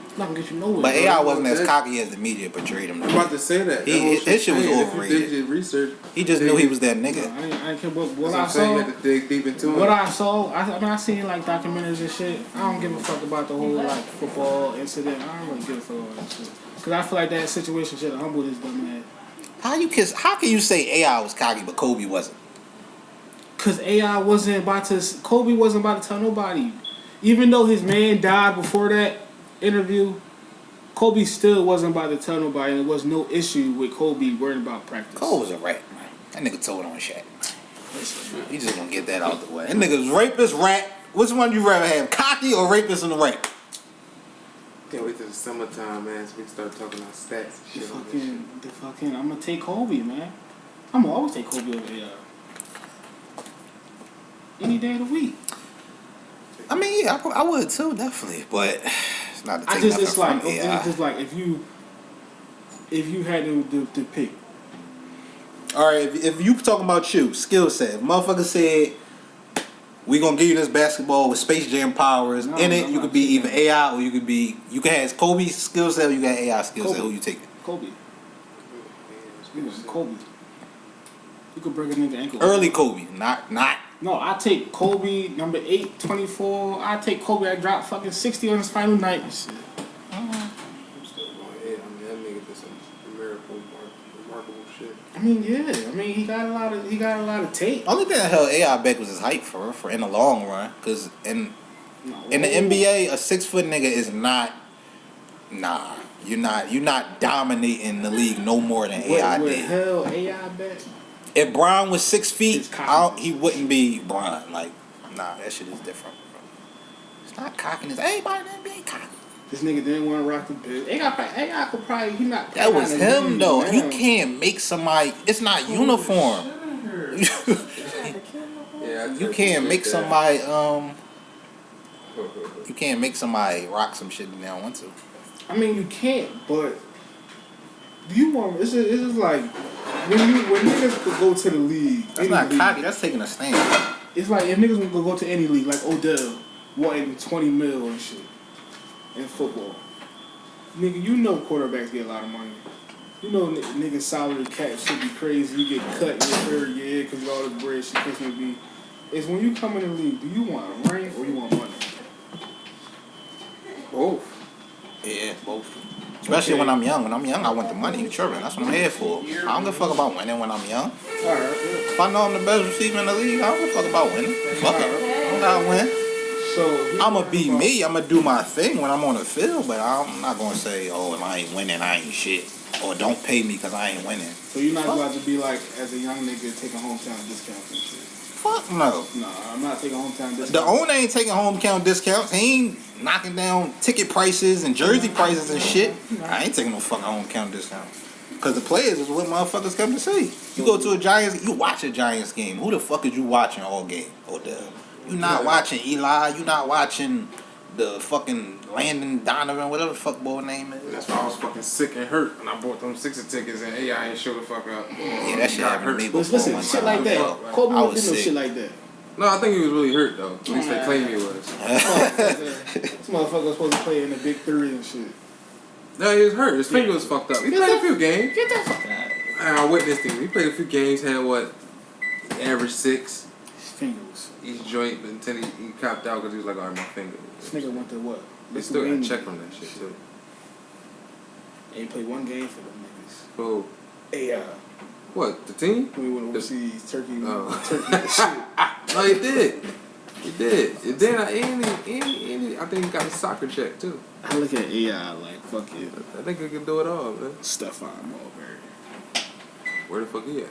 It's not gonna get you nowhere. but bro. AI wasn't as cocky as the media portrayed him. to I'm be. about to say that. His shit was If you overrated. did your research, He just knew he was that No, nigga. I didn't care what that's what I I'm saying. You saw. had to dig deep into What it. I saw, I mean, I seen like documentaries and shit. I don't give a fuck about the whole like football incident. I don't really give a fuck about that shit. Cause I feel like that situation should have humbled his dumb ass. How can you say AI was cocky but Kobe wasn't? Cause Kobe wasn't about to tell nobody. Even though his man died before that interview, Kobe still wasn't about to tell nobody, and there was no issue with Kobe worrying about practice. Cole was a rat, man. That nigga told on Shaq. You just gonna get that out the way. That nigga's rapist, rat. Which one you rather have, cocky or rapist and rat? Can't wait till the summertime, man, so we can start talking about stats and shit on this shit. I'm gonna take Kobe, man. I'm gonna always take Kobe over AI. Any day of the week. I mean, yeah, I would too, definitely. But it's not to take nothing It's from like AI. it's just like if you had to pick. All right, if you talking about you, skill set, if motherfucker said we gonna give you this basketball with Space Jam powers No, in it, no, you no, could be shit. either AI or you can have Kobe's skill set or you got AI skill set. Kobe. Who you taking? Kobe. Kobe. You could break a nigga ankle. Early Kobe, not. No, I take Kobe, number 8, 24. I take Kobe. I dropped fucking 60 on his final night and shit. I'm still going, yeah, I mean, that nigga did some remarkable shit. I mean, yeah. I mean, he got a lot of tape. Only thing that held AI back was his height for in the long run, because in the NBA, a 6 foot nigga is not. Nah, you're not dominating the league no more than AI What did. hell AI back? If Bron was 6 feet, It's cocky. he wouldn't be Bron. Like, nah, that shit is different, bro. It's not cockiness. Everybody in the NBA cocky. This nigga didn't want to rock the bit. AI could probably he not. That was him though. Man. You can't make somebody. It's not uniform. Yeah, You can't make somebody. You can't make somebody rock some shit that they don't want to. I mean, you can't, but do you want? It's just like when niggas could go to the league. That's any not league, cocky. That's taking a stand. It's like if niggas would go to any league, like Odell, wanting 20 mil and shit in football. Nigga, you know quarterbacks get a lot of money. You know niggas' salary cap should be crazy. You get cut in your third year because of all the bread shit case may be. It's when you come in the league, do you want a ring or you want money? Both. Yeah, both. Especially when I'm young. When I'm young, I want the money. You tripping? That's what I'm here for. I don't give a fuck about winning when I'm young. All right. If I know I'm the best receiver in the league, I don't give a fuck about winning. Fuck it. I don't gotta win. So I'ma be me. I'ma do my thing when I'm on the field, but I'm not gonna say, oh, if I ain't winning, I ain't shit. Or don't pay me because I ain't winning. So you're not about to be like, as a young nigga, taking hometown discounts and shit? Fuck no. Nah, I'm not taking hometown discounts. The owner ain't taking hometown discounts. He ain't knocking down ticket prices and jersey prices and shit. I ain't taking no fucking hometown discounts. Because the players is what motherfuckers come to see. You go to a Giants, you watch a Giants game. Who the fuck is you watching all game, Odell? You not watching Eli. You not watching the fucking Landon Donovan, whatever the fuck boy name is. That's why I was fucking sick and hurt when I bought them 60 tickets and AI ain't show the fuck up. Yeah, that shit happened to me before. Listen, one shit time. like that. Kobe I wouldn't was do no sick. shit like that. No, I think he was really hurt though. At least they claim he was. This motherfucker was supposed to play in the Big Three and shit. No, he was hurt. His finger was fucked up. He played a few games. Get that fuck out. I witnessed him. He played a few games, had what? Average 6 His finger was. each joint, but until he copped out because he was like, alright, my finger. This nigga went to what? They still got a check from that shit too. And he played one game for them niggas. Who? AI. What? The team? We went overseas, Turkey, Oh. Turkey and shit. No, he did. He did. And then I think he got a soccer check too. I look at AI like, fuck it. I think he can do it all, man. Stephon Marbury. Where the fuck he at?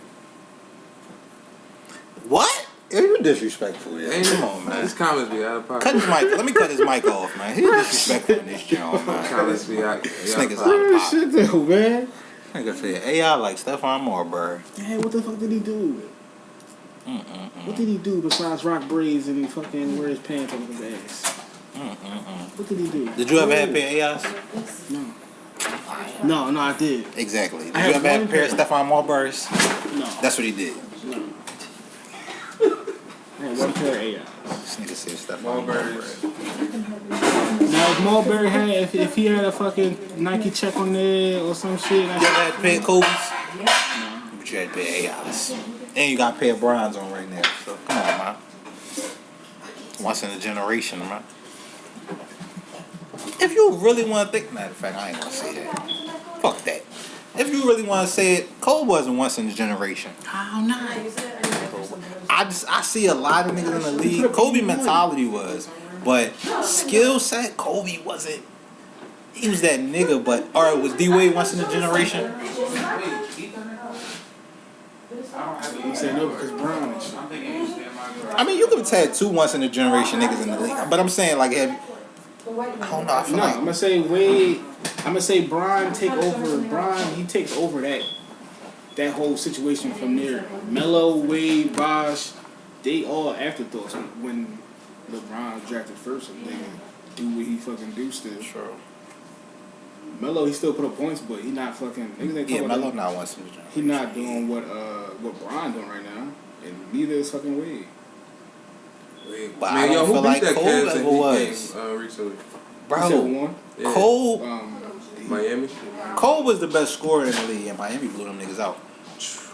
What? Yeah, you disrespectful, yeah. Come on, man. His comments be out of pocket. Cut his mic. Let me cut his mic off, man. He's disrespectful in this joint, man. Comments be out. This nigga's out Real of pocket. shit though, man. Nigga said AI like Stephon Marbury. Hey, what the fuck did he do? What did he do besides rock braids and fucking wear his pants over his ass? What did he do? Did you ever have a pair of AIs? No, I did. Exactly. Did I you had ever have a one pair of pair. Stephon Marbury's? No. That's what he did. No. I had one pair of AI. This nigga said Stephon Marbury's. Marbury. Now, if Marbury had, if he had a fucking Nike check on there or some shit, You ever had a pair of Kobe's? No. But you had a pair of AIs. And you got a pair of Bronze on right now. So come on, man. Once in a generation, man. If you really want to think, matter of fact, I ain't gonna say that. Fuck that. If you really want to say it, Kobe wasn't once in a generation. How not? I see a lot of niggas in the league. Kobe mentality was, but skill set, Kobe wasn't. He was that nigga, but alright, was D Wade once in a generation? he said no because Brown and shit. I mean, you could have had two once in a generation niggas in the league, but I'm saying like, I don't know. I feel No, like I'm gonna say Wade. I'm gonna say Brian take over. Brian, he takes over that whole situation from there. Melo, Wade, Bosh, they all afterthoughts when LeBron drafted first. And they do what he fucking do still. Sure. Melo, he still put up points, but he not fucking. Yeah, Melo not once in a generation. He not doing what Brian doing right now, and neither is fucking Wade. But Man, I yo, don't who feel beat like that Cole Cavs ever in was. game recently? He said Bro, one. Yeah. Cole Miami? Cole was the best scorer in the league, and Miami blew them niggas out.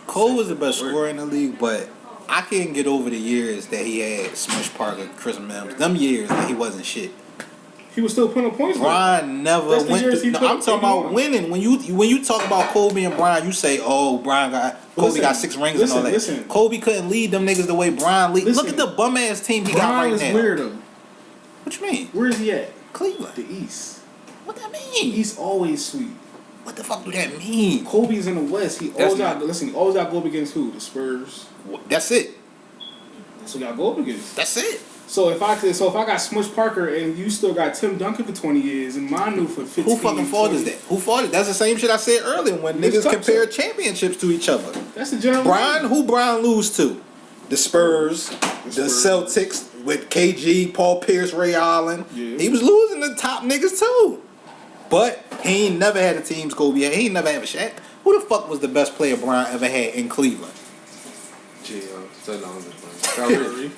Cole was the best scorer in the league, but I can't get over the years that he had Smush Parker, Chris Mims. Them years that he wasn't shit. He was still putting up points. Brian never That's the went years through. he No, put I'm talking about 81. winning. When you talk about Kobe and Brian, you say, "Oh, Kobe got 6 rings and all that." Listen. Kobe couldn't lead them niggas the way Brian lead. Look at the bum ass team he got Brian right is now. weird though. What you mean? Where is he at? Cleveland. The East. What that mean? He's always sweet. What the fuck do that mean? Kobe's in the West. He always got listen. He always got to go up against who? The Spurs. That's it. So you got to go up against. That's it. So if I got Smush Parker and you still got Tim Duncan for 20 years and Manu for 15. Who fucking fault is that? Who fault it? That's the same shit I said earlier when Let's niggas talk compare championships to each other. That's the general. Brian lose to? The Spurs, the Celtics with KG, Paul Pierce, Ray Allen. Yeah. He was losing to top niggas too. But he ain't never had a team Kobe had. He ain't never had a Shaq. Who the fuck was the best player Brian ever had in Cleveland? So long as Kyrie.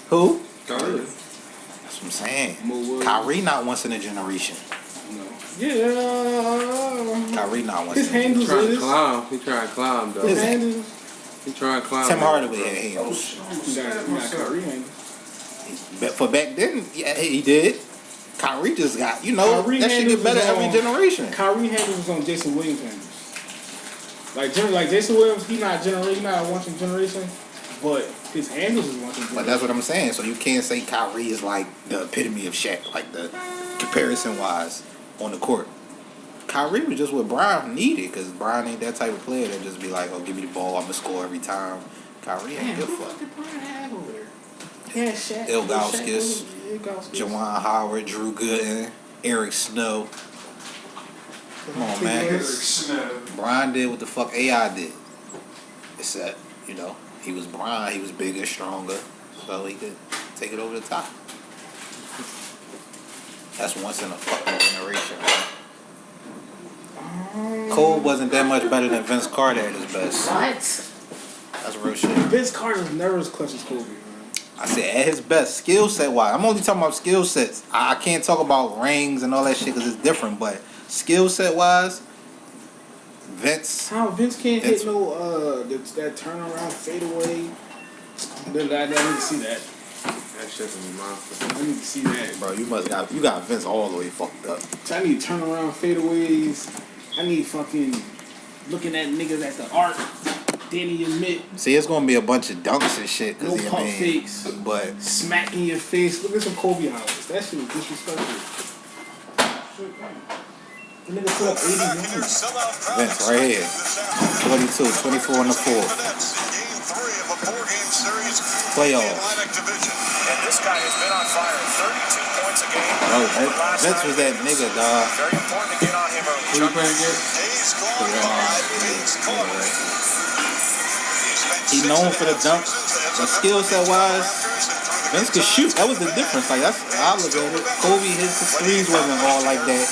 Who? Kyrie. That's what I'm saying. Mo Kyrie not once in a generation. No. Yeah. Kyrie not once His in a generation. handles Trying to is. climb. He trying to climb though. His handles. He trying to climb. Tim Hardaway had handles. He got Kyrie handles. But for back then, yeah, he did. Kyrie just got, Kyrie that shit get handles better was every on- generation. Kyrie handles was on Jason Williams handles. Like Jason Williams, he not a once in generation, but his handles is once in generation. But that's what I'm saying. So you can't say Kyrie is like the epitome of Shaq, like the comparison wise on the court. Kyrie was just what Brian needed, because Brian ain't that type of player that just be like, oh, give me the ball, I'm gonna score every time. Kyrie ain't good fuck. Yeah, Shaq. Ilgauskas, Juwan Howard, Drew Gooden, Eric Snow. Come on, man. Brian did what the fuck AI did. Except, he was Brian, he was bigger, stronger, so he could take it over the top. That's once in a fucking generation. Cole wasn't that much better than Vince Carter at his best. What? That's real shit. Vince Carter's never as clutch as Kobe, man. I said at his best, skill set wise. I'm only talking about skill sets. I can't talk about rings and all that shit because it's different. But skill set wise, Vince. How Vince can't hit no that turnaround fadeaway. I need to see that. That shit's in my mouth. I need to see that. Bro, you got Vince all the way fucked up. So I need turnaround fadeaways. I need fucking looking at niggas at the arc. Danny Admit. See, it's gonna be a bunch of dunks and shit. No pump fakes. But smack in your face. Look at some Kobe highlights. That shit was disrespectful. The nigga put up 80 yards. Vince right here. 22, 24 on the floor. Playoffs. And this guy has been on fire. 32 points a game. Bro, Vince was that nigga, dog. Very important to get on him early. Who you playing against? He known for the dunks, but skill set wise, Vince could shoot. That was the difference. Like that's how I look at it. Kobe, his threes wasn't all like that.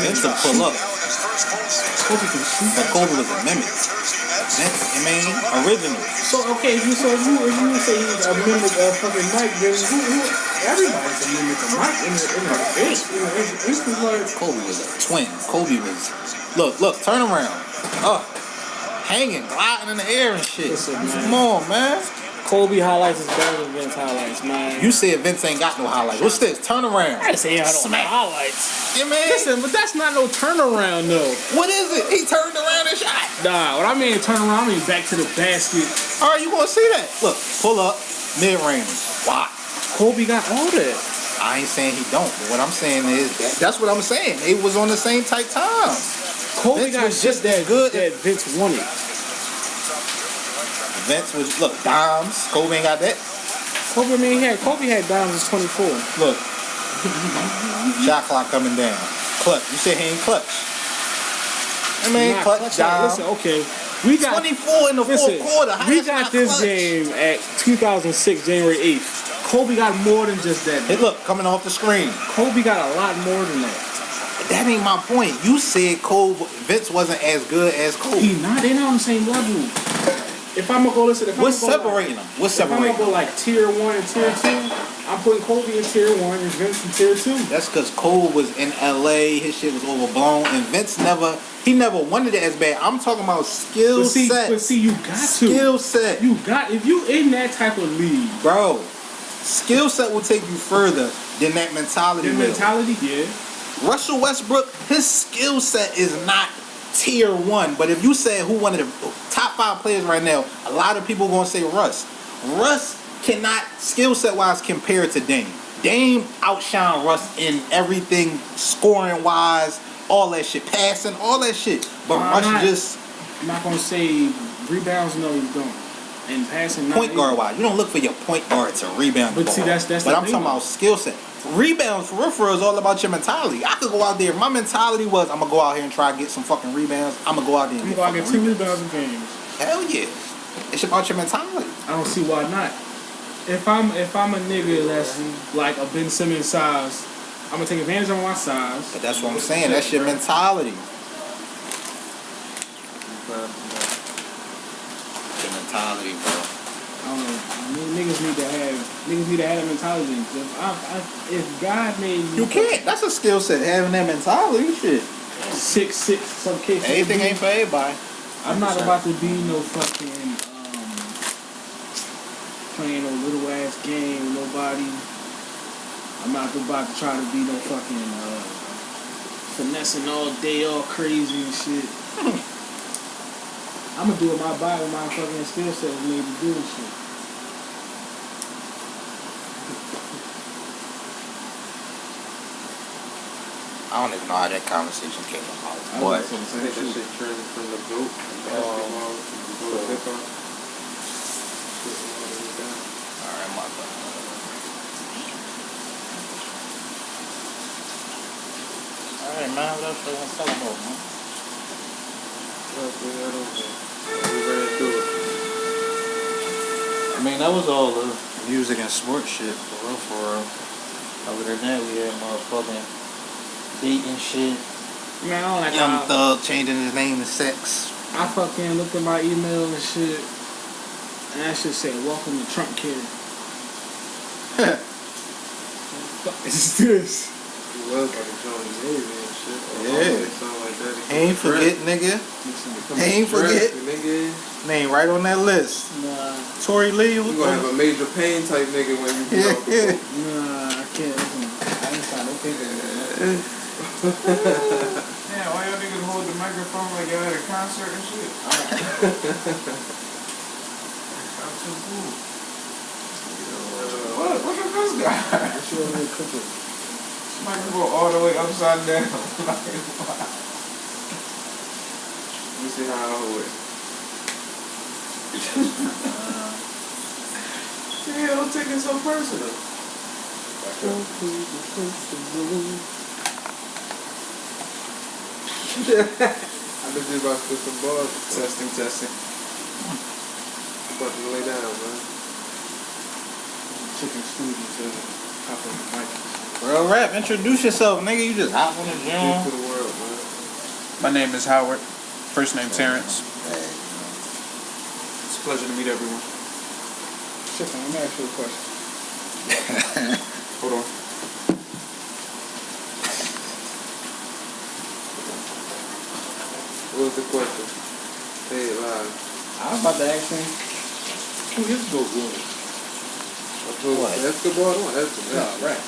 Vince could pull up. Kobe can shoot. But Kobe was a mimic. Vince, I mean, original. So okay, if you say he's a mimic of fucking Mike, then everybody's a mimic of Mike in a bench. Kobe was a twin. Kobe was look, turn around. Hanging, gliding in the air and shit. Listen, Come on, man. Kobe highlights is better than Vince highlights, man. You said Vince ain't got no highlights. What's this? Turn around. I didn't say he had no Smack. highlights. Yeah, man. Listen, but that's not no turnaround, though. What is it? He turned around and shot. Nah, what I mean turn around, I mean back to the basket. All right, you gonna see that? Look, pull up, mid-range. Watch. Kobe got all that. I ain't saying he don't, but what I'm saying is that's what I'm saying. They was on the same type time. Kobe Vince got was just that good. that Vince wanted. Vince was dimes. Kobe ain't got that. Kobe had dimes as 24. Look, shot clock coming down. Clutch. You said he ain't clutch. I mean, Not clutch dime. Listen, okay. We got 24 in the fourth quarter. How we that's got not this clutch? game at 2006, January 8th. Kobe got more than just that. Hey, look, coming off the screen. Kobe got a lot more than that. That ain't my point. You said Vince wasn't as good as Kobe. They not on the same level. If I'm gonna go listen, What's separating them? What's separating If I'm gonna go like tier 1 and tier 2, I'm putting Kobe in tier 1 and Vince in tier 2. That's because Cole was in LA, his shit was overblown, and Vince never wanted it as bad. I'm talking about skill set. But see, you got to. Skill set. You got, if you in that type of league. Bro, skill set will take you further than that mentality Your will. mentality, yeah. Russell Westbrook, his skill set is not tier 1. But if you say who one of the top 5 players right now, a lot of people gonna say Russ. Russ cannot skill set wise compare to Dame. Dame outshine Russ in everything, scoring wise, all that shit, passing, all that shit. But Russ I'm not gonna say rebounds. No, you don't. And passing. Point guard wise, you don't look for your point guard to rebound the But ball. see, that's But the I'm thing. talking about skill set. Rebounds for real is all about your mentality. I could go out there. If my mentality was I'm gonna go out here and try to get some fucking rebounds, I'm gonna go out there and I'm gonna get 2 rebounds in games. Hell yeah. It's about your mentality. I don't see why not. If I'm a nigga that's like a Ben Simmons size, I'm gonna take advantage of my size. But that's what I'm saying. That's your mentality. Your mentality, bro. I don't know. Niggas need to have that mentality. If God made You can't. That's a skill set, having that mentality. Shit. 6'6", some cases. Anything ain't for everybody. I'm not about to be no fucking playing no little ass game with nobody. I'm not about to try to be no fucking finessing all day, all crazy and shit. I'm gonna do what my body, my fucking skill set was made to do and shit. I don't even know how that conversation came about. What? I think that shit trended from the GOAT. Basketball. Alright, my bad. Alright, man. What else they want to talk about, man? We ran through it. I mean, that was all the music and sports shit, for real, for real. Other than that, we had motherfucking dating shit. Man, I don't like Young how Thug changing his name to Sex. I fucking looked at my email and shit, and that shit said, "Welcome to Trump Kid." What the fuck is this? He was like a Johnny Navy and shit. Yeah. Something like that. Ain't forget, nigga. Ain't forget. Nigga. Name right on that list. Nah, Tory Lee. You gonna have a major pain type nigga when you get off the boat. nah, I can't. I ain't signed no paper. Yeah, why y'all niggas hold the microphone like y'all at a concert and shit? I'm too cool. What is this guy? What you over there cooking? Microphone all the way upside down. Let me see how I hold it. Yeah, don't take it so personal. I bet you about to put some balls. Testing. About to lay down, man. Chicken stew to hop on the mic. Real rap, introduce yourself, nigga. You just hop on the Peace gym. to the world, man. My name is Howard. First name Terrence. It's a pleasure to meet everyone. Chicken, let me ask you a question. Hold on. What was the question? Say it live. I was about to ask him, who is GOAT? What? Basketball? Don't ask him that. No, right.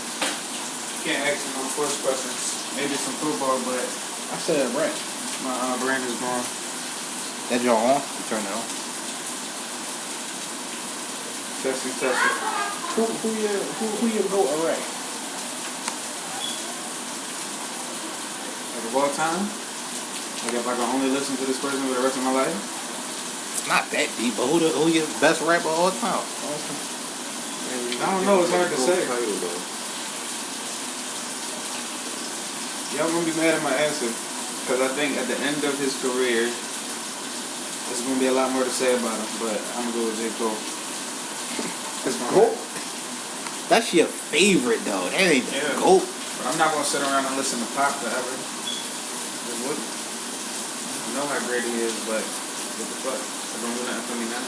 Can't ask you no first questions. Maybe some football, but I said right. my brain is gone. That your on? You turn it on. Testing. Who your GOAT? All right. Like of all time? Like if I can only listen to this person for the rest of my life? It's not that deep, but who your best rapper of all time? I don't know, it's hard to say. Title, though. Y'all gonna be mad at my answer. Because I think at the end of his career, there's gonna be a lot more to say about him, but I'm gonna go with J. Cole. It's my GOAT? That's your favorite, though. That ain't the Yeah. GOAT. But I'm not gonna sit around and listen to Pop forever. It wouldn't. I know how great he is, but what the fuck? It don't do nothing for me now.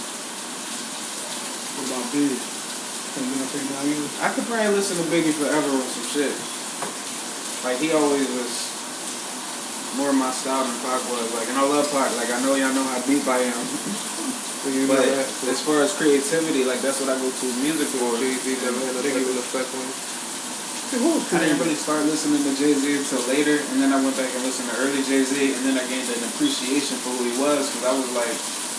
What about Big? Can you know anything about you? I could probably listen to Biggie forever on some shit. Like he always was more my style than Pac was. Like, and I love Pac. Like I know y'all know how deep I am. So you But know that. as far as creativity, like that's what I go to music for. Jay-Z never had a negative effect on you. I didn't really start listening to Jay-Z until later, and then I went back and listened to early Jay-Z, and then I gained an appreciation for who he was, because I was like,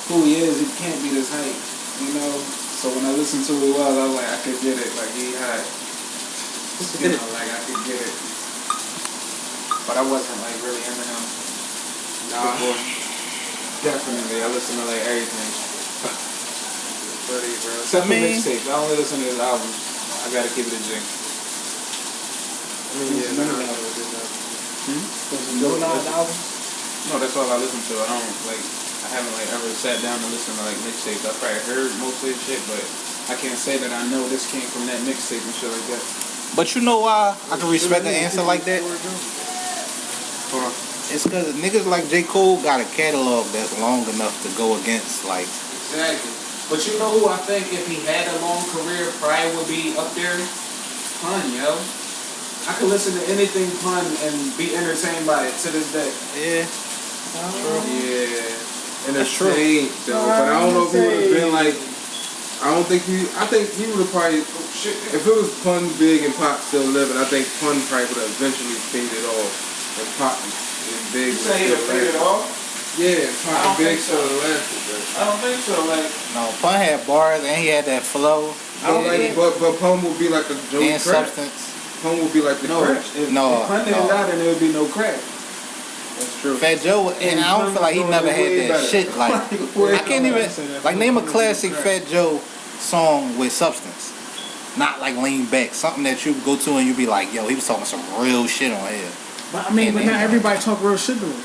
who he is, he can't be this hype, you know? So when I listened to who he was, I was like, I could get it, like he high. You know, like I could get it. But I wasn't like really into him. Nah. Definitely, I listened to like everything. Buddy, bro. Except for I mean- mixtapes, I only listen to his albums. I gotta keep it a J. I mean, yeah, None nah, of that. I did that. Was it Joe Nod's album? No, that's all I listen to. I don't like. I haven't like ever sat down and listened to like mixtapes. I probably heard most of his shit, but I can't say that I know this came from that mixtape and shit like that. But you know why I can respect an answer like that? Hold on. It's because niggas like J. Cole got a catalog that's long enough to go against, like, Exactly. But you know who I think if he had a long career probably would be up there? Pun, yo. I could listen to anything Pun and be entertained by it to this day. yeah. Yeah. And That's it's true. changed, though. But I don't know if he would have been like. I think he would have probably. If it was Pun, Big, and Pop still living, I think Pun probably would have eventually faded off. And Pop and Big You would say he still would fade it off? Yeah, I Pop don't and Big think so. still lasted, bro. I don't think so. Like, No, Pun had bars and he had that flow But Pun would be like a Joe and Crack. substance. Pun would be like the no, Crack. if Pun didn't die, then there would be no crack. That's true. Fat Joe, and I don't feel like he never had that shit. Like, I can't even, like, name a classic Fat Joe song with substance. Not like Lean Back, something that you go to and you be like, yo, he was talking some real shit on here. But I mean, And but then- not everybody talk real shit to him.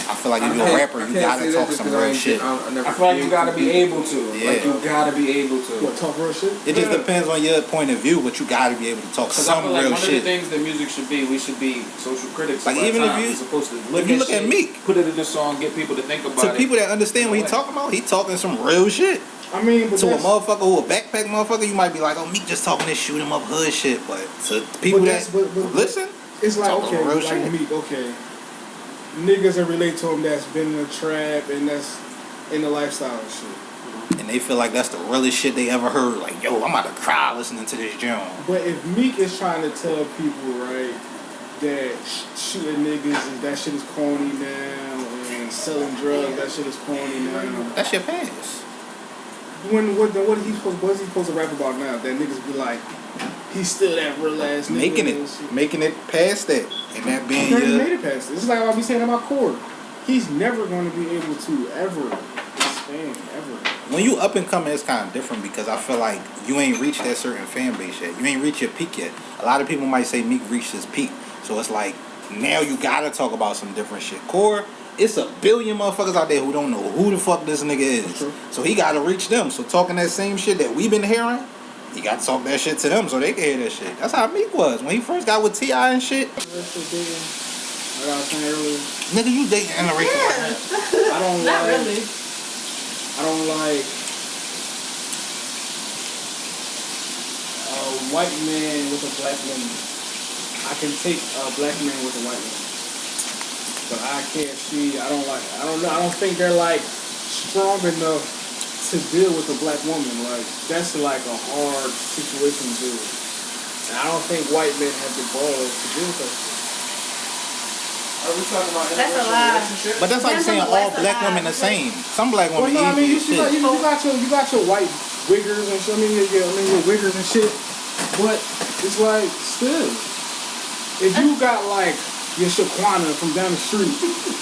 I feel like if you're a rapper, you gotta talk some real shit. I feel like you gotta be able to. Yeah. Like, you gotta be able to. What, talk real shit? It just depends on your point of view, but you gotta be able to talk some I feel like real one shit. of the things that music should be, we should be social critics. Like, of our even if time. you- We're supposed to if you look at shit, Meek. put it in a song, get people to think about To it. people that understand what he talking about, he talking some real shit. I mean, but To a that's, motherfucker who a backpack motherfucker, you might be like, oh, Meek just talking this shoot 'em up hood shit. But to people that's- that but- listen, it's like, talking okay, real like shit. Meek, okay. Niggas that relate to him that's been in the trap and that's in the lifestyle and shit. and they feel like that's the realest shit they ever heard. Like, yo, I'm about to cry listening to this joint. But if Meek is trying to tell people, right, that shooting niggas, that shit is corny now, and selling drugs, that shit is corny now. That's your past. What is he supposed to rap about now? That niggas be like, he's still that real ass nigga. Making it past that, and that being He already your. made it past this. It's like I be saying about Core. He's never going to be able to ever expand, ever. When you up and coming, it's kind of different because I feel like you ain't reached that certain fan base yet. You ain't reached your peak yet. A lot of people might say Meek reached his peak, so it's like now you gotta talk about some different shit. Core, it's a billion motherfuckers out there who don't know who the fuck this nigga is, True. so he gotta reach them. So talking that same shit that we been hearing, he gotta talk that shit to them so they can hear that shit. That's how Meek was when he first got with T.I. and shit. Like I was saying earlier, Nigga, you dating interracial right now. I don't Not like. really. I don't like a white man with a black woman. I can take a black man with a white woman, but I can't see. I don't know. I don't think they're like strong enough to deal with a black woman. Like that's like a hard situation to do. And I don't think white men have the balls to deal with that. Are we talking about That's a interracial lie. relationships? But that's like Depends saying on the all West black side. women the same. Some black Well, women no, I mean easy as shit. you got your white wiggers and shit. I mean your wiggers and shit. But it's like still, if you got like your Shaquana from down the street,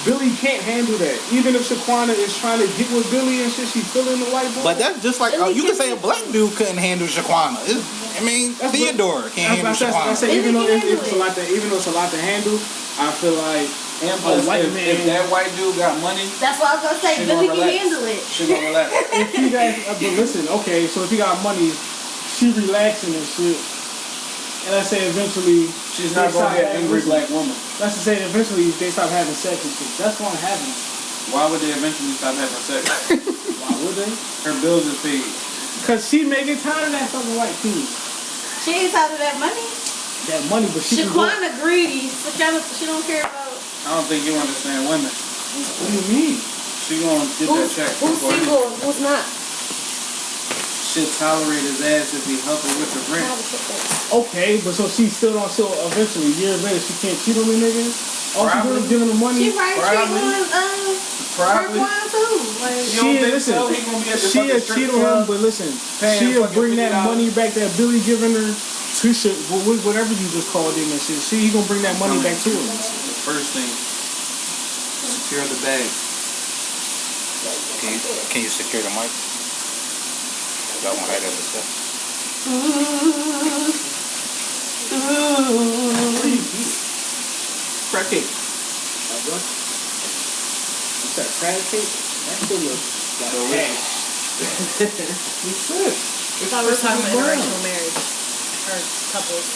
Billy can't handle that. Even if Shaquana is trying to get with Billy and shit, she feeling the white boy. But that's just like you could say a black dude couldn't handle Shaquana. Theodore can't handle Shaquana. I say even though it's a lot to handle, I feel like And plus, white if man. that white dude got money, That's what I was gonna say. She Billy gonna can relax. handle it. she gonna relax. If he got, but listen, okay, so if he got money, she relaxing and shit. And I say eventually She's not they gonna stop be an having- angry black woman. That's to say eventually they stop having sex and shit. That's gonna happen. Why would they eventually stop having sex? Why would they? Her bills is paid. Cause she may get tired of that fucking white kid. She ain't tired of that money. That money, but she can go. Shaquana greedy. She don't care about. I don't think you understand women. What do you mean? She gonna get that check. Who's before he- single? Who's not? She'll tolerate his ass if he help her with the rent. Okay, but so she still don't. So eventually, years later, she can't cheat on the nigga. All she doing is giving him money. She right. She Probably. going Probably. work too. Like, You don't think listen, so? He gonna be at the she'll fucking strip cheat on him, club but listen, paying she'll fucking bring that $50. money back that Billy giving her to shit, whatever you just called him and shit. He gonna bring that money back to him. First thing, secure the bag. Can you secure the mic? Y'all want that other stuff? Crack cake. What's that, crab cake? That still looks like cash. I thought we were talking about interracial marriage or couples.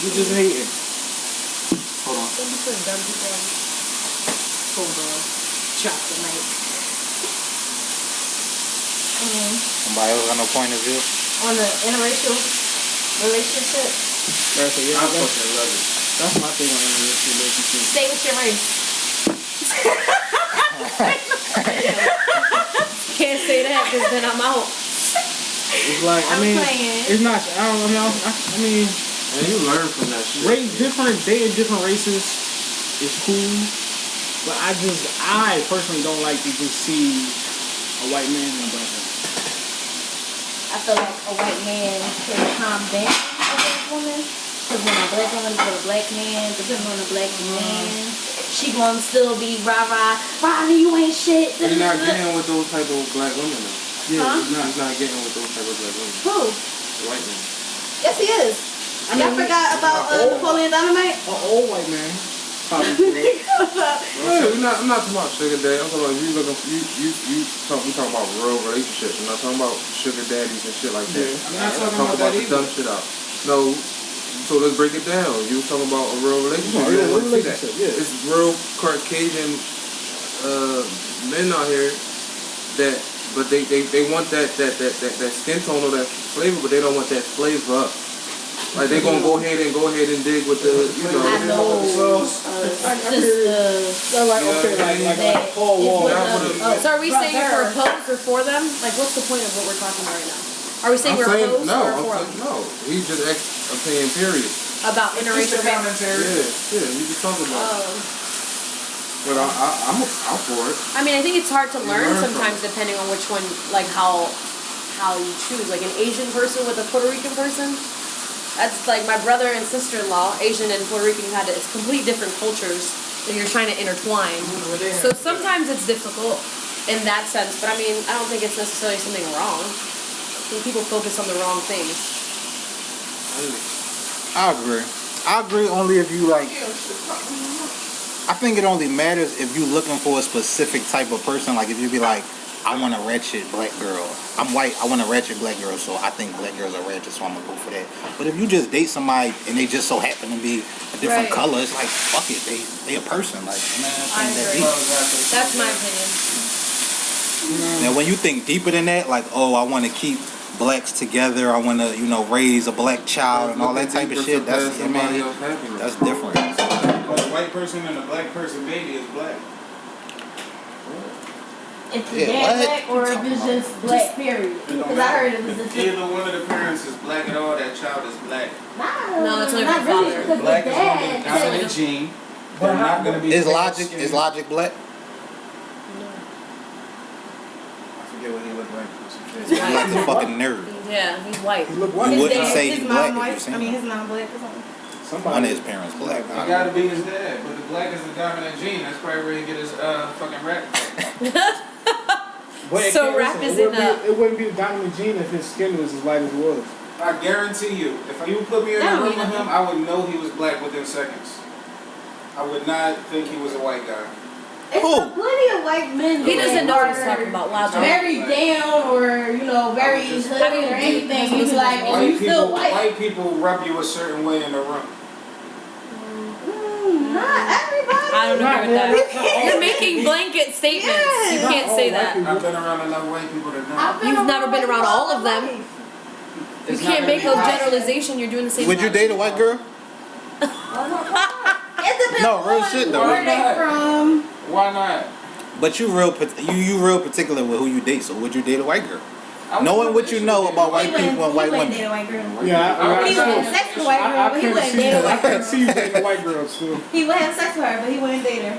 You just hating. Hold on. Don't be putting dumb people on. Cool girl. Drop the mic. Somebody else got no point of view? On the interracial relationship, That's, yeah, I that's, fucking love it. that's my thing on this relationship. stay with your race. Can't say that because then I'm out. It's like, I I'm mean, playing. it's not, I mean, And you learn from that shit. dating different races is cool, but I personally don't like to just see a white man and a black woman. I feel like a white man can calm down a black woman. Because when a black woman is with a black man, depending on the black man, she gonna still be rah-rah, Ronnie, you ain't shit. He's not getting with those type of black women though. Yeah, Huh? He's not getting with those type of black women. Who? The white men. Yes, he is. I mean, Y'all forgot about Napoleon Dynamite? an old white man. I'm not talking about sugar daddy. I'm talking about we talking about real relationships. I'm not talking about sugar daddies and shit like that. I'm not talking Talk about the that dumb either. shit out. No. So let's break it down. You was talking about a real relationship. Oh, You yeah, don't wanna see that. relationship, yeah. It's real Caucasian men out here that, but they want that skin tone or that flavor, but they don't want that flavor up. Like they gonna go ahead and dig with the, you know. I know. It's just like Paul Wall. So are we saying you're opposed or for them? Like, what's the point of what we're talking about right now? Are we saying we're opposed or for them? No. He's just opinion, period. About interracial marriage? Yeah, you just talking about it. But I'm for it. I mean, I think it's hard to learn learn sometimes depending on which one, like how you choose. Like an Asian person with a Puerto Rican person. That's like my brother and sister-in-law, Asian and Puerto Rican, had it's complete different cultures that you're trying to intertwine. So sometimes it's difficult in that sense, but I mean, I don't think it's necessarily something wrong. I think people focus on the wrong things. I agree only if you like. I think it only matters if you're looking for a specific type of person. Like if you be like, I want a ratchet black girl. I'm white. I want a ratchet black girl, so I think black girls are ratchet, so I'm gonna go for that. But if you just date somebody and they just so happen to be a different color, it's like fuck it, they a person. Like man, I agree. That's my opinion. Now when you think deeper than that, like I want to keep blacks together, I want to raise a black child and all that type of shit. That's that's different. But a white person and a black person baby is black. If the dad black or if it's just black period. Because I heard it was either one of the parents is black at all, that child is black. No, it's only the father. Black is going to be the dominant gene. But not going to be. Is Logic black? I forget what he looked like. He's like a fucking nerd. Yeah, he's white. Look You white. wouldn't say he's black if you I seen mean, him. his mom black or something. One of his parents black. It gotta be his dad, but the black is the dominant gene. That's probably where he get his fucking rap. So rap is in a. It wouldn't be the dominant gene if his skin was as light as it was. I guarantee you, if you put me in the room with him, I would know he was black within seconds. I would not think he was a white guy. It's plenty of white men. He doesn't know what he's talking about. Logic. Very down or very hood or anything. He's like, oh, you still white. White people rub you a certain way in the room. Not everybody. I don't agree with that. You're making blanket statements. Yes. You can't say that. I've been around enough white people to know. You've never been around all of them. You It's can't not make gonna those be generalizations. You're doing the same. Would you date a white girl? It depends No, real on shit, though. where they from. Why not? But you real particular with who you date. So would you date a white girl? I Knowing what you know about white He wouldn't- people and white he wouldn't women. date a white girl. Yeah, He would have sex with a white girl, but he wouldn't date a white I can girl. see you dating a white girl too. He would have sex with her, but he wouldn't date her.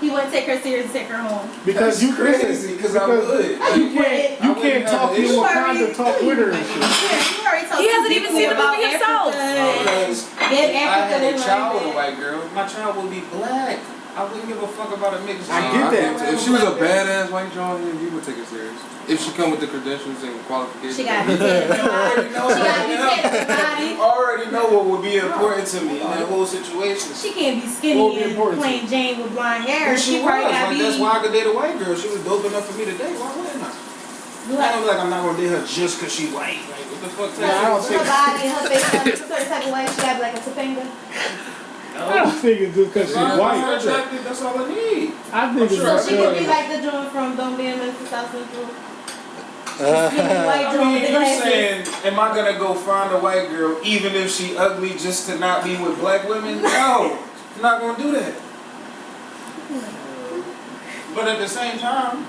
He wouldn't take her serious and take her home. Because you crazy, because I would. You can't talk in Wakanda, talk with her and shit. Yeah, you already talked He hasn't even seen the about movie himself. Because Get if I Africa had a in child with a like white girl, my child would be black. I wouldn't give a fuck about a mixed gene. I get that. If she was a badass white John, then you would take it serious. If she come with the credentials and qualifications. She got to be fed to the body. She got to be fed to the body. You already know what would be important to me in that whole situation. She can't be What would skinny be and important to plain Jane with blonde hair. Well, she was. probably got to Like, be. that's why I could date a white girl. She was dope enough for me to date. Why wouldn't I? I'm like, I'm not going to date her just because she white. Like, what the fuck? Her body and her face on a certain type of way. She got to be like a Topanga. I don't think it's just because she's white. Attractive, that's all I need. I think it's So she could be like the joint from Don't Be in Memphis, South Central. I mean, you're saying, am I gonna go find a white girl even if she ugly just to not be with black women? No, I'm not gonna do that. But at the same time,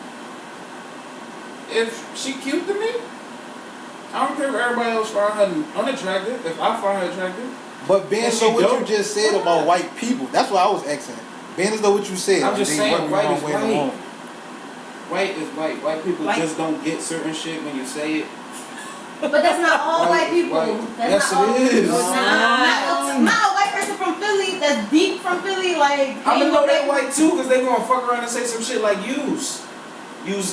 if she cute to me, I don't care if everybody else find her unattractive. If I find her attractive, But being And so she what dope. you just said about white people, that's what I was asking. Being as though what you said. I'm just they saying, rub you white wrong is way in the white. wrong. white is white. White people just don't get certain shit when you say it. But that's not all white people. White. That's Yes, not all. it is. Not a white person from Philly that's deep from Philly, like. I'm gonna know they white too, cause they gonna fuck around and say some shit like use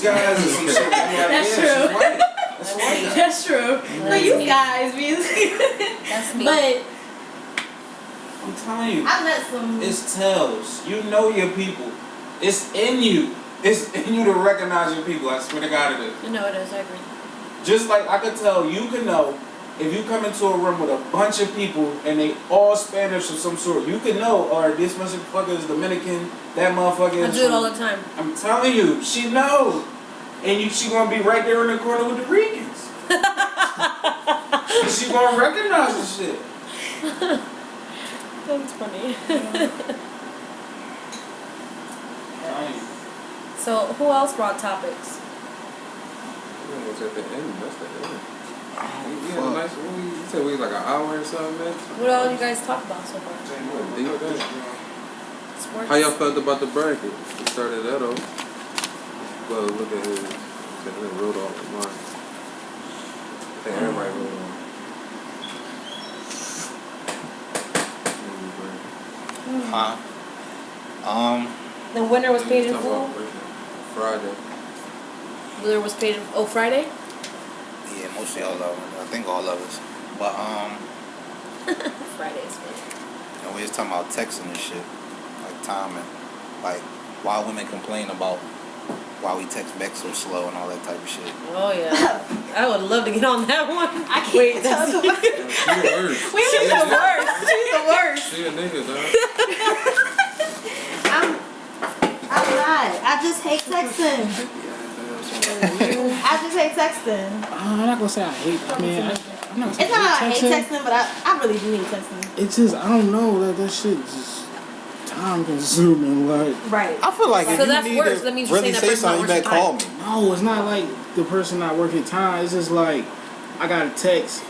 guys or some shit. That's she's true. white. That's white. That's true. So you guys, means. That's me. But I'm telling you. I met some. It's tells. You know your people. It's in you. It's in you to recognize your people. I swear to God it is. You know it is, I agree. Just like I could tell, you can know if you come into a room with a bunch of people and they all Spanish of some sort. You can know, or this motherfucker is Dominican, that motherfucker is. I do it all the time. I'm telling you, she knows. And she gonna be right there in the corner with the Ricans. She gonna recognize the shit. That's funny. So, who else brought topics? Almost at the end. That's the end. We had a nice. You said we was like an hour or something, man. What all you guys talk about so far? Sports? How y'all felt about the bracket? We started that off. Well, look at his. He wrote off of mine. I think everybody wrote off. The winner was paid in Talk full? about Friday. Winner was paid in Friday? Yeah, mostly all of them. I think all of us. But Friday is good. and we was talking about texting and shit, like timing, like why women complain about why we text back so slow and all that type of shit. Oh yeah, I would love to get on that one. I can't talk about it. She's the worst. She's the worst. She a nigga, dog. I'm not. I just hate texting. I just hate texting. I'm not gonna say I hate. I mean, I'm not. It's not that I hate texting, but I really do hate texting. It's just I don't know that shit just time consuming. Like Right. I feel like if So you that's need worse. to That means you're really saying that say person's something, you not better worth your call me. no, it's not like the person not working time. It's just like I got a text.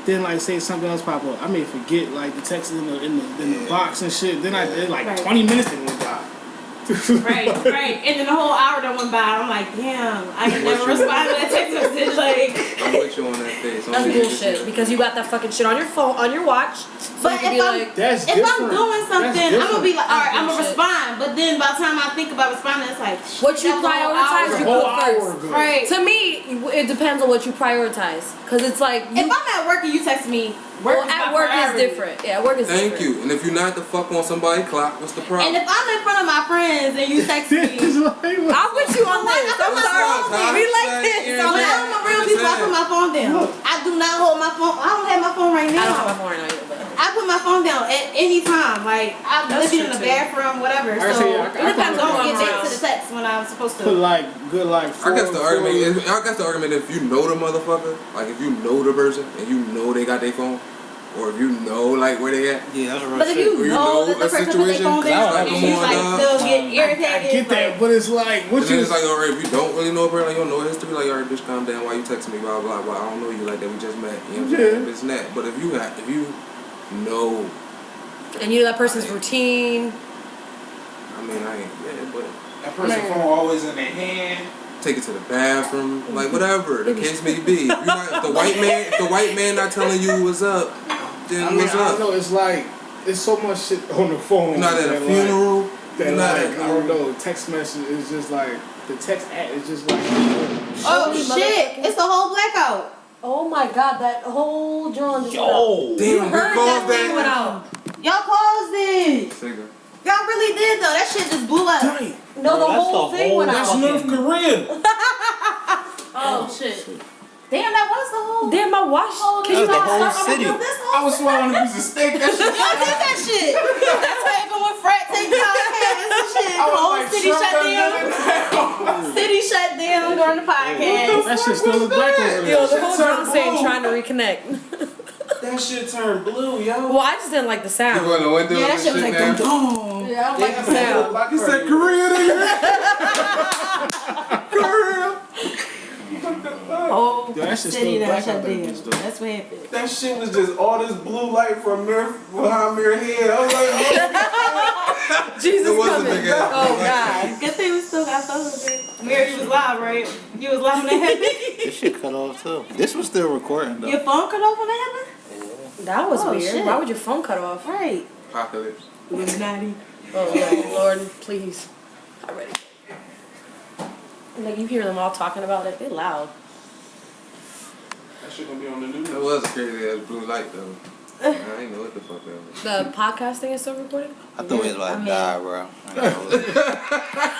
Then like say something else pop up. I may forget like the text in the box and shit. Then I did like 20 minutes and went by. Right. And then the whole hour that went by, I'm like, damn, I can never respond to that text message. Like, I'm with you on that face. That's bullshit because you got that fucking shit on your phone, on your watch. So but you can be like, if I'm doing something, I'm gonna be like, all right, I'm gonna bullshit. respond. But then by the time I think about responding, it's like, what you prioritize, you put first. Right. To me, it depends on what you prioritize. Because it's like, if I'm at work and you text me, at work is different. Yeah, work is different. Thank you. And if you're not the fuck on somebody's clock, what's the problem? And if I'm in front of my friends and you text me, I'm with you on this. I'm sorry. We like this. when I'm a real people, I put my phone down. I do not hold my phone. I don't have my phone right now. I don't have my phone right now either, but I put my phone down at any time. Like I'm living in the bathroom, whatever. I So say, it depends on going get back around. to the text when I'm supposed Put to. like good like. I guess the argument if you know the motherfucker, like if you know the person and you know they got their phone, or if you know like where they at. Yeah, that's real But if shit. you know that the person put their phone down, like, and come you on, like dog. still get irritated. I get that, but it's like what And you. then it's like, alright, if you don't really know a person, like you don't know history, like, alright, bitch, calm down. Why you texting me? Blah blah blah. I don't know you like that. We just met. You know what I'm saying? It's that. But if you know, and you know that person's routine. I mean, I ain't. Yeah, but That person's phone always in their hand. take it to the bathroom, like whatever the case may be. If you not, if the white man not telling you what's up, then I mean, what's I up? don't know. It's like it's so much shit on the phone. You're not at a that, funeral. Like, that You're not like, at I don't know. Text message is just like the text app is just like. Oh shit! It's a whole blackout. Oh my god, that whole John just Damn, we caused thing went that. out. Y'all caused it. Cigarette. Y'all really did though. That shit just blew up. No, the whole thing went out. Korea. Oh shit. Damn, that was the whole. Damn, my watch. Can you the not whole stop? city. This I was swallowing a piece of steak. That shit. Y'all did that shit. That's what happened when Frat take podcasts and shit. The whole city shut down. City shut down during the podcast. That shit still look black over there. Yo, the whole Shit John turned saying blue. trying to reconnect. That shit turned blue, yo. Well, I just didn't like the You sound. wanna went through Yeah, that this shit was shit like now? Yeah, I don't like the sound. Like you said, Korea, Korea. Oh, Yo, that shit city still that black shut out there, down. bitch, though. That's what happened. That shit was just all this blue light from behind Mirror head. I was like, Jesus It was a coming. big ass. Oh God. Good thing we still got photos there. Mary, you was live, right? You was live when that happened? This shit cut off too. This was still recording though. Your phone cut off when that happened? That was Oh, weird. shit. Why would your phone cut off? Right. Apocalypse. Illuminati. Oh Lord, please. I'm ready. Like you hear them all talking about it. They loud. that shit gonna be on the news. That was a crazy ass blue light though. I ain't know what the fuck that was. The podcast thing is still recorded? I thought we was about to I mean- die, bro. I know.